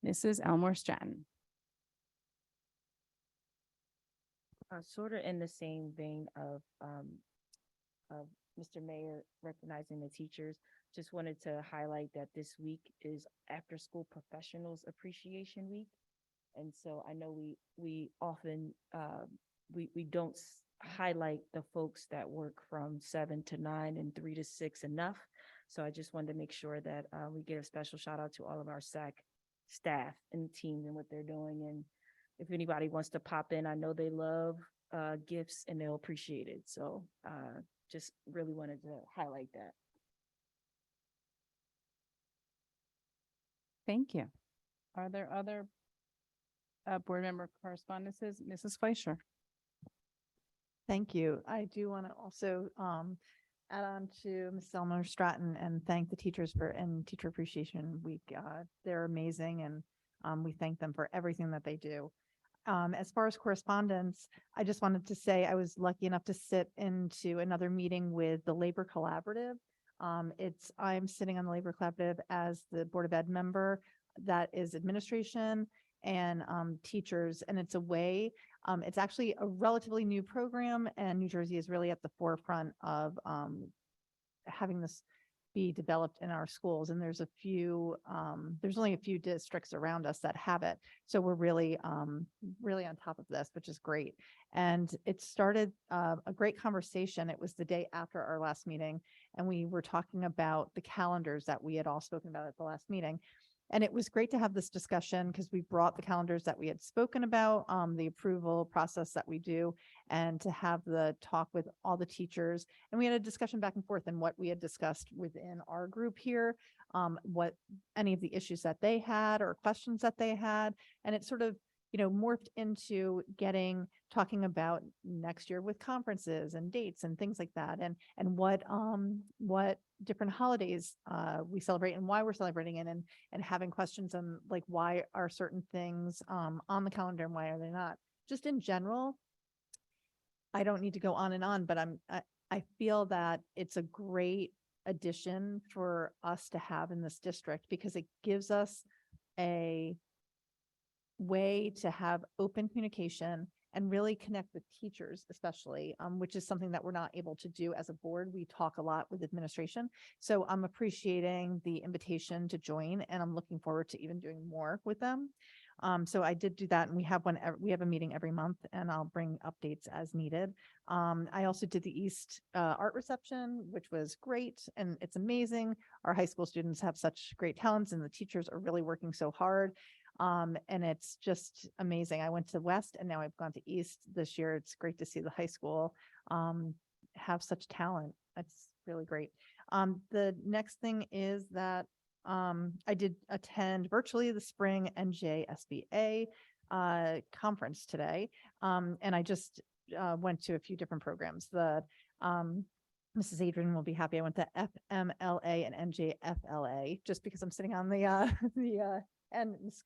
Mrs. Elmore Stratton. Sort of in the same vein of Mr. Mayor recognizing the teachers, just wanted to highlight that this week is After School Professionals Appreciation Week. And so I know we often, we don't highlight the folks that work from 7 to 9 and 3 to 6 enough. So I just wanted to make sure that we give a special shout out to all of our SAC staff and teams and what they're doing. And if anybody wants to pop in, I know they love gifts and they'll appreciate it. So just really wanted to highlight that. Thank you. Are there other board member correspondences? Mrs. Fleischer. Thank you. I do want to also add on to Ms. Elmore Stratton and thank the teachers and Teacher Appreciation Week. They're amazing, and we thank them for everything that they do. As far as correspondence, I just wanted to say I was lucky enough to sit into another meeting with the Labor Collaborative. I'm sitting on the Labor Collaborative as the Board of Ed member. That is administration and teachers, and it's a way. It's actually a relatively new program, and New Jersey is really at the forefront of having this be developed in our schools. And there's only a few districts around us that have it. So we're really on top of this, which is great. And it started a great conversation. It was the day after our last meeting, and we were talking about the calendars that we had all spoken about at the last meeting. And it was great to have this discussion because we brought the calendars that we had spoken about, the approval process that we do, and to have the talk with all the teachers. And we had a discussion back and forth and what we had discussed within our group here, what any of the issues that they had or questions that they had. And it sort of morphed into talking about next year with conferences and dates and things like that. And what different holidays, we celebrate and why we're celebrating it, and having questions on like, why are certain things, on the calendar and why are they not? Just in general, I don't need to go on and on, but I feel that it's a great addition for us to have in this district because it gives us a way to have open communication and really connect with teachers, especially, which is something that we're not able to do as a board. We talk a lot with administration. So I'm appreciating the invitation to join, and I'm looking forward to even doing more with them. So I did do that, and we have a meeting every month, and I'll bring updates as needed. I also did the East art reception, which was great, and it's amazing. Our high school students have such great talents, and the teachers are really working so hard. And it's just amazing. I went to West and now I've gone to East this year. It's great to see the high school have such talent. That's really great. The next thing is that I did attend virtually the spring NJSBA conference today. And I just went to a few different programs. Mrs. Adrian will be happy. I went to FMLA and NJFLA just because I'm sitting on and Ms.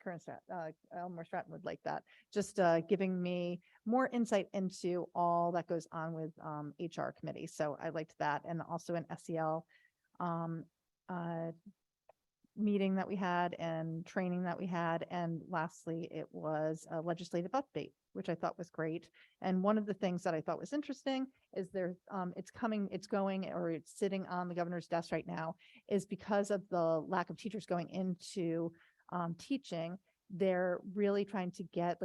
Elmore Stratton would like that. Just giving me more insight into all that goes on with HR committee. So I liked that. And also an SEL meeting that we had and training that we had. And lastly, it was a legislative update, which I thought was great. And one of the things that I thought was interesting is it's sitting on the governor's desk right now, is because of the lack of teachers going into teaching. They're really trying to get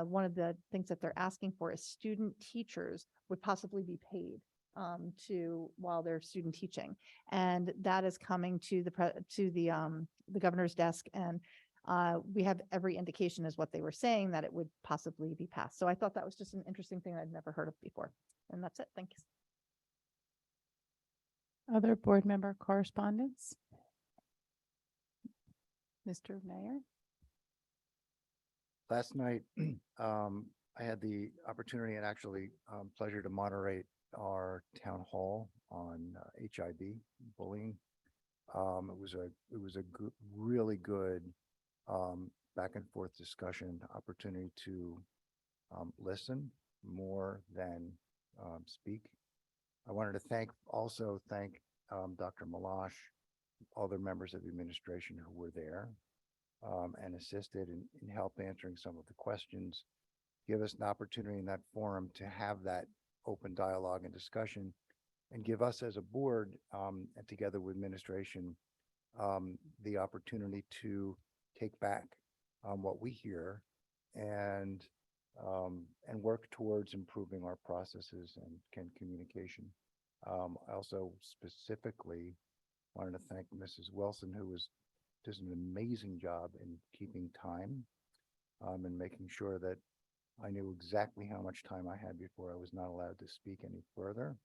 one of the things that they're asking for is student teachers would possibly be paid while they're student teaching, and that is coming to the governor's desk, and we have every indication is what they were saying that it would possibly be passed. So I thought that was just an interesting thing I'd never heard of before, and that's it. Thank you. Other board member correspondence? Mr. Mayor? Last night, I had the opportunity and actually pleasure to moderate our town hall on HIB bullying. It was a really good back and forth discussion, opportunity to listen more than speak. I wanted to also thank Dr. Malash, other members of the administration who were there and assisted in help answering some of the questions, give us an opportunity in that forum to have that open dialogue and discussion, and give us as a board and together with administration the opportunity to take back what we hear and work towards improving our processes and communication. I also specifically wanted to thank Mrs. Wilson, who does an amazing job in keeping time and making sure that I knew exactly how much time I had before I was not allowed to speak any further.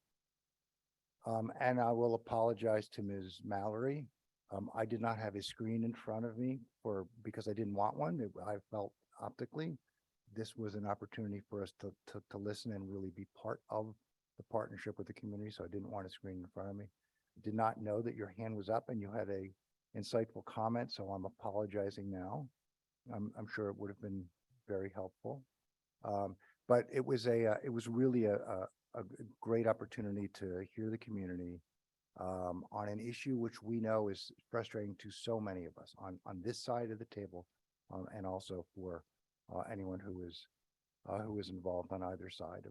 And I will apologize to Ms. Mallory. I did not have a screen in front of me because I didn't want one. I felt optically this was an opportunity for us to listen and really be part of the partnership with the community. So I didn't want a screen in front of me. I did not know that your hand was up and you had a insightful comment. So I'm apologizing now. I'm sure it would have been very helpful. But it was really a great opportunity to hear the community on an issue which we know is frustrating to so many of us on this side of the table, and also for anyone who is involved on either side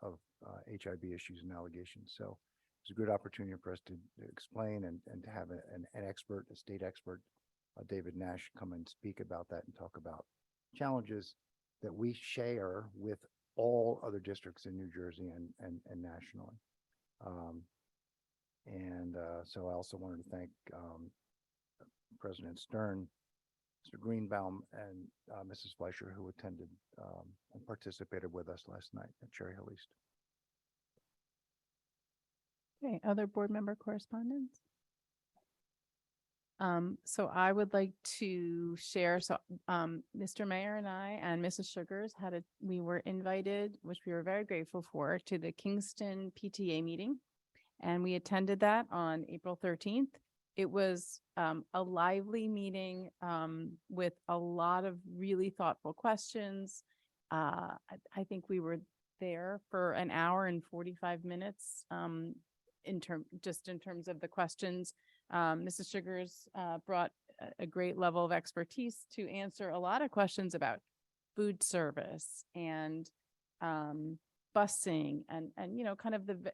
of HIB issues and allegations. So it's a good opportunity for us to explain and to have an expert, a state expert, David Nash, come and speak about that and talk about challenges that we share with all other districts in New Jersey and nationally. So I also wanted to thank President Stern, Mr. Greenbaum, and Mrs. Fleischer, who attended and participated with us last night at Cherry Hill East. Okay, other board member correspondence? So I would like to share, Mr. Mayor and I and Mrs. Sugars we were invited, which we were very grateful for, to the Kingston PTA meeting. And we attended that on April 13th. It was a lively meeting with a lot of really thoughtful questions. I think we were there for an hour and 45 minutes in terms of the questions. Mrs. Sugars brought a great level of expertise to answer a lot of questions about food service and busing and kind of the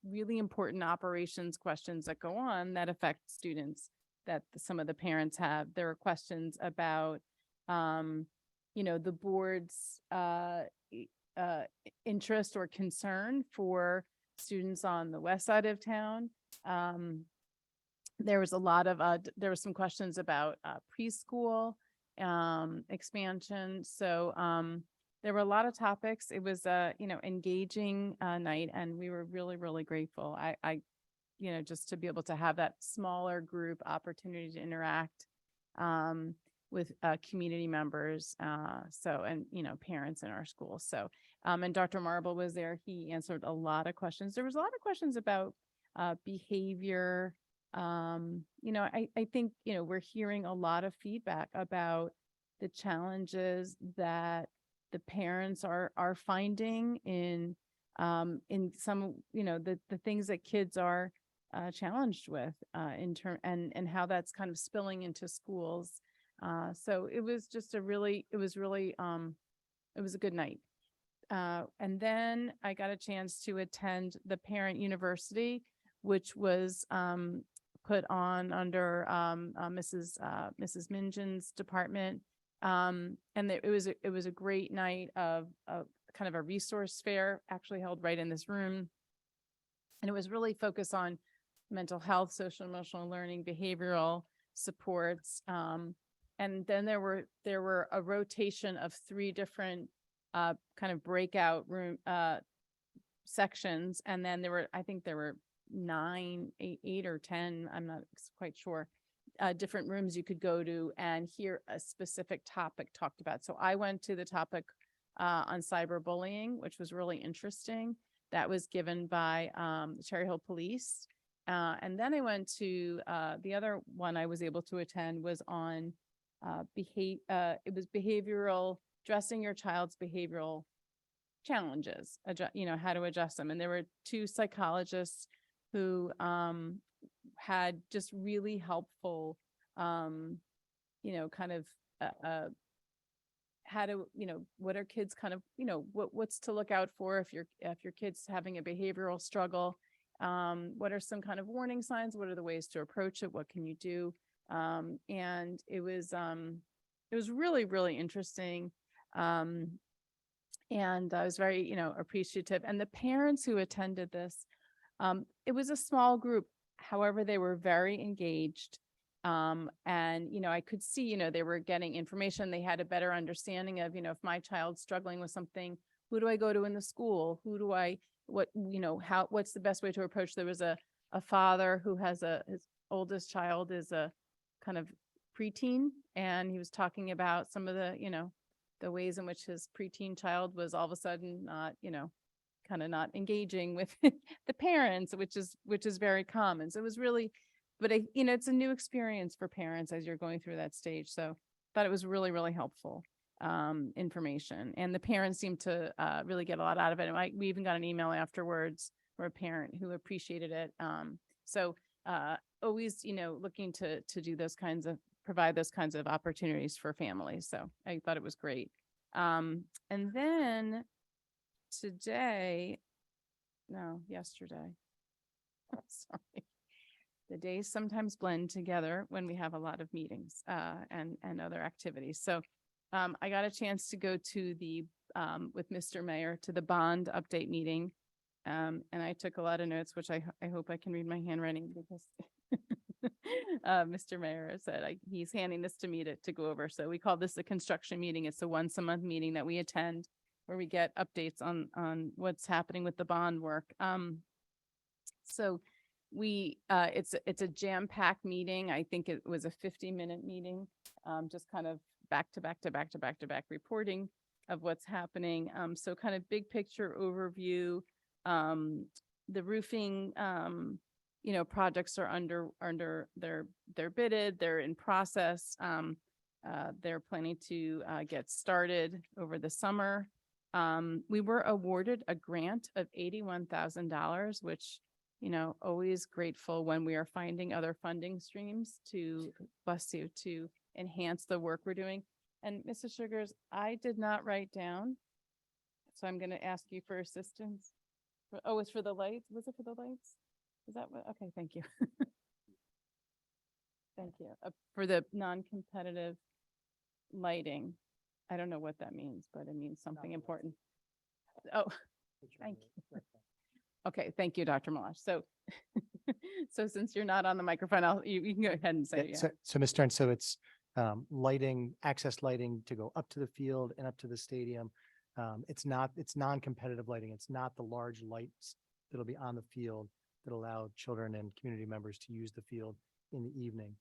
really important operations questions that go on that affect students that some of the parents have. There are questions about the board's interest or concern for students on the west side of town. There was there were some questions about preschool expansion. So there were a lot of topics. It was a, engaging night, and we were really, really grateful. I just to be able to have that smaller group opportunity to interact with community members. And parents in our schools. So, and Dr. Marble was there. He answered a lot of questions. There was a lot of questions about behavior. I think, we're hearing a lot of feedback about the challenges that the parents are finding in some, the things that kids are challenged with and how that's kind of spilling into schools. So it was just it was a good night. And then I got a chance to attend the Parent University, which was put on under Mrs. Minjan's department. And it was a great night of kind of a resource fair, actually held right in this room. And it was really focused on mental health, social emotional learning, behavioral supports. And then there were a rotation of 3 different kind of breakout room sections. And then I think there were 8 or 10, I'm not quite sure, different rooms you could go to and hear a specific topic talked about. So I went to the topic on cyberbullying, which was really interesting. That was given by Cherry Hill Police. And then I went to the other one I was able to attend was on it was addressing your child's behavioral challenges, how to adjust them. And there were 2 psychologists who had just really helpful, kind of how to, what are kids kind of, what's to look out for if your kid's having a behavioral struggle. What are some kind of warning signs? What are the ways to approach it? What can you do? And it was really, really interesting. And I was very, appreciative. And the parents who attended this, it was a small group. However, they were very engaged. And, I could see, they were getting information. They had a better understanding of, if my child's struggling with something, who do I go to in the school? What's the best way to approach? There was a father who has his oldest child is a kind of preteen, and he was talking about some of the ways in which his preteen child was all of a sudden not, kind of not engaging with the parents, which is very common. So it was really, but it's a new experience for parents as you're going through that stage. So I thought it was really, really helpful information, and the parents seemed to really get a lot out of it. And we even got an email afterwards from a parent who appreciated it. So always, looking to do provide those kinds of opportunities for families. So I thought it was great. And then yesterday, sorry, the days sometimes blend together when we have a lot of meetings and other activities. So I got a chance to go to with Mr. Mayor to the bond update meeting. And I took a lot of notes, which I hope I can read my handwriting because Mr. Mayor said he's handing this to me to go over. So we call this a construction meeting. It's a once a month meeting that we attend where we get updates on what's happening with the bond work. So it's a jam-packed meeting. I think it was a 50-minute meeting, just kind of back to back to back to back to back reporting of what's happening. So kind of big picture overview. The roofing, projects are they're bidded, they're in process. They're planning to get started over the summer. We were awarded a grant of $81,000, which, always grateful when we are finding other funding streams to, bless you, to enhance the work we're doing. And Mrs. Sugars, I did not write down, so I'm going to ask you for assistance. Oh, it's for the lights? Was it for the lights? Is that what? Okay, thank you. Thank you. For the non-competitive lighting. I don't know what that means, but it means something important. Oh, thank you. Okay, thank you, Dr. Malash. So, so since you're not on the microphone, you can go ahead and say, yeah. So Ms. Stern, so it's lighting, access lighting to go up to the field and up to the stadium. It's non-competitive lighting. It's not the large lights that'll be on the field that allow children and community members to use the field in the evening.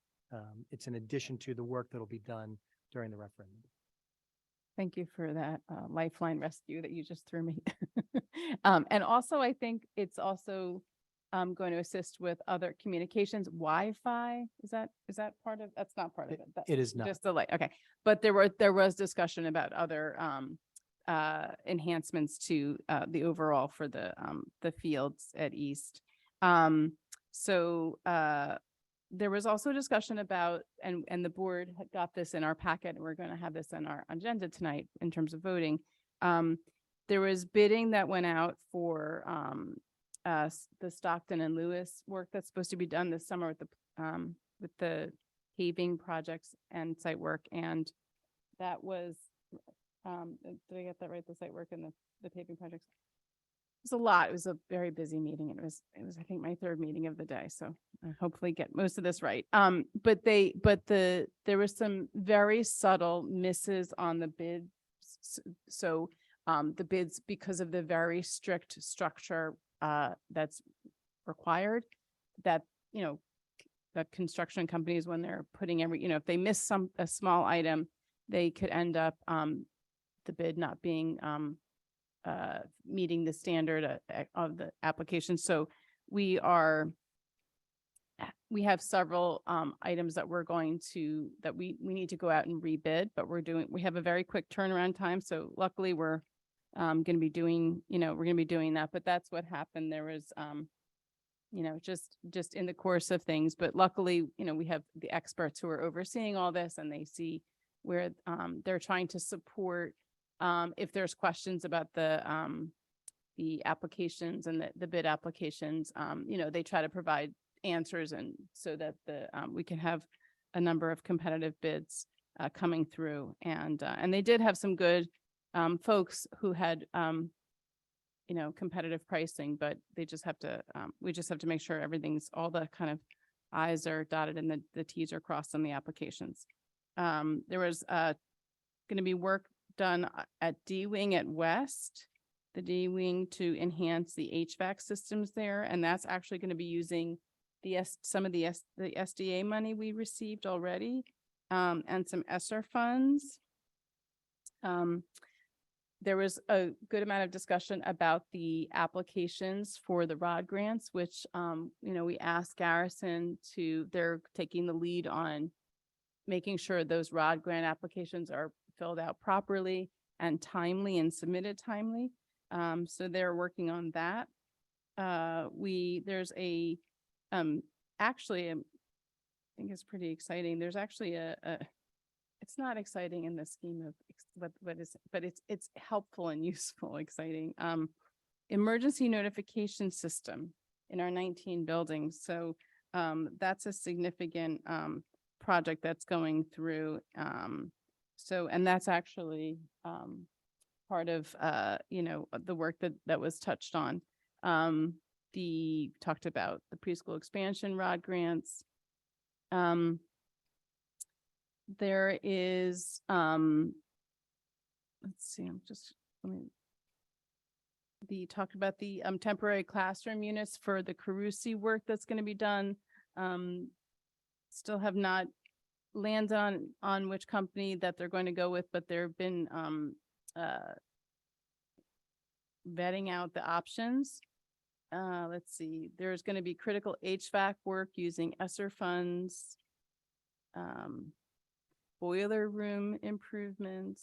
It's in addition to the work that'll be done during the referendum. Thank you for that lifeline rescue that you just threw me. And also, I think it's also going to assist with other communications. Wi-Fi, is that part of, that's not part of it. It is not. Just the light, okay. But there was discussion about other enhancements to the overall for the fields at East. There was also discussion about, and the board had got this in our packet, and we're going to have this in our agenda tonight in terms of voting. There was bidding that went out for the Stockton and Lewis work that's supposed to be done this summer with the paving projects and site work. And that was, did I get that right? The site work and the paving projects. It was a lot. It was a very busy meeting. It was, I think, my third meeting of the day. So I hopefully get most of this right. There was some very subtle misses on the bids. So the bids, because of the very strict structure that's required, that, the construction companies, when they're putting if they miss a small item, they could end up the bid not being meeting the standard of the application. So we have several items that we're going to, that we need to go out and rebid, but we have a very quick turnaround time. So luckily we're going to be doing, we're going to be doing that, but that's what happened. There was, just in the course of things, but luckily, we have the experts who are overseeing all this, and they see where they're trying to support if there's questions about the applications and the bid applications, they try to provide answers, and so that we can have a number of competitive bids coming through. And they did have some good folks who had, competitive pricing, but they just have to, we just have to make sure all the kind of I's are dotted and the T's are crossed on the applications. There was going to be work done at D-Wing at West, the D-Wing, to enhance the HVAC systems there. And that's actually going to be using some of the SDA money we received already, and some ESSER funds. There was a good amount of discussion about the applications for the ROD grants, which, we asked Garrison they're taking the lead on making sure those ROD grant applications are filled out properly and timely and submitted timely. So they're working on that. There's actually, I think it's pretty exciting. There's actually it's not exciting in the scheme of what is, but it's helpful and useful, exciting. Emergency notification system in our 19 buildings. So that's a significant project that's going through. And that's actually part of, the work that was touched on. Talked about the preschool expansion ROD grants. There is, let's see, talked about the temporary classroom units for the Carusi work that's going to be done. Still have not landed on which company that they're going to go with, but there have been vetting out the options. Let's see, there's going to be critical HVAC work using ESSER funds, boiler room improvements.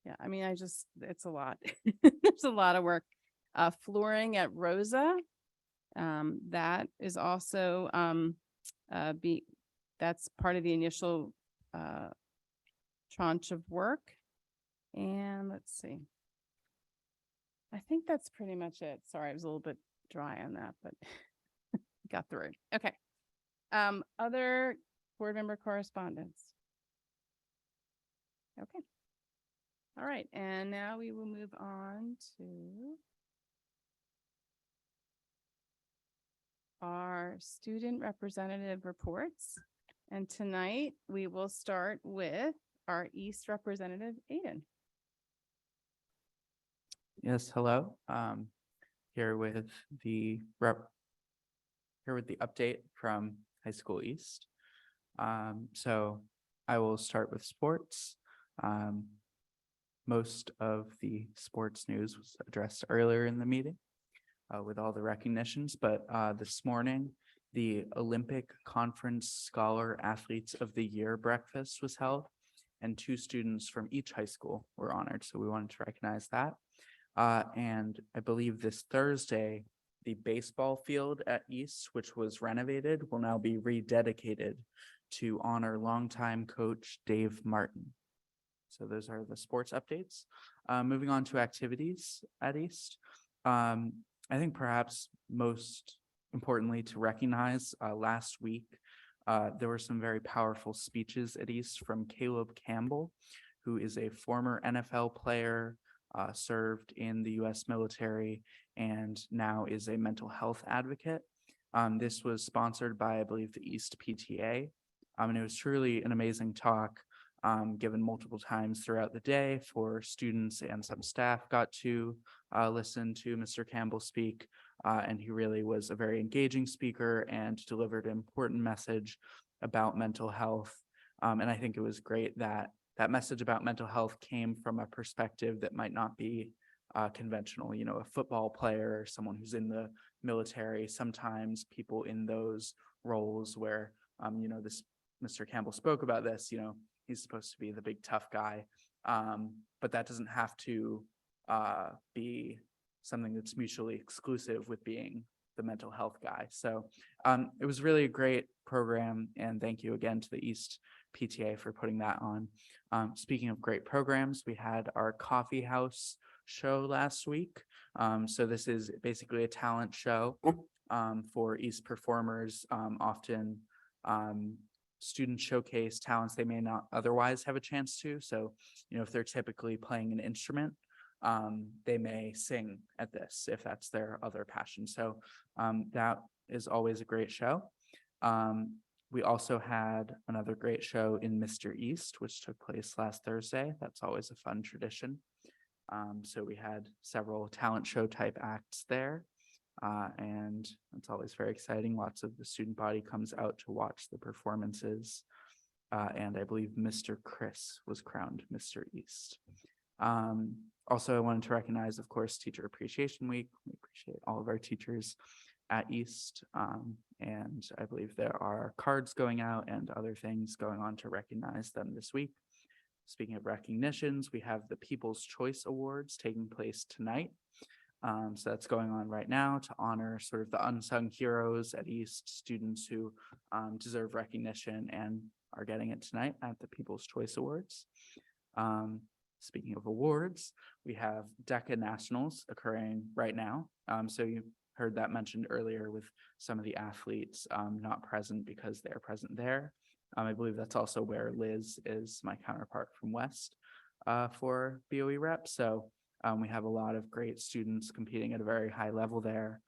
Yeah, I mean, it's a lot. There's a lot of work. Flooring at Rosa, that is also that's part of the initial tranche of work. And let's see. I think that's pretty much it. Sorry, I was a little bit dry on that, but got through. Okay. Other board member correspondence. Okay. All right, and now we will move on to our student representative reports. And tonight we will start with our East representative, Aiden. Yes, hello. Here with the update from High School East. So I will start with sports. Most of the sports news was addressed earlier in the meeting with all the recognitions, but this morning, the Olympic Conference Scholar Athletes of the Year breakfast was held, and 2 students from each high school were honored, so we wanted to recognize that. And I believe this Thursday, the baseball field at East, which was renovated, will now be rededicated to honor longtime coach Dave Martin. So those are the sports updates. Moving on to activities at East. I think perhaps most importantly to recognize last week, there were some very powerful speeches at East from Caleb Campbell, who is a former NFL player, served in the U.S. military, and now is a mental health advocate. This was sponsored by, I believe, the East PTA. And it was truly an amazing talk, given multiple times throughout the day for students, and some staff got to listen to Mr. Campbell speak. And he really was a very engaging speaker and delivered an important message about mental health. And I think it was great that that message about mental health came from a perspective that might not be conventional. You know, a football player or someone who's in the military, sometimes people in those roles where, you know, this Mr. Campbell spoke about this, you know, he's supposed to be the big tough guy. But that doesn't have to be something that's mutually exclusive with being the mental health guy. So it was really a great program, and thank you again to the East PTA for putting that on. Speaking of great programs, we had our coffee house show last week. So this is basically a talent show for East performers. Often students showcase talents they may not otherwise have a chance to. So, you know, if they're typically playing an instrument, they may sing at this if that's their other passion. So that is always a great show. We also had another great show in Mr. East, which took place last Thursday. That's always a fun tradition. So we had several talent show type acts there. And it's always very exciting. Lots of the student body comes out to watch the performances. And I believe Mr. Chris was crowned Mr. East. Also, I wanted to recognize, of course, Teacher Appreciation Week. We appreciate all of our teachers at East. And I believe there are cards going out and other things going on to recognize them this week. Speaking of recognitions, we have the People's Choice Awards taking place tonight. So that's going on right now to honor sort of the unsung heroes at East, students who deserve recognition and are getting it tonight at the People's Choice Awards. Speaking of awards, we have DECA Nationals occurring right now. So you heard that mentioned earlier with some of the athletes not present because they're present there. I believe that's also where Liz is, my counterpart from West, for BOE rep. So we have a lot of great students competing at a very high level there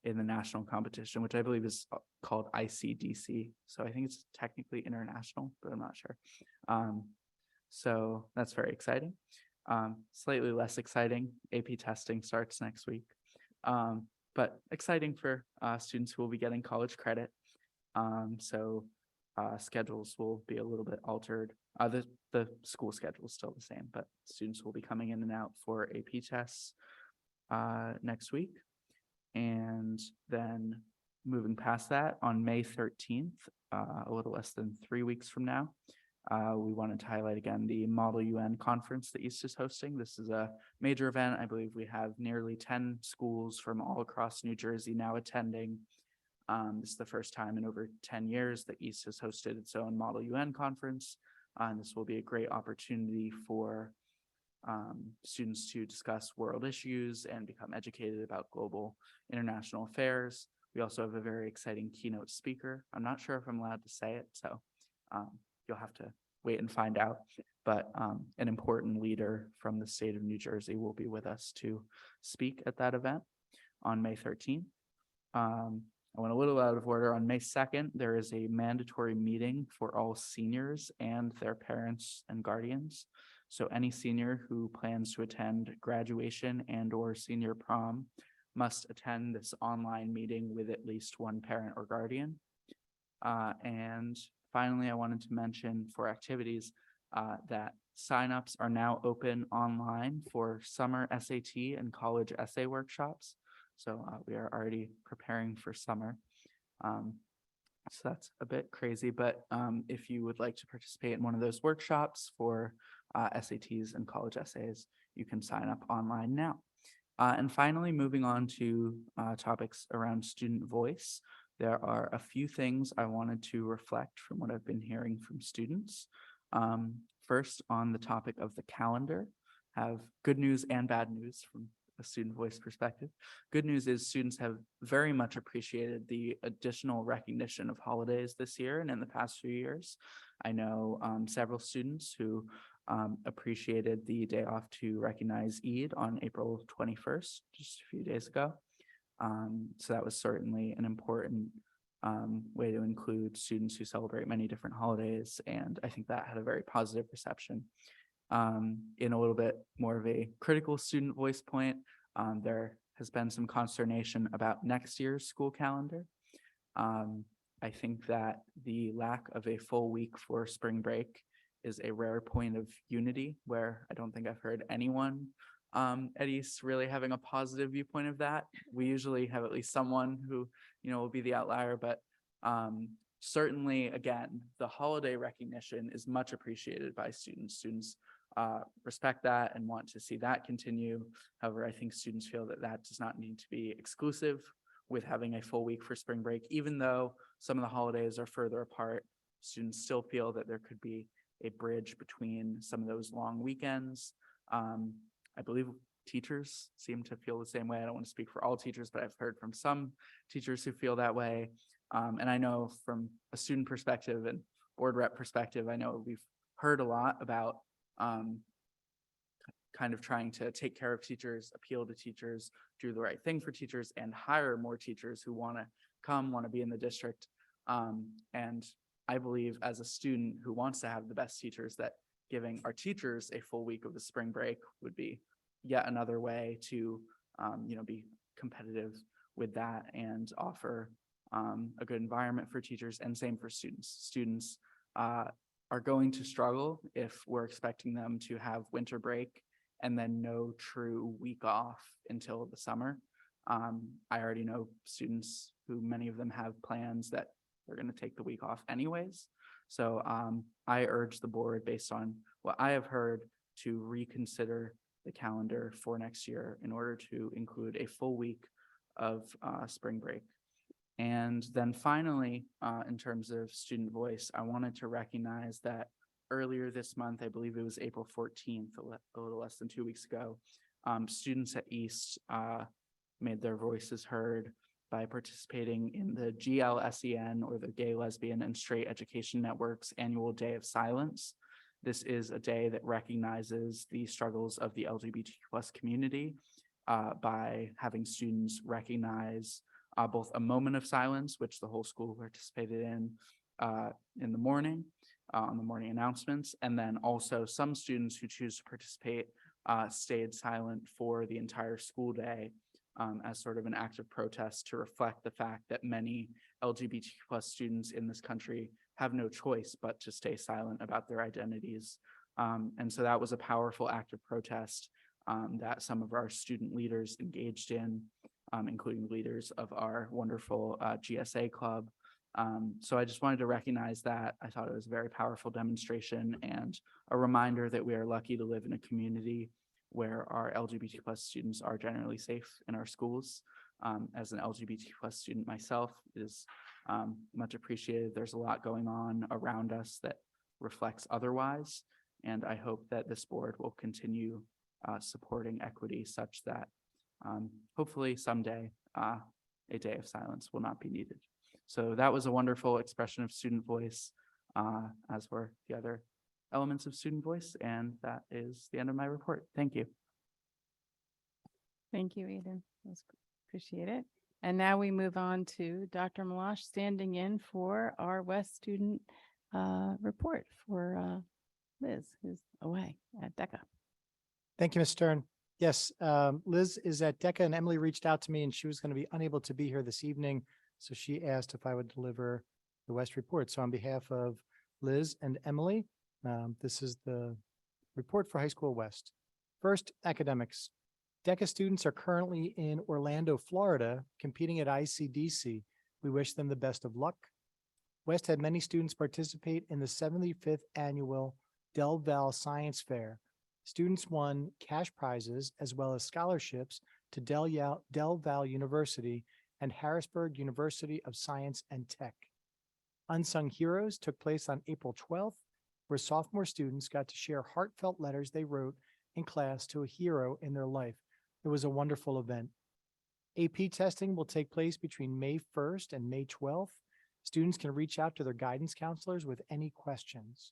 in the national competition, which I believe is called ICDC. So I think it's technically international, but I'm not sure. So that's very exciting. Slightly less exciting. AP testing starts next week. But exciting for students who will be getting college credit. So schedules will be a little bit altered. The school schedule is still the same, but students will be coming in and out for AP tests next week. And then moving past that, on May 13th, a little less than 3 weeks from now, we wanted to highlight again the Model UN conference that East is hosting. This is a major event. I believe we have nearly 10 schools from all across New Jersey now attending. This is the first time in over 10 years that East has hosted its own Model UN conference. And this will be a great opportunity for students to discuss world issues and become educated about global international affairs. We also have a very exciting keynote speaker. I'm not sure if I'm allowed to say it, so you'll have to wait and find out. But an important leader from the state of New Jersey will be with us to speak at that event on May 13th. I went a little out of order. On May 2nd, there is a mandatory meeting for all seniors and their parents and guardians. So any senior who plans to attend graduation and/or senior prom must attend this online meeting with at least one parent or guardian. And finally, I wanted to mention for activities that signups are now open online for summer SAT and college essay workshops. So we are already preparing for summer. So that's a bit crazy, but if you would like to participate in one of those workshops for SATs and college essays, you can sign up online now. And finally, moving on to topics around student voice, there are a few things I wanted to reflect from what I've been hearing from students. First, on the topic of the calendar, have good news and bad news from a student voice perspective. Good news is students have very much appreciated the additional recognition of holidays this year and in the past few years. I know several students who appreciated the day off to recognize Eid on April 21st, just a few days ago. So that was certainly an important way to include students who celebrate many different holidays, and I think that had a very positive reception. In a little bit more of a critical student voice point, there has been some consternation about next year's school calendar. I think that the lack of a full week for spring break is a rare point of unity, where I don't think I've heard anyone at East really having a positive viewpoint of that. We usually have at least someone who, will be the outlier, but certainly, again, the holiday recognition is much appreciated by students. Students respect that and want to see that continue. However, I think students feel that that does not need to be exclusive with having a full week for spring break. Even though some of the holidays are further apart, students still feel that there could be a bridge between some of those long weekends. I believe teachers seem to feel the same way. I don't want to speak for all teachers, but I've heard from some teachers who feel that way. And I know from a student perspective and board rep perspective, I know we've heard a lot about kind of trying to take care of teachers, appeal to teachers, do the right thing for teachers, and hire more teachers who want to come, want to be in the district. And I believe as a student who wants to have the best teachers, that giving our teachers a full week of the spring break would be yet another way to, be competitive with that and offer a good environment for teachers, and same for students. Students are going to struggle if we're expecting them to have winter break and then no true week off until the summer. I already know students who, many of them have plans that they're going to take the week off anyways. So I urge the board, based on what I have heard, to reconsider the calendar for next year in order to include a full week of spring break. And then finally, in terms of student voice, I wanted to recognize that earlier this month, I believe it was April 14th, a little less than 2 weeks ago, students at East made their voices heard by participating in the GLSEN, or the Gay, Lesbian, and Straight Education Network's annual Day of Silence. This is a day that recognizes the struggles of the LGBTQ+ community by having students recognize both a moment of silence, which the whole school participated in the morning, on the morning announcements, and then also some students who choose to participate stayed silent for the entire school day as sort of an act of protest to reflect the fact that many LGBT plus students in this country have no choice but to stay silent about their identities. And so that was a powerful act of protest that some of our student leaders engaged in, including leaders of our wonderful GSA club. So I just wanted to recognize that. I thought it was a very powerful demonstration and a reminder that we are lucky to live in a community where our LGBT plus students are generally safe in our schools. As an LGBT plus student myself, it is much appreciated. There's a lot going on around us that reflects otherwise. And I hope that this board will continue supporting equity such that hopefully someday a day of silence will not be needed. So that was a wonderful expression of student voice, as were the other elements of student voice. And that is the end of my report. Thank you. Thank you, Eden. Appreciate it. And now we move on to Dr. Malash standing in for our West student report for Liz, who's away at DECA. Thank you, Ms. Stern. Yes, Liz is at DECA and Emily reached out to me and she was going to be unable to be here this evening. So she asked if I would deliver the West report. So on behalf of Liz and Emily, this is the report for High School West. First, academics. DECA students are currently in Orlando, Florida, competing at ICDC. We wish them the best of luck. West had many students participate in the 75th annual Del Val Science Fair. Students won cash prizes as well as scholarships to Del Val University and Harrisburg University of Science and Tech. Unsung Heroes took place on April 12th, where sophomore students got to share heartfelt letters they wrote in class to a hero in their life. It was a wonderful event. AP testing will take place between May 1st and May 12th. Students can reach out to their guidance counselors with any questions.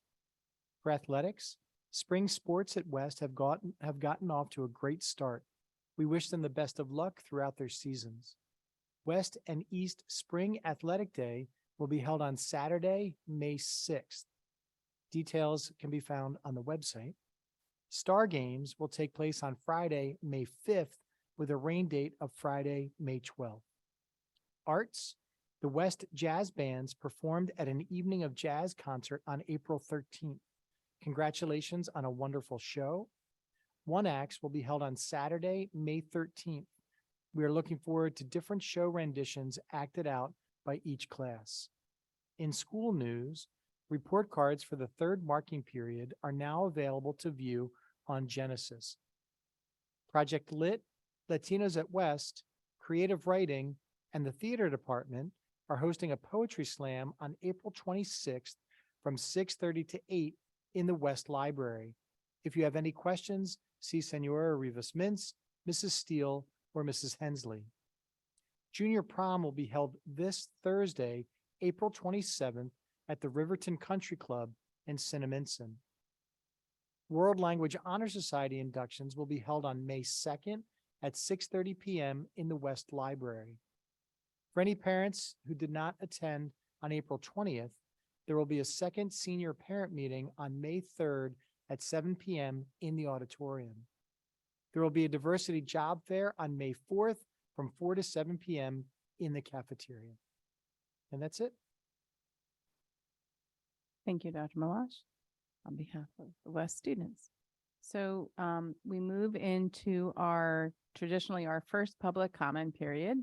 For athletics, spring sports at West have gotten off to a great start. We wish them the best of luck throughout their seasons. West and East Spring Athletic Day will be held on Saturday, May 6th. Details can be found on the website. Star Games will take place on Friday, May 5th, with a rain date of Friday, May 12th. Arts, the West Jazz Bands performed at an evening of jazz concert on April 13th. Congratulations on a wonderful show. One Acts will be held on Saturday, May 13th. We are looking forward to different show renditions acted out by each class. In school news, report cards for the third marking period are now available to view on Genesis. Project Lit, Latinos at West, Creative Writing, and the Theater Department are hosting a poetry slam on April 26th from 6:30 to 8 in the West Library. If you have any questions, see Senora Rivas Mintz, Mrs. Steele, or Mrs. Hensley. Junior prom will be held this Thursday, April 27th at the Riverton Country Club in Cinnaminson. World Language Honor Society inductions will be held on May 2nd at 6:30 p.m. in the West Library. For any parents who did not attend on April 20th, there will be a second senior parent meeting on May 3rd at 7 p.m. in the auditorium. There will be a diversity job fair on May 4th from 4 to 7 p.m. in the cafeteria. And that's it. Thank you, Dr. Malash, on behalf of the West students. So we move into traditionally our first public comment period.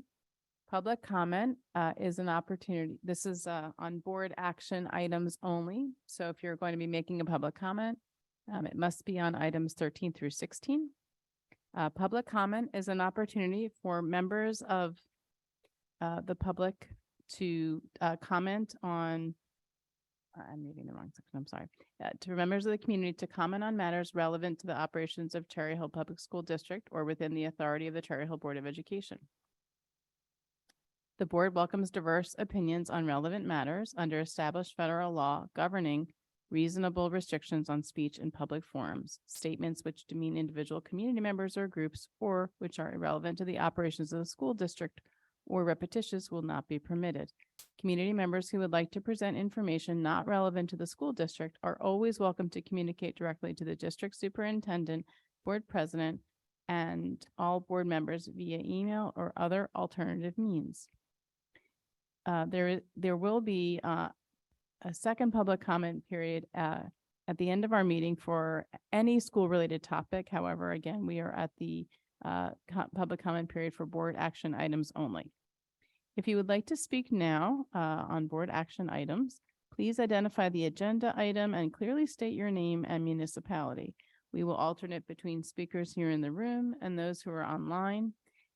Public comment is an opportunity. This is on board action items only. So if you're going to be making a public comment, it must be on items 13 through 16. Public comment is an opportunity for members of the public to comment on, I'm reading the wrong section, I'm sorry, to members of the community to comment on matters relevant to the operations of Cherry Hill Public School District or within the authority of the Cherry Hill Board of Education. The board welcomes diverse opinions on relevant matters under established federal law governing reasonable restrictions on speech in public forums. Statements which demean individual community members or groups or which are irrelevant to the operations of the school district or repetitious will not be permitted. Community members who would like to present information not relevant to the school district are always welcome to communicate directly to the district superintendent board president, and all board members via email or other alternative means. There will be a second public comment period at the end of our meeting for any school-related topic. However, again, we are at the public comment period for board action items only. If you would like to speak now on board action items, please identify the agenda item and clearly state your name and municipality. We will alternate between speakers here in the room and those who are online.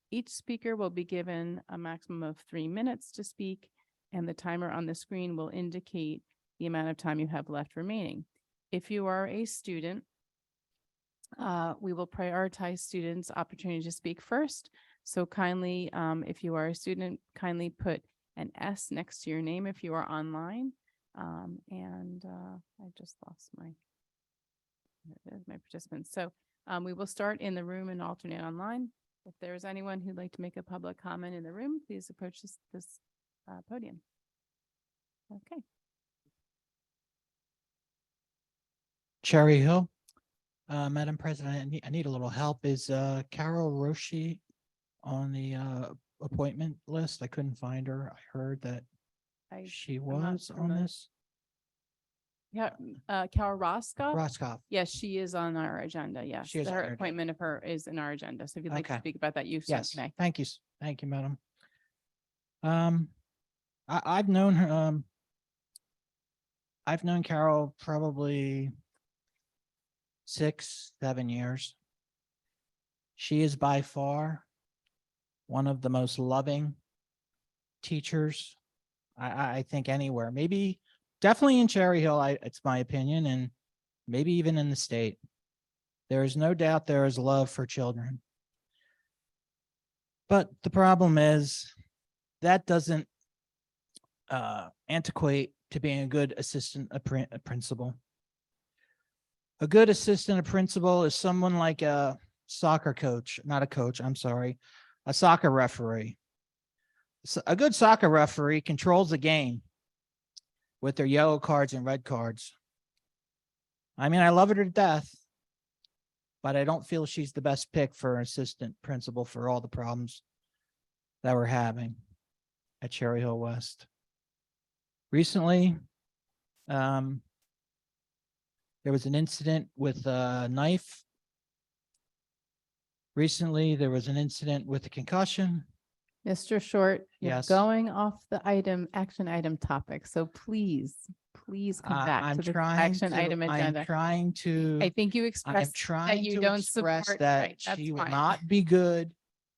Each speaker will be given a maximum of 3 minutes to speak, and the timer on the screen will indicate the amount of time you have left remaining. If you are a student, we will prioritize students' opportunity to speak first. So kindly, if you are a student, kindly put an S next to your name if you are online. I just lost my participants. So we will start in the room and alternate online. If there is anyone who'd like to make a public comment in the room, please approach this podium. Okay. Cherry Hill. Madam President, I need a little help. Is Carol Roshi on the appointment list? I couldn't find her. I heard that she was on this. Yeah, Carol Roscoff. Roscoff. Yes, she is on our agenda. Yes, She is on her our appointment of her is in our agenda. So if you'd like to Okay. speak about that, you Yes, certainly may. thank you. Thank you, madam. I've known her, I've known Carol probably 6, 7 years. She is by far one of the most loving teachers, I think anywhere, maybe definitely in Cherry Hill, it's my opinion, and maybe even in the state. There is no doubt there is love for children. But the problem is that doesn't antiquate to being a good assistant principal. A good assistant principal is someone like a soccer coach, not a coach, I'm sorry, a soccer referee. A good soccer referee controls the game with their yellow cards and red cards. I mean, I love her to death, but I don't feel she's the best pick for an assistant principal for all the problems that we're having at Cherry Hill West. Recently, there was an incident with a knife. Recently, there was an incident with a concussion. Mr. Short, you're Yes. going off the action item topic. So please come back I'm to the trying action to, item I am agenda. trying to. I think you I am expressed that trying you to don't express support, that right, that's she will fine. not be good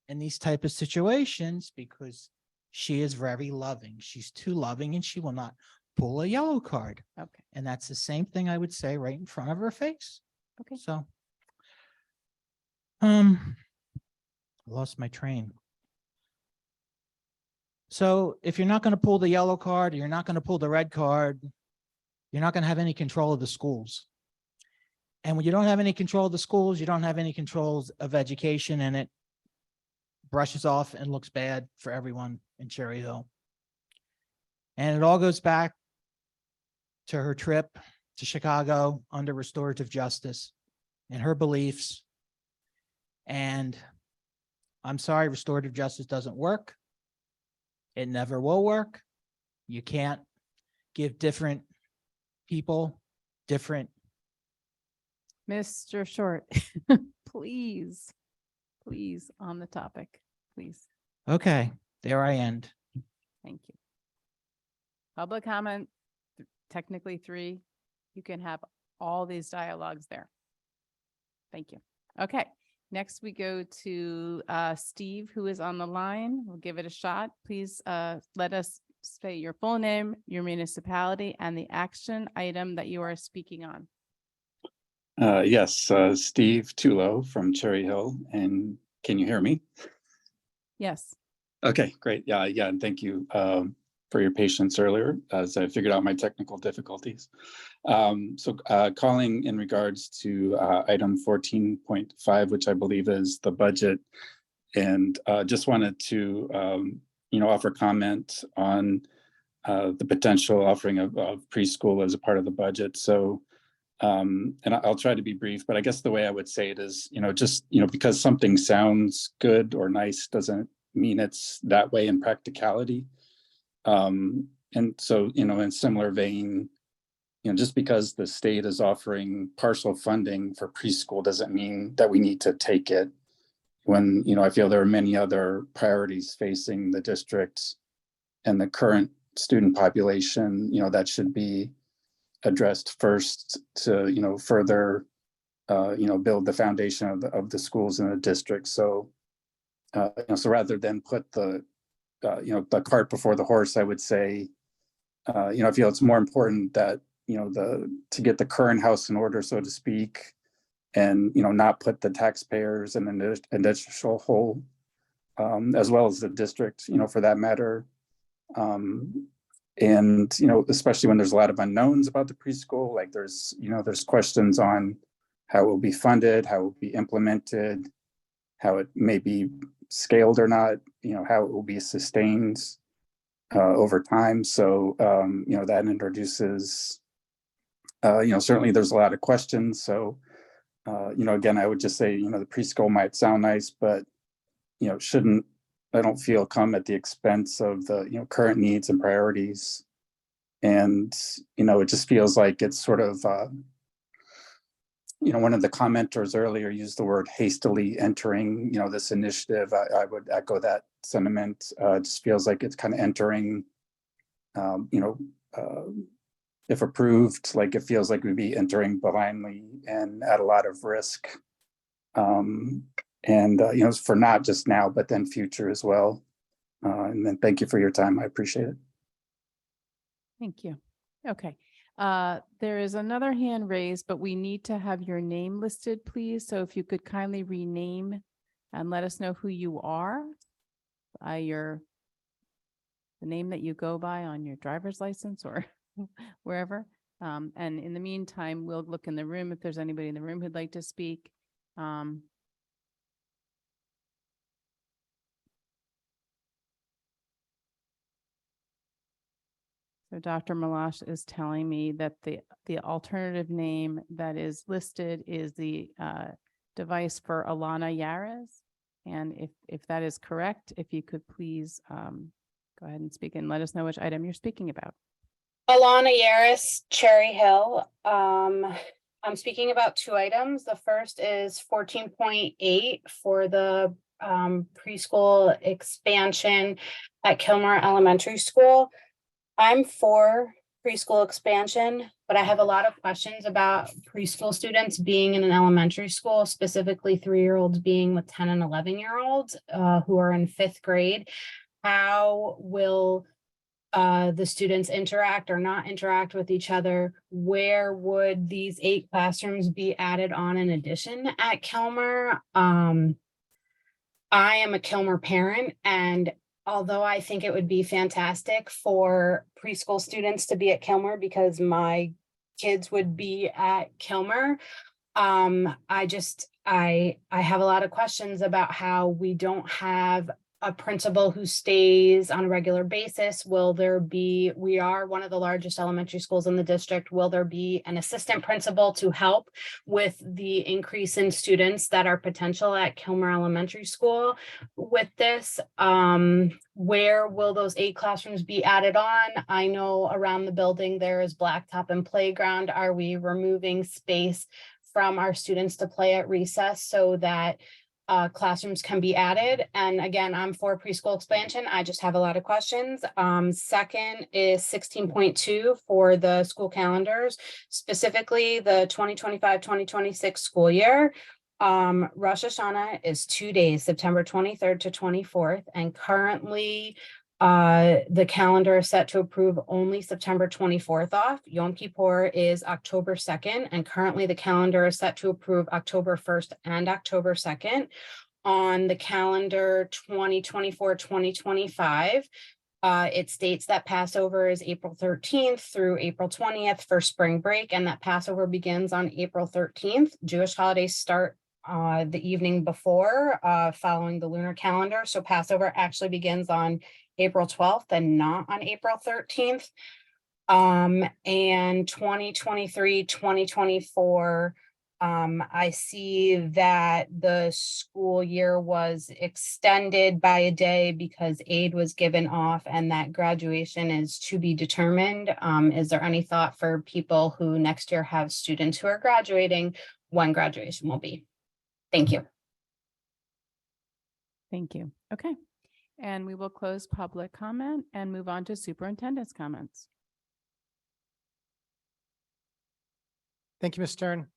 in these type of situations because she is very loving. She's too loving and she will not pull a yellow card. Okay. And that's the same thing I would say right in front of her face. Okay. So. I lost my train. So if you're not going to pull the yellow card, you're not going to pull the red card, you're not going to have any control of the schools. And when you don't have any control of the schools, you don't have any controls of education, and it brushes off and looks bad for everyone in Cherry Hill. And it all goes back to her trip to Chicago under restorative justice and her beliefs. And I'm sorry, restorative justice doesn't work. It never will work. You can't give different people different. Mr. Short, please, on the topic, please. Okay, there I end. Thank you. Public comment, technically 3. You can have all these dialogues there. Thank you. Okay, next we go to Steve, who is on the line. We'll give it a shot. Please let us say your full name, your municipality, and the action item that you are speaking on. Yes, Steve Tulo from Cherry Hill. And can you hear me? Yes. Okay, great. Yeah, and thank you for your patience earlier as I figured out my technical difficulties. So calling in regards to item 14.5, which I believe is the budget, and just wanted to offer comment on the potential offering of preschool as a part of the budget. So And I'll try to be brief, but I guess the way I would say it is, just, because something sounds good or nice doesn't mean it's that way in practicality. And so, in a similar vein, just because the state is offering partial funding for preschool doesn't mean that we need to take it when, I feel there are many other priorities facing the district and the current student population, that should be addressed first to, further, build the foundation of the schools in the district. So, so rather than put the cart before the horse, I would say, I feel it's more important that, to get the current house in order, so to speak, and, not put the taxpayers in an additional hole, as well as the district, for that matter. And, especially when there's a lot of unknowns about the preschool, like there's questions on how it will be funded, how it will be implemented, how it may be scaled or not, how it will be sustained over time. So, that introduces, certainly there's a lot of questions. So, again, I would just say, the preschool might sound nice, but, shouldn't, I don't feel, come at the expense of the, current needs and priorities. And, it just feels like it's sort of, one of the commenters earlier used the word hastily entering, this initiative. I would echo that sentiment. It just feels like it's kind of entering, if approved, like it feels like we'd be entering blindly and at a lot of risk. For not just now, but then future as well. And then thank you for your time. I appreciate it. Thank you. Okay. There is another hand raised, but we need to have your name listed, please. So if you could kindly rename and let us know who you are by the name that you go by on your driver's license or wherever. And in the meantime, we'll look in the room if there's anybody in the room who'd like to speak. So Dr. Malash is telling me that the alternative name that is listed is the device for Alana Yares. And if that is correct, if you could please go ahead and speak and let us know which item you're speaking about. Alana Yaris, Cherry Hill. I'm speaking about two items. The first is 14.8 for the preschool expansion at Kilmer Elementary School. I'm for preschool expansion, but I have a lot of questions about preschool students being in an elementary school, specifically 3-year-olds being with 10 and 11-year-olds who are in 5th grade. How will the students interact or not interact with each other? Where would these 8 classrooms be added on in addition at Kilmer? I am a Kilmer parent, and although I think it would be fantastic for preschool students to be at Kilmer because my kids would be at Kilmer, I have a lot of questions about how we don't have a principal who stays on a regular basis. We are one of the largest elementary schools in the district. Will there be an assistant principal to help with the increase in students that are potential at Kilmer Elementary School with this? Where will those 8 classrooms be added on? I know around the building there is blacktop and playground. Are we removing space from our students to play at recess so that classrooms can be added? And again, I'm for preschool expansion. I just have a lot of questions. Second is 16.2 for the school calendars, specifically the 2025-2026 school year. Rosh Hashanah is 2 days, September 23rd to 24th, and currently the calendar is set to approve only September 24th off. Yom Kippur is October 2nd, and currently the calendar is set to approve October 1st and October 2nd. On the calendar 2024-2025, it states that Passover is April 13th through April 20th for spring break, and that Passover begins on April 13th. Jewish holidays start the evening before, following the lunar calendar. So Passover actually begins on April 12th and not on April 13th. And 2023, 2024, I see that the school year was extended by a day because aid was given off and that graduation is to be determined. Is there any thought for people who next year have students who are graduating, when graduation will be? Thank you. Thank you. Okay. And we will close public comment and move on to superintendent's comments. Thank you, Ms. Stern.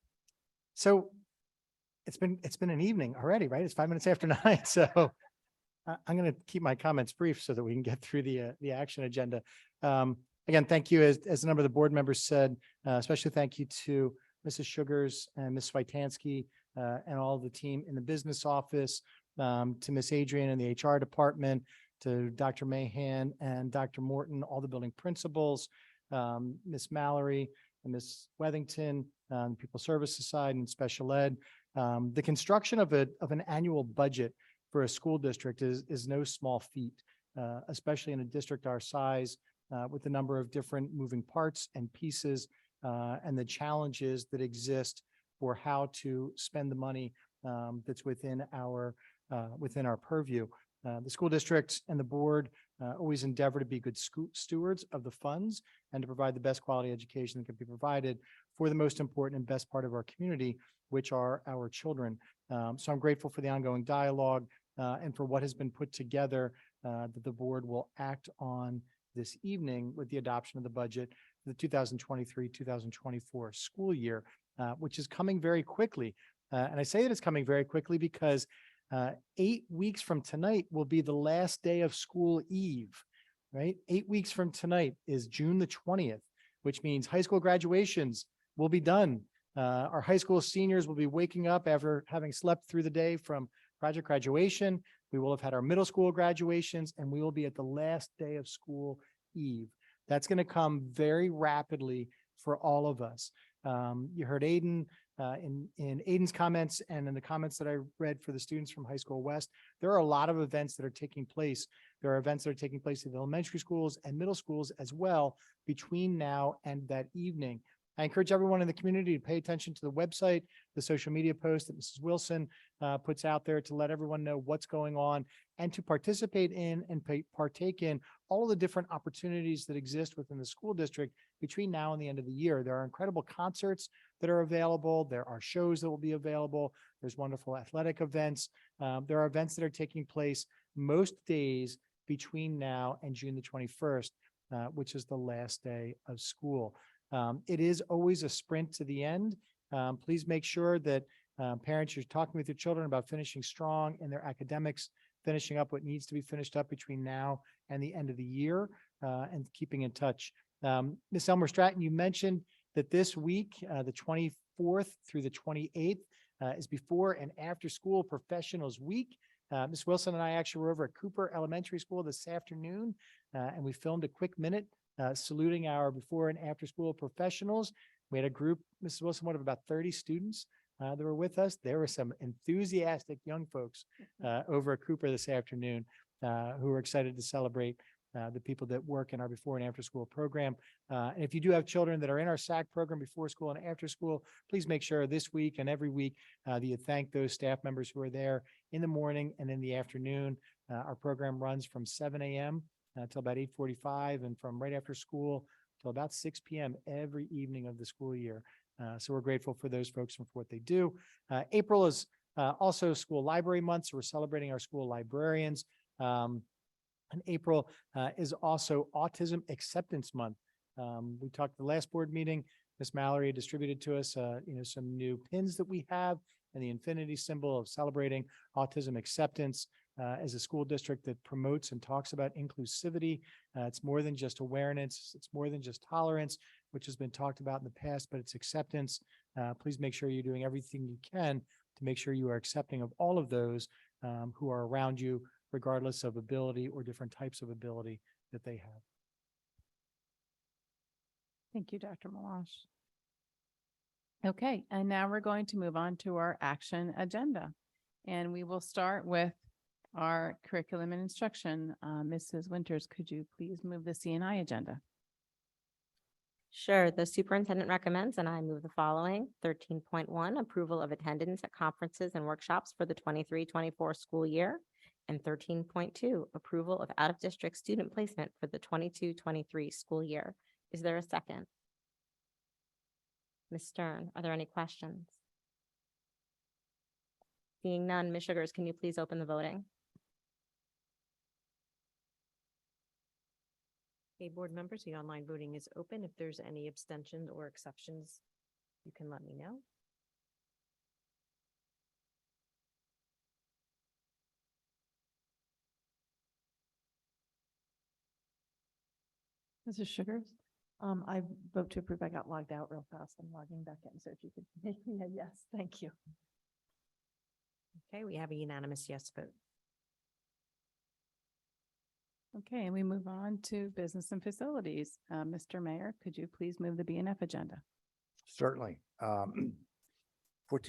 So it's been an evening already, right? It's 5 minutes after 9. So I'm going to keep my comments brief so that we can get through the action agenda. Again, thank you, as a number of the board members said, especially thank you to Mrs. Sugars and Ms. Switansky and all the team in the business office, to Ms. Adrian in the HR department, to Dr. Mahan and Dr. Morton, all the building principals, Ms. Mallory and Ms. Wethington, People Services side and special ed. The construction of an annual budget for a school district is no small feat, especially in a district our size, with the number of different moving parts and pieces, and the challenges that exist for how to spend the money that's within our purview. The school district and the board always endeavor to be good stewards of the funds and to provide the best quality education that can be provided for the most important and best part of our community, which are our children. So I'm grateful for the ongoing dialogue and for what has been put together that the board will act on this evening with the adoption of the budget for the 2023-2024 school year, which is coming very quickly. And I say that it's coming very quickly because 8 weeks from tonight will be the last day of school eve, right? 8 weeks from tonight is June the 20th, which means high school graduations will be done. Our high school seniors will be waking up after having slept through the day from project graduation. We will have had our middle school graduations, and we will be at the last day of school eve. That's going to come very rapidly for all of us. You heard Aiden in Aiden's comments and in the comments that I read for the students from High School West. There are a lot of events that are taking place. There are events that are taking place in the elementary schools and middle schools as well between now and that evening. I encourage everyone in the community to pay attention to the website, the social media post that Mrs. Wilson puts out there to let everyone know what's going on and to participate in and partake in all of the different opportunities that exist within the school district between now and the end of the year. There are incredible concerts that are available. There are shows that will be available. There's wonderful athletic events. There are events that are taking place most days between now and June the 21st, which is the last day of school. It is always a sprint to the end. Please make sure that parents, you're talking with your children about finishing strong in their academics, finishing up what needs to be finished up between now and the end of the year, and keeping in touch. Ms. Elmer Stratton, you mentioned that this week, the 24th through the 28th, is before and after school professionals week. Ms. Wilson and I actually were over at Cooper Elementary School this afternoon, and we filmed a quick minute saluting our before and after school professionals. We had a group, Mrs. Wilson, of about 30 students that were with us. There were some enthusiastic young folks over at Cooper this afternoon who were excited to celebrate the people that work in our before and after school program. And if you do have children that are in our SAC program before school and after school, please make sure this week and every week that you thank those staff members who are there in the morning and in the afternoon. Our program runs from 7 a.m. Till about 8:45 and from right after school till about 6 p.m. every evening of the school year. So we're grateful for those folks and for what they do. April is also School Library Month, so we're celebrating our school librarians. And April is also Autism Acceptance Month. We talked the last board meeting. Ms. Mallory distributed to us, some new pins that we have and the infinity symbol of celebrating autism acceptance. As a school district that promotes and talks about inclusivity. It's more than just awareness. It's more than just tolerance, which has been talked about in the past, but it's acceptance. Please make sure you're doing everything you can to make sure you are accepting of all of those who are around you, regardless of ability or different types of ability that they have. Thank you, Dr. Malash. Okay, and now we're going to move on to our action agenda. And we will start with our curriculum and instruction. Mrs. Winters, could you please move the C&I agenda? Sure. The superintendent recommends, and I move the following. 13.1, approval of attendance at conferences and workshops for the 23-24 school year. And 13.2, approval of out-of-district student placement for the 22-23 school year. Is there a second? Ms. Stern, are there any questions? Seeing none, Ms. Sugars, can you please open the voting? Okay, board members, the online voting is open. If there's any abstentions or exceptions, you can let me know. Mrs. Sugars? I vote to approve. I got logged out real fast. I'm logging back in. So if you could make me a yes, thank you. Okay, we have a unanimous yes vote. Okay, and we move on to business and facilities. Mr. Mayor, could you please move the BNF agenda? Certainly. 14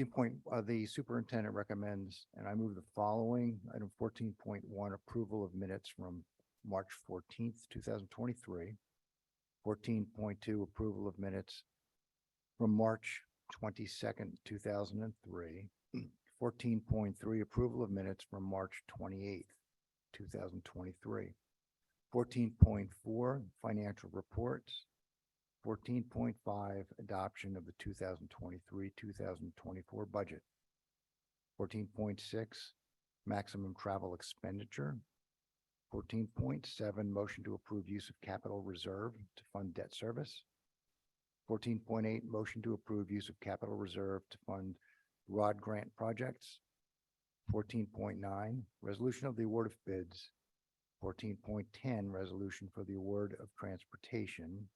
point, the superintendent recommends, and I move the following, item 14.1, approval of minutes from March 14th, 2023. 14.2, approval of minutes from March 22nd, 2003. 14.3, approval of minutes from March 28th, 2023. 14.4, financial reports. 14.5, adoption of the 2023-2024 budget. 14.6, maximum travel expenditure. 14.7, motion to approve use of capital reserve to fund debt service. 14.8, motion to approve use of capital reserve to fund ROD grant projects. 14.9, resolution of the award of bids. 14.10, resolution for the award of transportation.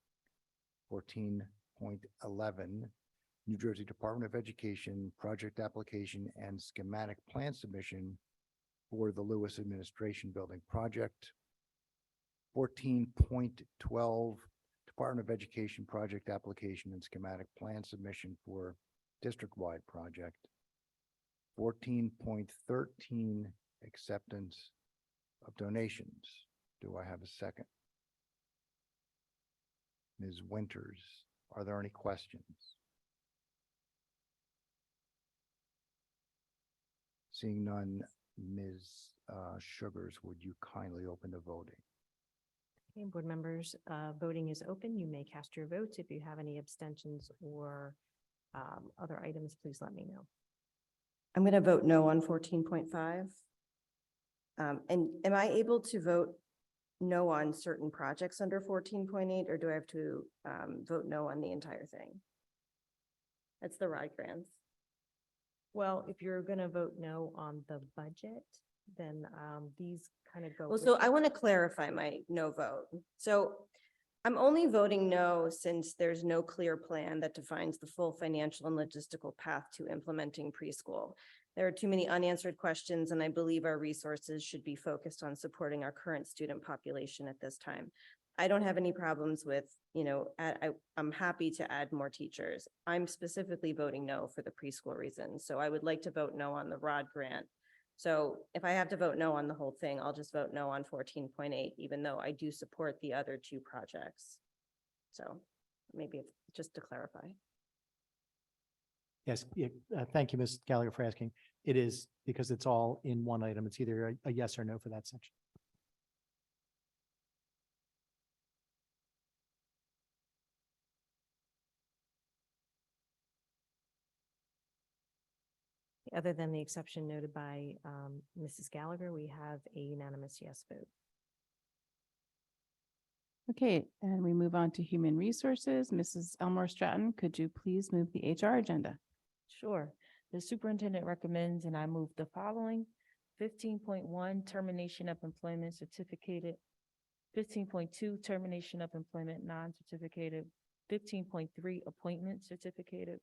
14.11, New Jersey Department of Education project application and schematic plan submission for the Lewis Administration Building project. 14.12, Department of Education project application and schematic plan submission for district-wide project. 14.13, acceptance of donations. Do I have a second? Ms. Winters, are there any questions? Seeing none, Ms. Sugars, would you kindly open the voting? Okay, board members, voting is open. You may cast your votes. If you have any abstentions or other items, please let me know. I'm going to vote no on 14.5. And am I able to vote no on certain projects under 14.8, or do I have to vote no on the entire thing? That's the RIDE grants. Well, if you're going to vote no on the budget, then these kind of go. Well, so I want to clarify my no vote. So I'm only voting no since there's no clear plan that defines the full financial and logistical path to implementing preschool. There are too many unanswered questions, and I believe our resources should be focused on supporting our current student population at this time. I don't have any problems with, I'm happy to add more teachers. I'm specifically voting no for the preschool reasons. So I would like to vote no on the ROD grant. So if I have to vote no on the whole thing, I'll just vote no on 14.8, even though I do support the other two projects. So maybe it's just to clarify. Yes, thank you, Ms. Gallagher, for asking. It is because it's all in one item. It's either a yes or no for that section. Other than the exception noted by Mrs. Gallagher, we have a unanimous yes vote. Okay, and we move on to human resources. Mrs. Elmore Stratton, could you please move the HR agenda? Sure. The superintendent recommends, and I move the following. 15.1, termination of employment certificated. 15.2, termination of employment non-certificated. 15.3, appointment certificated.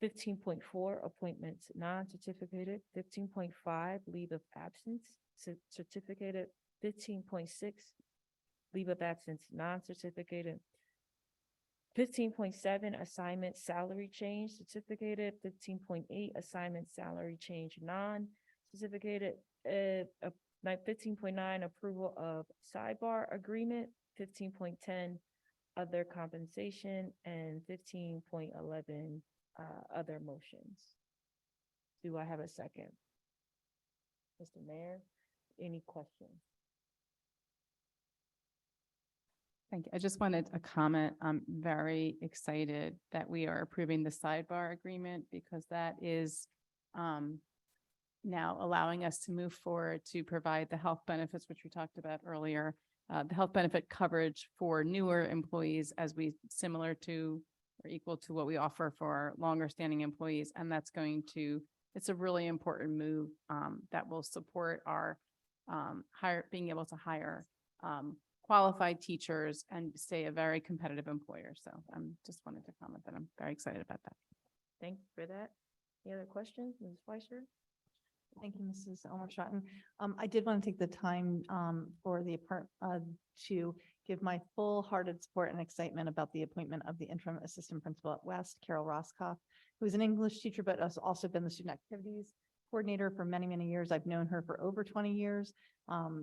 15.4, appointments non-certificated. 15.5, leave of absence certificated. 15.6, leave of absence non-certificated. 15.7, assignment salary change certificated. 15.8, assignment salary change non-certificated. 15.9, approval of sidebar agreement. 15.10, other compensation, and 15.11 other motions. Do I have a second? Mr. Mayor, any questions? Thank you. I just wanted a comment. I'm very excited that we are approving the sidebar agreement because that is now allowing us to move forward to provide the health benefits, which we talked about earlier, the health benefit coverage for newer employees as we similar to or equal to what we offer for our longer standing employees. And that's going to, it's a really important move that will support our being able to hire qualified teachers and stay a very competitive employer. So I'm just wanted to comment that I'm very excited about that. Thank you for that. Any other questions, Ms. Fleischer? Thank you, Mrs. Elmer Stratton. I did want to take the time for the to give my full-hearted support and excitement about the appointment of the interim assistant principal at West, Carol Roscoff, who is an English teacher, but has also been the student activities coordinator for many, many years. I've known her for over 20 years.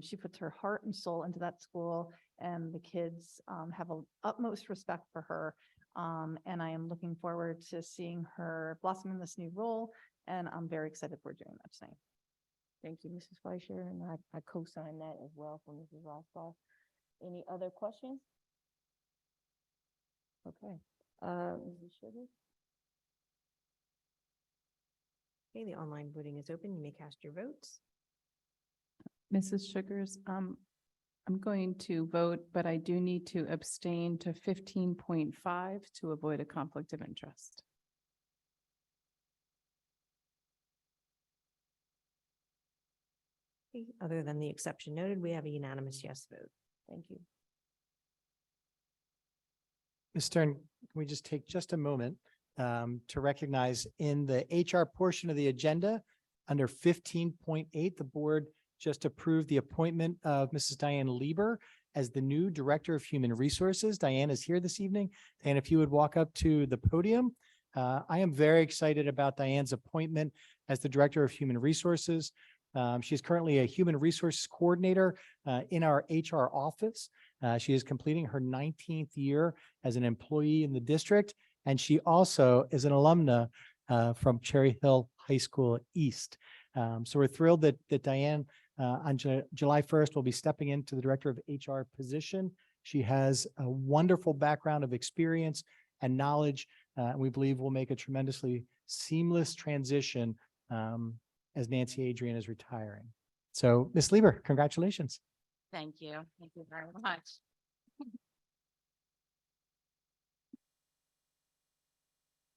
She puts her heart and soul into that school, and the kids have a utmost respect for her. And I am looking forward to seeing her blossom in this new role. And I'm very excited for doing that tonight. Thank you, Mrs. Fleischer, and I co-sign that as well for Mrs. Roscoff. Any other questions? Okay, Mrs. Sugar? Okay, the online voting is open. You may cast your votes. Mrs. Sugars, I'm going to vote, but I do need to abstain to 15.5 to avoid a conflict of interest. Okay, other than the exception noted, we have a unanimous yes vote. Thank you. Ms. Stern, can we just take just a moment to recognize in the HR portion of the agenda, under 15.8, the board just approved the appointment of Mrs. Diane Lieber as the new Director of Human Resources. Diane is here this evening. Diane, if you would walk up to the podium. I am very excited about Diane's appointment as the Director of Human Resources. She is currently a Human Resources Coordinator in our HR office. She is completing her 19th year as an employee in the district, and she also is an alumna from Cherry Hill High School East. So we're thrilled that Diane on July 1st will be stepping into the Director of HR position. She has a wonderful background of experience and knowledge. We believe will make a tremendously seamless transition as Nancy Adrian is retiring. So Ms. Lieber, congratulations. Thank you. Thank you very much.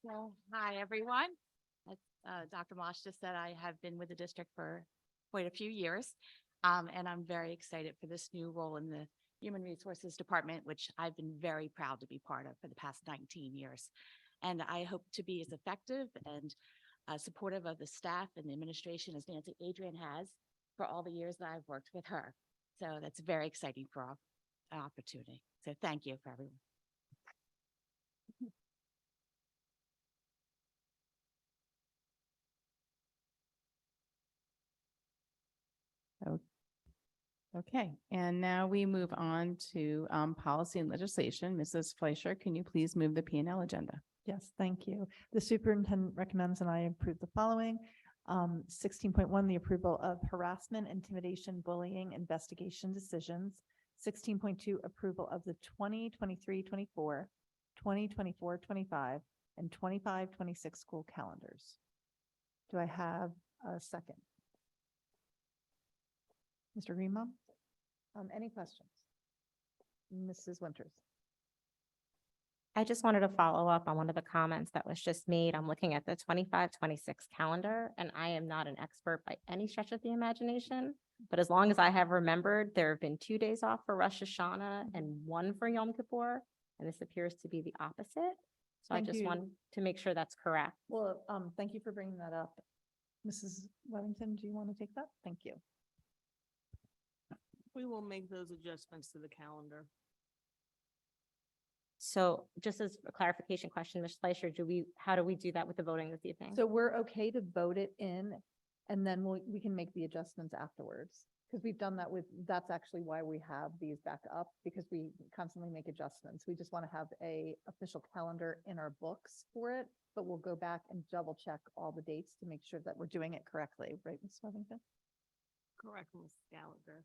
So, hi, everyone. As Dr. Mosh just said, I have been with the district for quite a few years, and I'm very excited for this new role in the Human Resources Department, which I've been very proud to be part of for the past 19 years. And I hope to be as effective and supportive of the staff and the administration as Nancy Adrian has for all the years that I've worked with her. So that's very exciting for our opportunity. So thank you for everyone. Okay, and now we move on to policy and legislation. Mrs. Fleischer, can you please move the P&L agenda? Yes, thank you. The superintendent recommends and I approve the following. 16.1, the approval of harassment, intimidation, bullying, investigation decisions. 16.2, approval of the 2023-24, 2024-25, and 25-26 school calendars. Do I have a second? Mr. Greenbaum? Any questions? Mrs. Winters? I just wanted to follow up on one of the comments that was just made. I'm looking at the 25-26 calendar, and I am not an expert by any stretch of the imagination. But as long as I have remembered, there have been 2 days off for Rosh Hashanah and 1 for Yom Kippur, and this appears to be the opposite. So Thank I just you. want to make sure that's correct. Well, thank you for bringing that up. Mrs. Weddington, do you want to take that? Thank you. We will make those adjustments to the calendar. So just as a clarification question, Ms. Fleischer, how do we do that with the voting this evening? So we're okay to vote it in And then we can make the adjustments afterwards. Because we've done that that's actually why we have these back up, because we constantly make adjustments. We just want to have a official calendar in our books for it, but we'll go back and double check all the dates to make sure that we're doing it correctly, right, Ms. Worthington? Correct, Ms. Gallagher.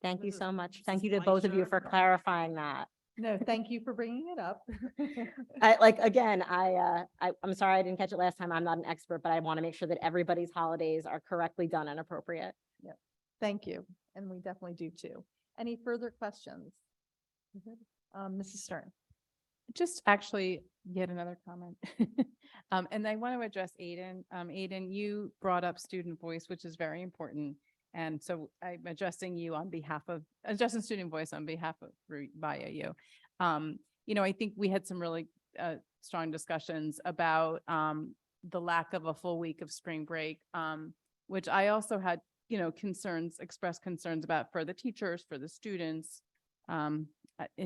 Thank you Mrs. so much. Mrs. Thank you to both of you Fleischer? for clarifying that. No, thank you for bringing it up. I'm sorry I didn't catch it last time. I'm not an expert, but I want to make sure that everybody's holidays are correctly done and appropriate. Yep. Thank you. And we definitely do too. Any further questions? Mrs. Stern. Just actually yet another comment. And I want to address Aiden. Aiden, you brought up student voice, which is very important. And so I'm addressing student voice on behalf of via you. I think we had some really strong discussions about the lack of a full week of spring break, which I also had, expressed concerns about for the teachers, for the students, in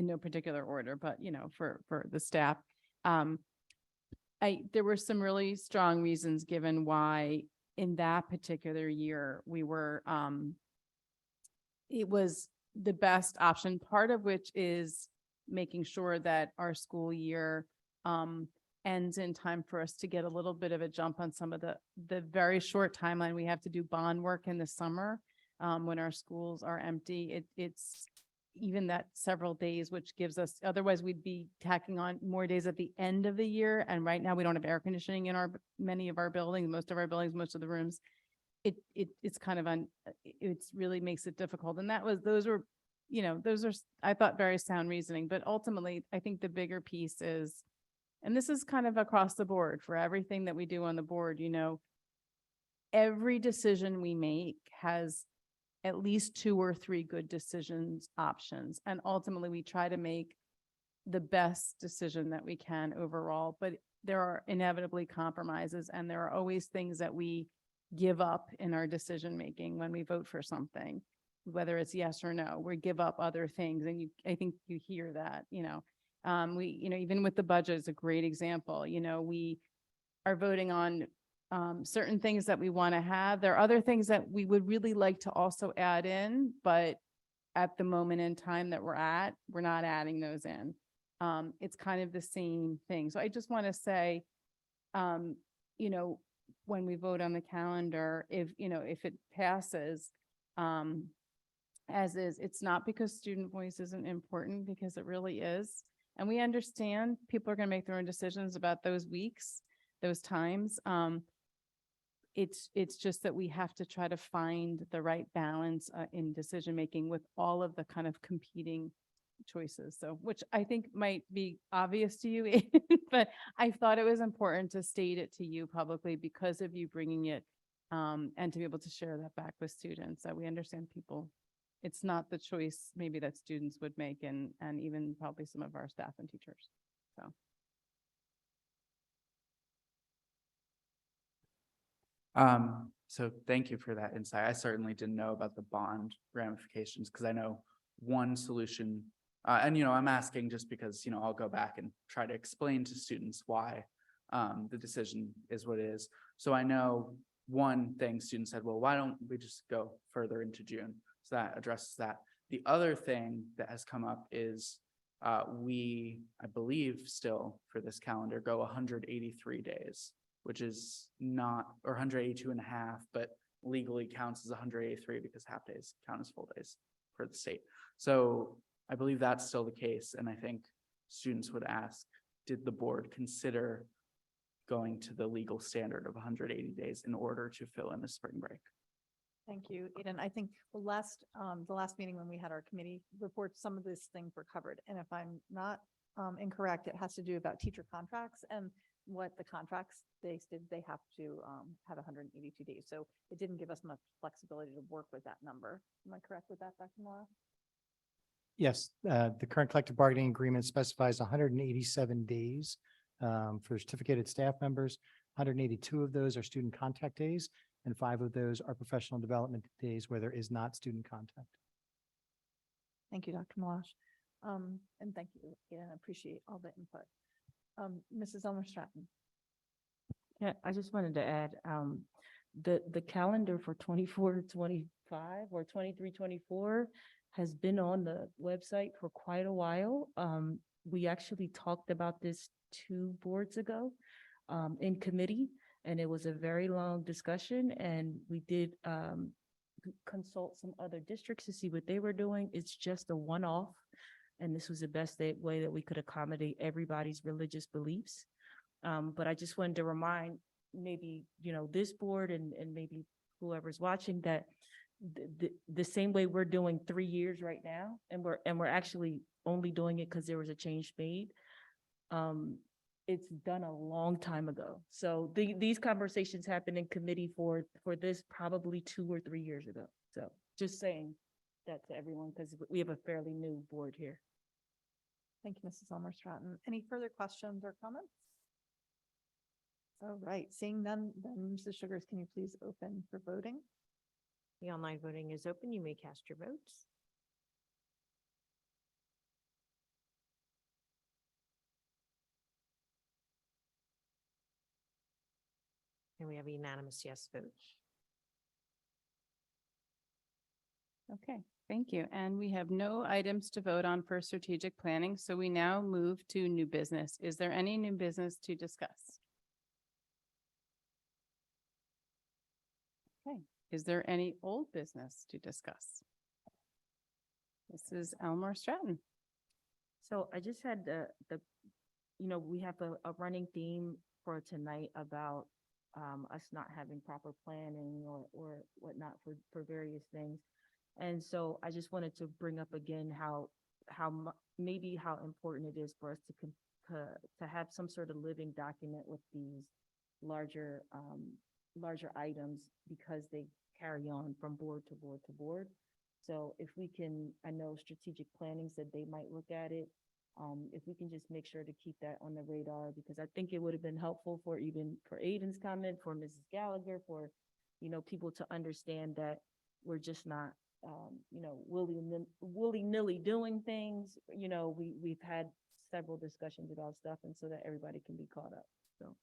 no particular order, but for the staff. There were some really strong reasons given why in that particular year we were, it was the best option, part of which is making sure that our school year ends in time for us to get a little bit of a jump on some of the very short timeline. We have to do bond work in the summer when our schools are empty. It's even that several days, which gives us, otherwise we'd be tacking on more days at the end of the year. And right now we don't have air conditioning in many of our buildings, most of our buildings, most of the rooms. It's kind of it really makes it difficult. And those are, I thought, very sound reasoning, but ultimately I think the bigger piece is, and this is kind of across the board for everything that we do on the board, every decision we make has at least 2 or 3 good decisions options. And ultimately we try to make the best decision that we can overall, but there are inevitably compromises and there are always things that we give up in our decision-making when we vote for something, whether it's yes or no, we give up other things. And I think you hear that, even with the budget is a great example. We are voting on certain things that we want to have. There are other things that we would really like to also add in, but at the moment in time that we're not adding those in. It's kind of the same thing. So I just want to say, when we vote on the calendar, if it passes, as is, it's not because student voice isn't important, because it really is. And we understand people are going to make their own decisions about those weeks, those times. It's just that we have to try to find the right balance in decision-making with all of the kind of competing choices. So, which I think might be obvious to you, but I thought it was important to state it to you publicly because of you bringing it, and to be able to share that back with students, that we understand people. It's not the choice maybe that students would make, and even probably some of our staff and teachers. So. So thank you for that insight. I certainly didn't know about the bond ramifications, because I know one solution, and I'm asking just because, I'll go back and try to explain to students why the decision is what it is. So I know one thing students said, well, why don't we just go further into June? So that addresses that. The other thing that has come up is we, I believe still for this calendar, go 183 days. Which is not, or 182 and a half, but legally counts as 183 because half days count as full days for the state. So I believe that's still the case. And I think students would ask, did the board consider going to the legal standard of 180 days in order to fill in the spring break? Thank you, Eden. I think the last meeting when we had our committee reports, some of these things were covered. And if I'm not incorrect, it has to do about teacher contracts and what the contracts they said they have to have 182 days. So it didn't give us much flexibility to work with that number. Am I correct with that, Dr. Mora? Yes, the current collective bargaining agreement specifies 187 days for certificated staff members. 182 of those are student contact days, and 5 of those are professional development days where there is not student contact. Thank you, Dr. Malash. And thank you, Eden. I appreciate all the input. Mrs. Elmer Stratton. Yeah, I just wanted to add, the calendar for 24-25 or 23-24 has been on the website for quite a while. We actually talked about this 2 boards ago in committee, and it was a very long discussion, and we did consult some other districts to see what they were doing. It's just a one-off, and this was the best way that we could accommodate everybody's religious beliefs. But I just wanted to remind maybe, this board and maybe whoever's watching that the same way we're doing 3 years right now, and we're actually only doing it because there was a change made. It's done a long time ago. So these conversations happened in committee for this probably 2 or 3 years ago. So just saying that to everyone, because we have a fairly new board here. Thank you, Mrs. Elmer Stratton. Any further questions or comments? All right, seeing none, then Mrs. Sugars, can you please open for voting? The online voting is open. You may cast your votes. And we have a unanimous yes vote. Okay, thank you. And we have no items to vote on for strategic planning, so we now move to new business. Is there any new business to discuss? Okay, is there any old business to discuss? Mrs. Elmore Stratton. So I just had we have a running theme for tonight about us not having proper planning or whatnot for various things. And so I just wanted to bring up again how important it is for us to have some sort of living document with these larger items, because they carry on from board to board to board. So if we can, I know strategic planning said they might look at it. If we can just make sure to keep that on the radar, because I think it would have been helpful for Aiden's comment, for Mrs. Gallagher, for, people to understand that we're just not, willy-nilly doing things. We've had several discussions about stuff, and so that everybody can be caught up, so.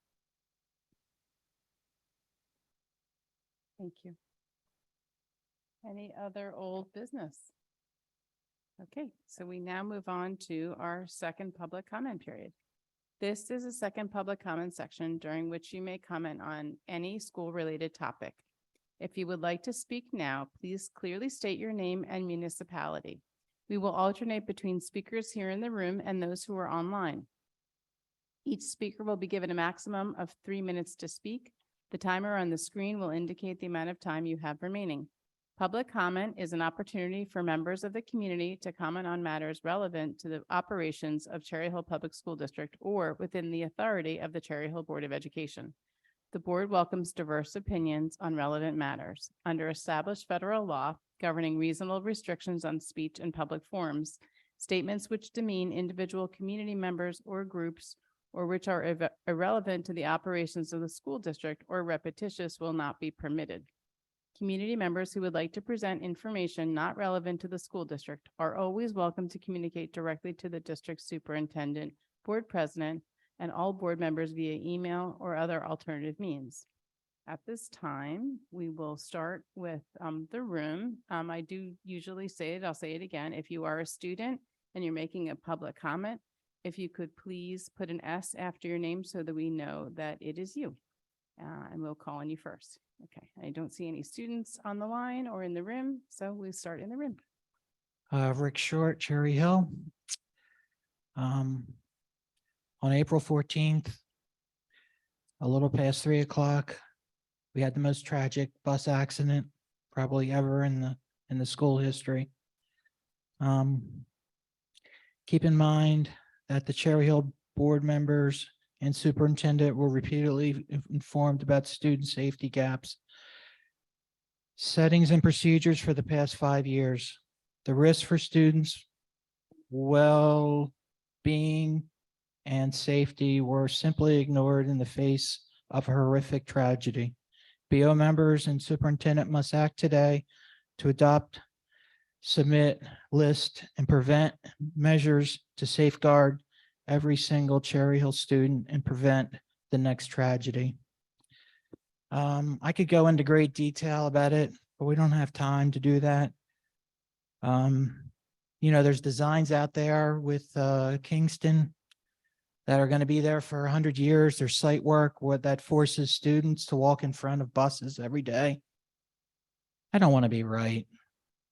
Thank you. Any other old business? Okay, so we now move on to our second public comment period. This is a second public comment section during which you may comment on any school-related topic. If you would like to speak now, please clearly state your name and municipality. We will alternate between speakers here in the room and those who are online. Each speaker will be given a maximum of 3 minutes to speak. The timer on the screen will indicate the amount of time you have remaining. Public comment is an opportunity for members of the community to comment on matters relevant to the operations of Cherry Hill Public School District or within the authority of the Cherry Hill Board of Education. The board welcomes diverse opinions on relevant matters. Under established federal law governing reasonable restrictions on speech in public forums, statements which demean individual community members or groups or which are irrelevant to the operations of the school district or repetitious will not be permitted. Community members who would like to present information not relevant to the school district are always welcome to communicate directly to the district superintendent, board president, and all board members via email or other alternative means. At this time, we will start with the room. I do usually say it, I'll say it again. If you are a student and you're making a public comment, if you could please put an S after your name so that we know that it is you. And we'll call on you first. Okay, I don't see any students on the line or in the room, so we start in the room. Rick Short, Cherry Hill. On April 14th, a little past 3 o'clock, we had the most tragic bus accident probably ever in the school history. Keep in mind that the Cherry Hill board members and superintendent were repeatedly informed about student safety gaps, settings and procedures for the past 5 years. The risks for students' well-being and safety were simply ignored in the face of a horrific tragedy. BO members and superintendent must act today to adopt, submit, list, and prevent measures to safeguard every single Cherry Hill student and prevent the next tragedy. I could go into great detail about it, but we don't have time to do that. There's designs out there with Kingston that are going to be there for 100 years. There's site work that forces students to walk in front of buses every day. I don't want to be right.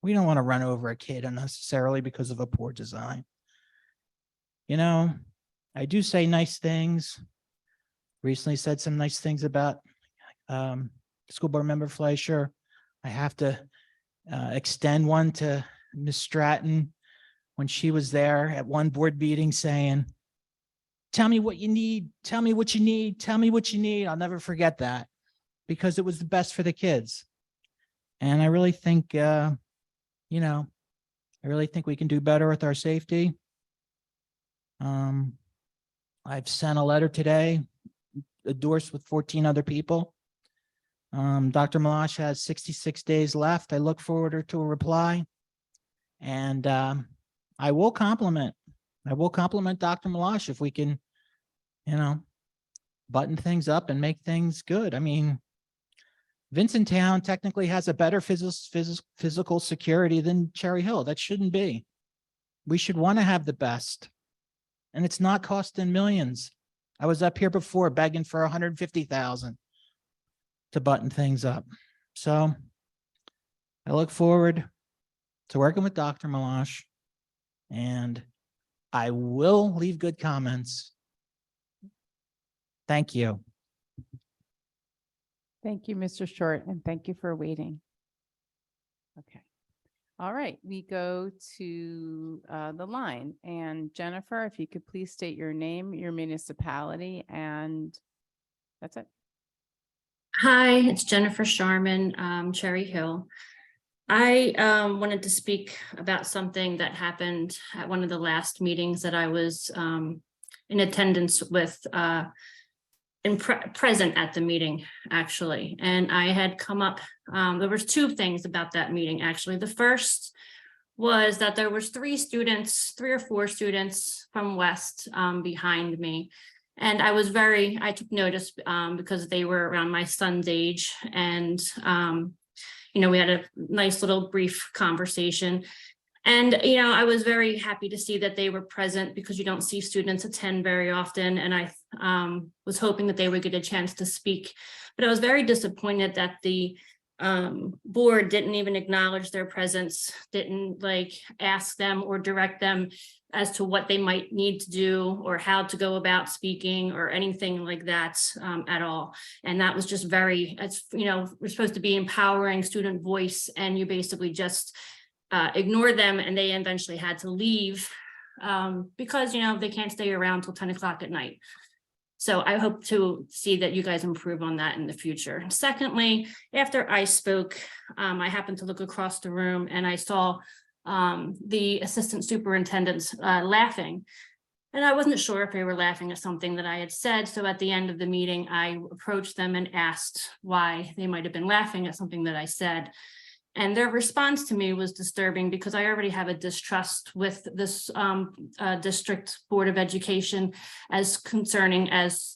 We don't want to run over a kid unnecessarily because of a poor design. I do say nice things. Recently said some nice things about school board member Fleischer. I have to extend one to Ms. Stratton when she was there at one board meeting saying, tell me what you need, tell me what you need, tell me what you need. I'll never forget that because it was the best for the kids. And I really think, I really think we can do better with our safety. I've sent a letter today, endorsed with 14 other people. Dr. Malash has 66 days left. I look forward to a reply. And I will compliment Dr. Malash if we can, button things up and make things good. I mean, Vincenttown technically has a better physical security than Cherry Hill. That shouldn't be. We should want to have the best. And it's not costing millions. I was up here before begging for 150,000 to button things up. So I look forward to working with Dr. Malash, and I will leave good comments. Thank you. Thank you, Mr. Short, and thank you for waiting. Okay. All right, we go to the line. And Jennifer, if you could please state your name, your municipality, and that's it. Hi, it's Jennifer Sharman, Cherry Hill. I wanted to speak about something that happened at one of the last meetings that I was in attendance with, present at the meeting, actually. And I had come up, there was two things about that meeting, actually. The first was that there was three or four students from West behind me. And I took notice because they were around my son's age. And, we had a nice little brief conversation. And, I was very happy to see that they were present because you don't see students attend very often. And I was hoping that they would get a chance to speak. But I was very disappointed that the board didn't even acknowledge their presence, didn't ask them or direct them as to what they might need to do or how to go about speaking or anything like that at all. And that was just we're supposed to be empowering student voice, and you basically just ignore them, and they eventually had to leave because, they can't stay around till 10 o'clock at night. So I hope to see that you guys improve on that in the future. Secondly, after I spoke, I happened to look across the room and I saw the assistant superintendents laughing. And I wasn't sure if they were laughing at something that I had said. So at the end of the meeting, I approached them and asked why they might have been laughing at something that I said. And their response to me was disturbing because I already have a distrust with this district board of education as concerning as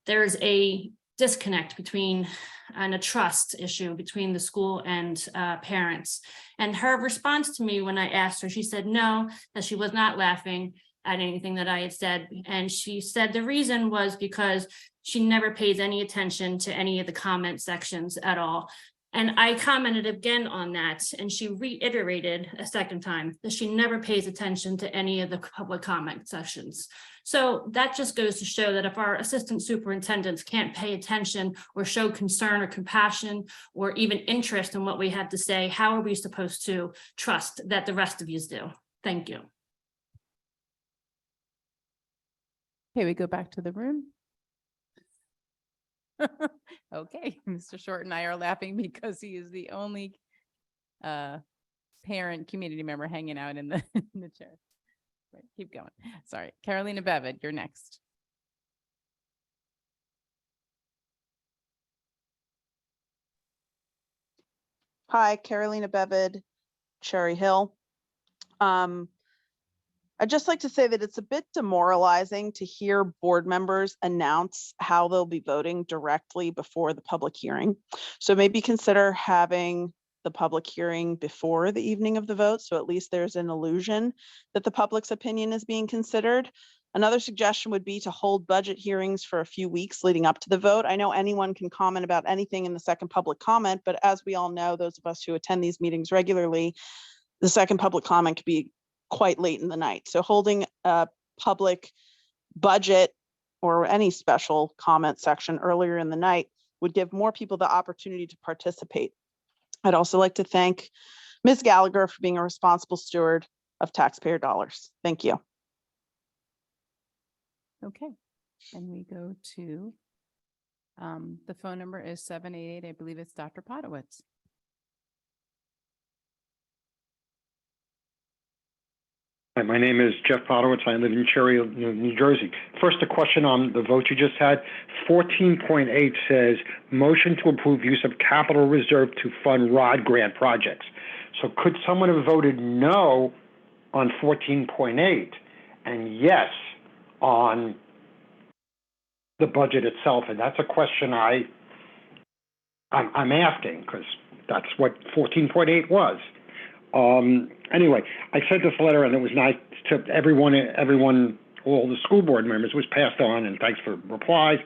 there's a disconnect between and a trust issue between the school and parents. And her response to me when I asked her, she said no, that she was not laughing at anything that I had said. And she said the reason was because she never pays any attention to any of the comment sections at all. And I commented again on that, and she reiterated a second time that she never pays attention to any of the public comment sections. So that just goes to show that if our assistant superintendents can't pay attention or show concern or compassion or even interest in what we have to say, how are we supposed to trust that the rest of you do? Thank you. Okay, we go back to the room. Okay, Mr. Short and I are laughing because he is the only parent community member hanging out in the in the chair. Right, keep going. Sorry, Carolina Bevid, you're next. Hi, Carolina Bevid, Cherry Hill. I'd just like to say that it's a bit demoralizing to hear board members announce how they'll be voting directly before the public hearing. So maybe consider having the public hearing before the evening of the vote, so at least there's an illusion that the public's opinion is being considered. Another suggestion would be to hold budget hearings for a few weeks leading up to the vote. I know anyone can comment about anything in the second public comment, but as we all know, those of us who attend these meetings regularly, the second public comment could be quite late in the night. So holding a public budget or any special comment section earlier in the night would give more people the opportunity to participate. I'd also like to thank Ms. Gallagher for being a responsible steward of taxpayer dollars. Thank you. Okay, and we go to, the phone number is 788, I believe it's Dr. Podowitz. Hi, my name is Jeff Podowitz. I live in Cherry Hill, New Jersey. First, a question on the vote you just had. 14.8 says, motion to approve use of capital reserve to fund ROD grant projects. So could someone have voted no on 14.8 and yes on the budget itself? And that's a question I'm asking, because that's what 14.8 was. Anyway, I sent this letter and it was nice to everyone, all the school board members. It was passed on, and thanks for replies.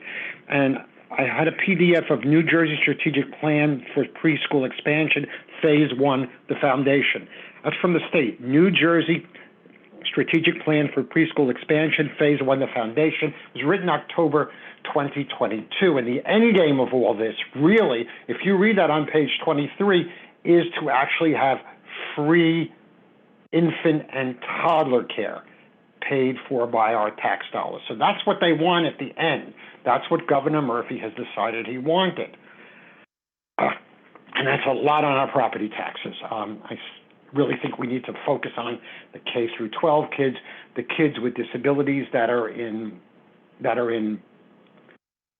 And I had a PDF of New Jersey Strategic Plan for Preschool Expansion, Phase 1, the foundation. That's from the state. New Jersey Strategic Plan for Preschool Expansion, Phase 1, the foundation. It was written October 2022. And the end game of all this, really, if you read that on page 23, is to actually have free infant and toddler care paid for by our tax dollars. So that's what they want at the end. That's what Governor Murphy has decided he wanted. And that's a lot on our property taxes. I really think we need to focus on the K through 12 kids, the kids with disabilities that are in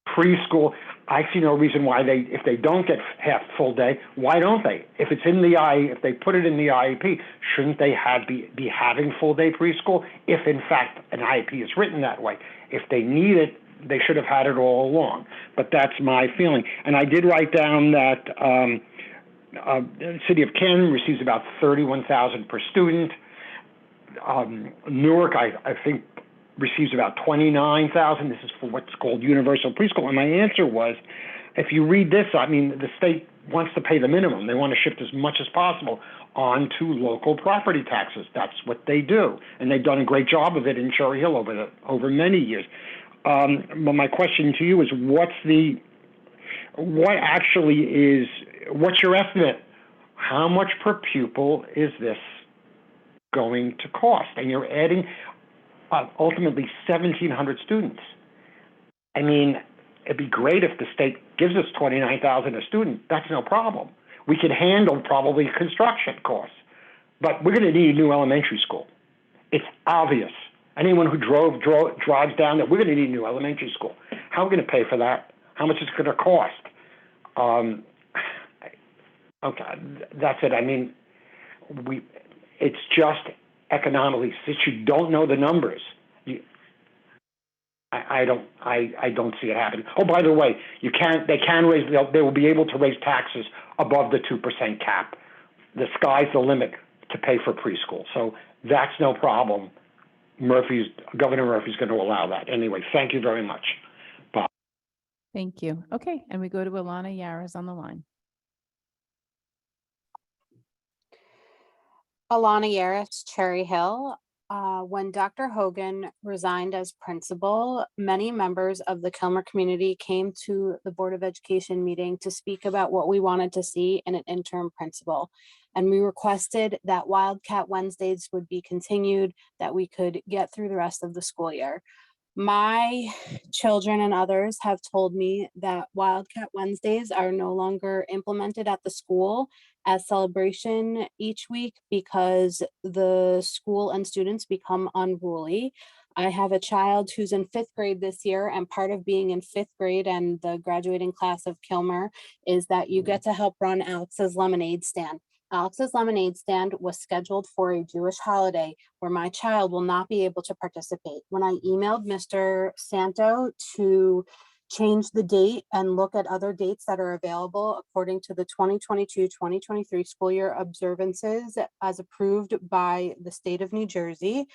preschool. I see no reason why if they don't get half full day, why don't they? If it's in the if they put it in the IEP, shouldn't they be having full day preschool? If in fact an IEP is written that way, if they need it, they should have had it all along. But that's my feeling. And I did write down that the city of Canton receives about $31,000 per student. Newark, I think, receives about $29,000. This is for what's called universal preschool. And my answer was, if you read this, I mean, the state wants to pay the minimum. They want to shift as much as possible onto local property taxes. That's what they do. And they've done a great job of it in Cherry Hill over many years. But my question to you is, what's your estimate? How much per pupil is this going to cost? And you're adding ultimately 1,700 students. I mean, it'd be great if the state gives us $29,000 a student. That's no problem. We could handle probably construction costs, but we're going to need a new elementary school. It's obvious. Anyone who drives down there, we're going to need a new elementary school. How are we going to pay for that? How much is it going to cost? Okay, that's it. I mean, it's just economically, since you don't know the numbers, I don't see it happening. Oh, by the way, they will be able to raise taxes above the 2% cap. The sky's the limit to pay for preschool. So that's no problem. Governor Murphy's going to allow that. Anyway, thank you very much. Bye. Thank you. Okay, and we go to Alana Yaras on the line. Alana Yaris, Cherry Hill. When Dr. Hogan resigned as principal, many members of the Kilmer community came to the Board of Education meeting to speak about what we wanted to see in an interim principal. And we requested that Wildcat Wednesdays would be continued, that we could get through the rest of the school year. My children and others have told me that Wildcat Wednesdays are no longer implemented at the school as celebration each week because the school and students become unruly. I have a child who's in 5th grade this year, and part of being in 5th grade and the graduating class of Kilmer is that you get to help run Alex's lemonade stand. Alex's Lemonade Stand was scheduled for a Jewish holiday where my child will not be able to participate. When I emailed Mr. Santo to change the date and look at other dates that are available according to the 2022-2023 school year observances as approved by the state of New Jersey,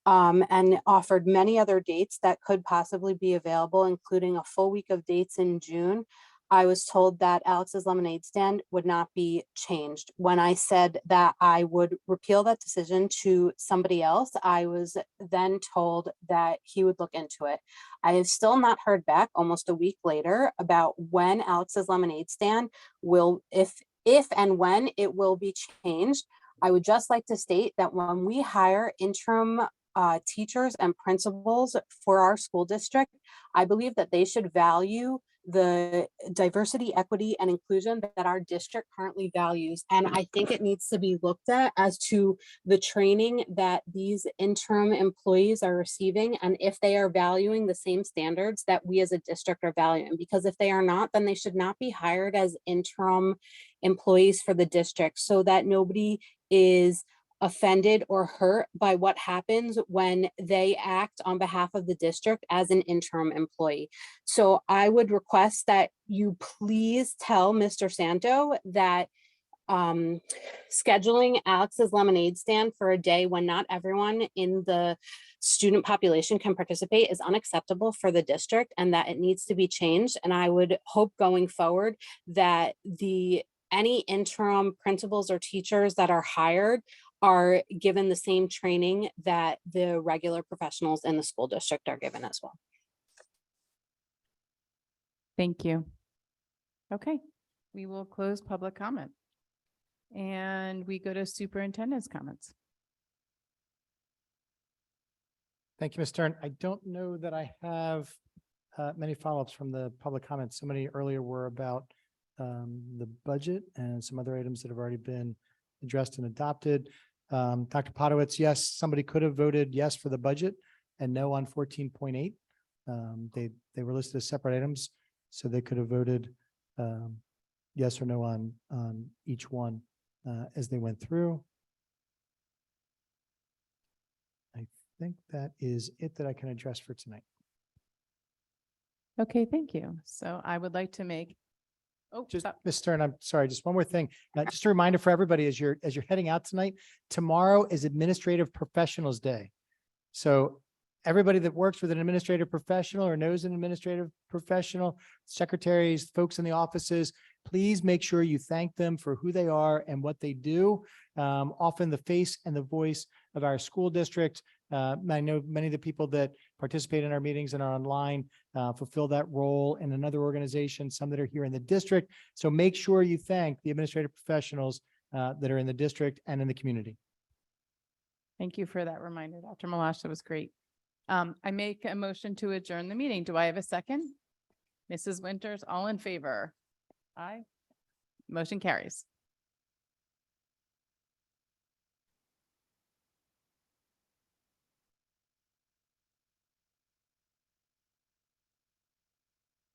and offered many other dates that could possibly be available, including a full week of dates in June, I was told that Alex's Lemonade Stand would not be changed. When I said that I would repeal that decision to somebody else, I was then told that he would look into it. I have still not heard back almost a week later about when Alex's Lemonade Stand will, if and when it will be changed. I would just like to state that when we hire interim teachers and principals for our school district, I believe that they should value the diversity, equity, and inclusion that our district currently values. And I think it needs to be looked at as to the training that these interim employees are receiving and if they are valuing the same standards that we as a district are valuing. Because if they are not, then they should not be hired as interim employees for the district, so that nobody is offended or hurt by what happens when they act on behalf of the district as an interim employee. So I would request that you please tell Mr. Santo that scheduling Alex's Lemonade Stand for a day when not everyone in the student population can participate is unacceptable for the district and that it needs to be changed. And I would hope going forward that any interim principals or teachers that are hired are given the same training that the regular professionals in the school district are given as well. Thank you. Okay, we will close public comment. And we go to superintendent's comments. Thank you, Ms. Stern. I don't know that I have many follow-ups from the public comments. So many earlier were about the budget and some other items that have already been addressed and adopted. Dr. Potowitz, yes, somebody could have voted yes for the budget and no on 14.8. They were listed as separate items, so they could have voted yes or no on each one as they went through. I think that is it that I can address for tonight. Okay, thank you. So I would like to make, Just Ms. Stern, I'm sorry, just one more thing. Just a reminder for everybody as you're heading out tonight, tomorrow is Administrative Professionals Day. So everybody that works with an administrative professional or knows an administrative professional, secretaries, folks in the offices, please make sure you thank them for who they are and what they do. Often the face and the voice of our school district. I know many of the people that participate in our meetings and are online fulfill that role in another organization, some that are here in the district. So make sure you thank the administrative professionals that are in the district and in the community. thank you for that reminder, Dr. Malash. That was great. I make a motion to adjourn the meeting. Do I have a second? Mrs. Winters, all in favor? Aye. Motion carries.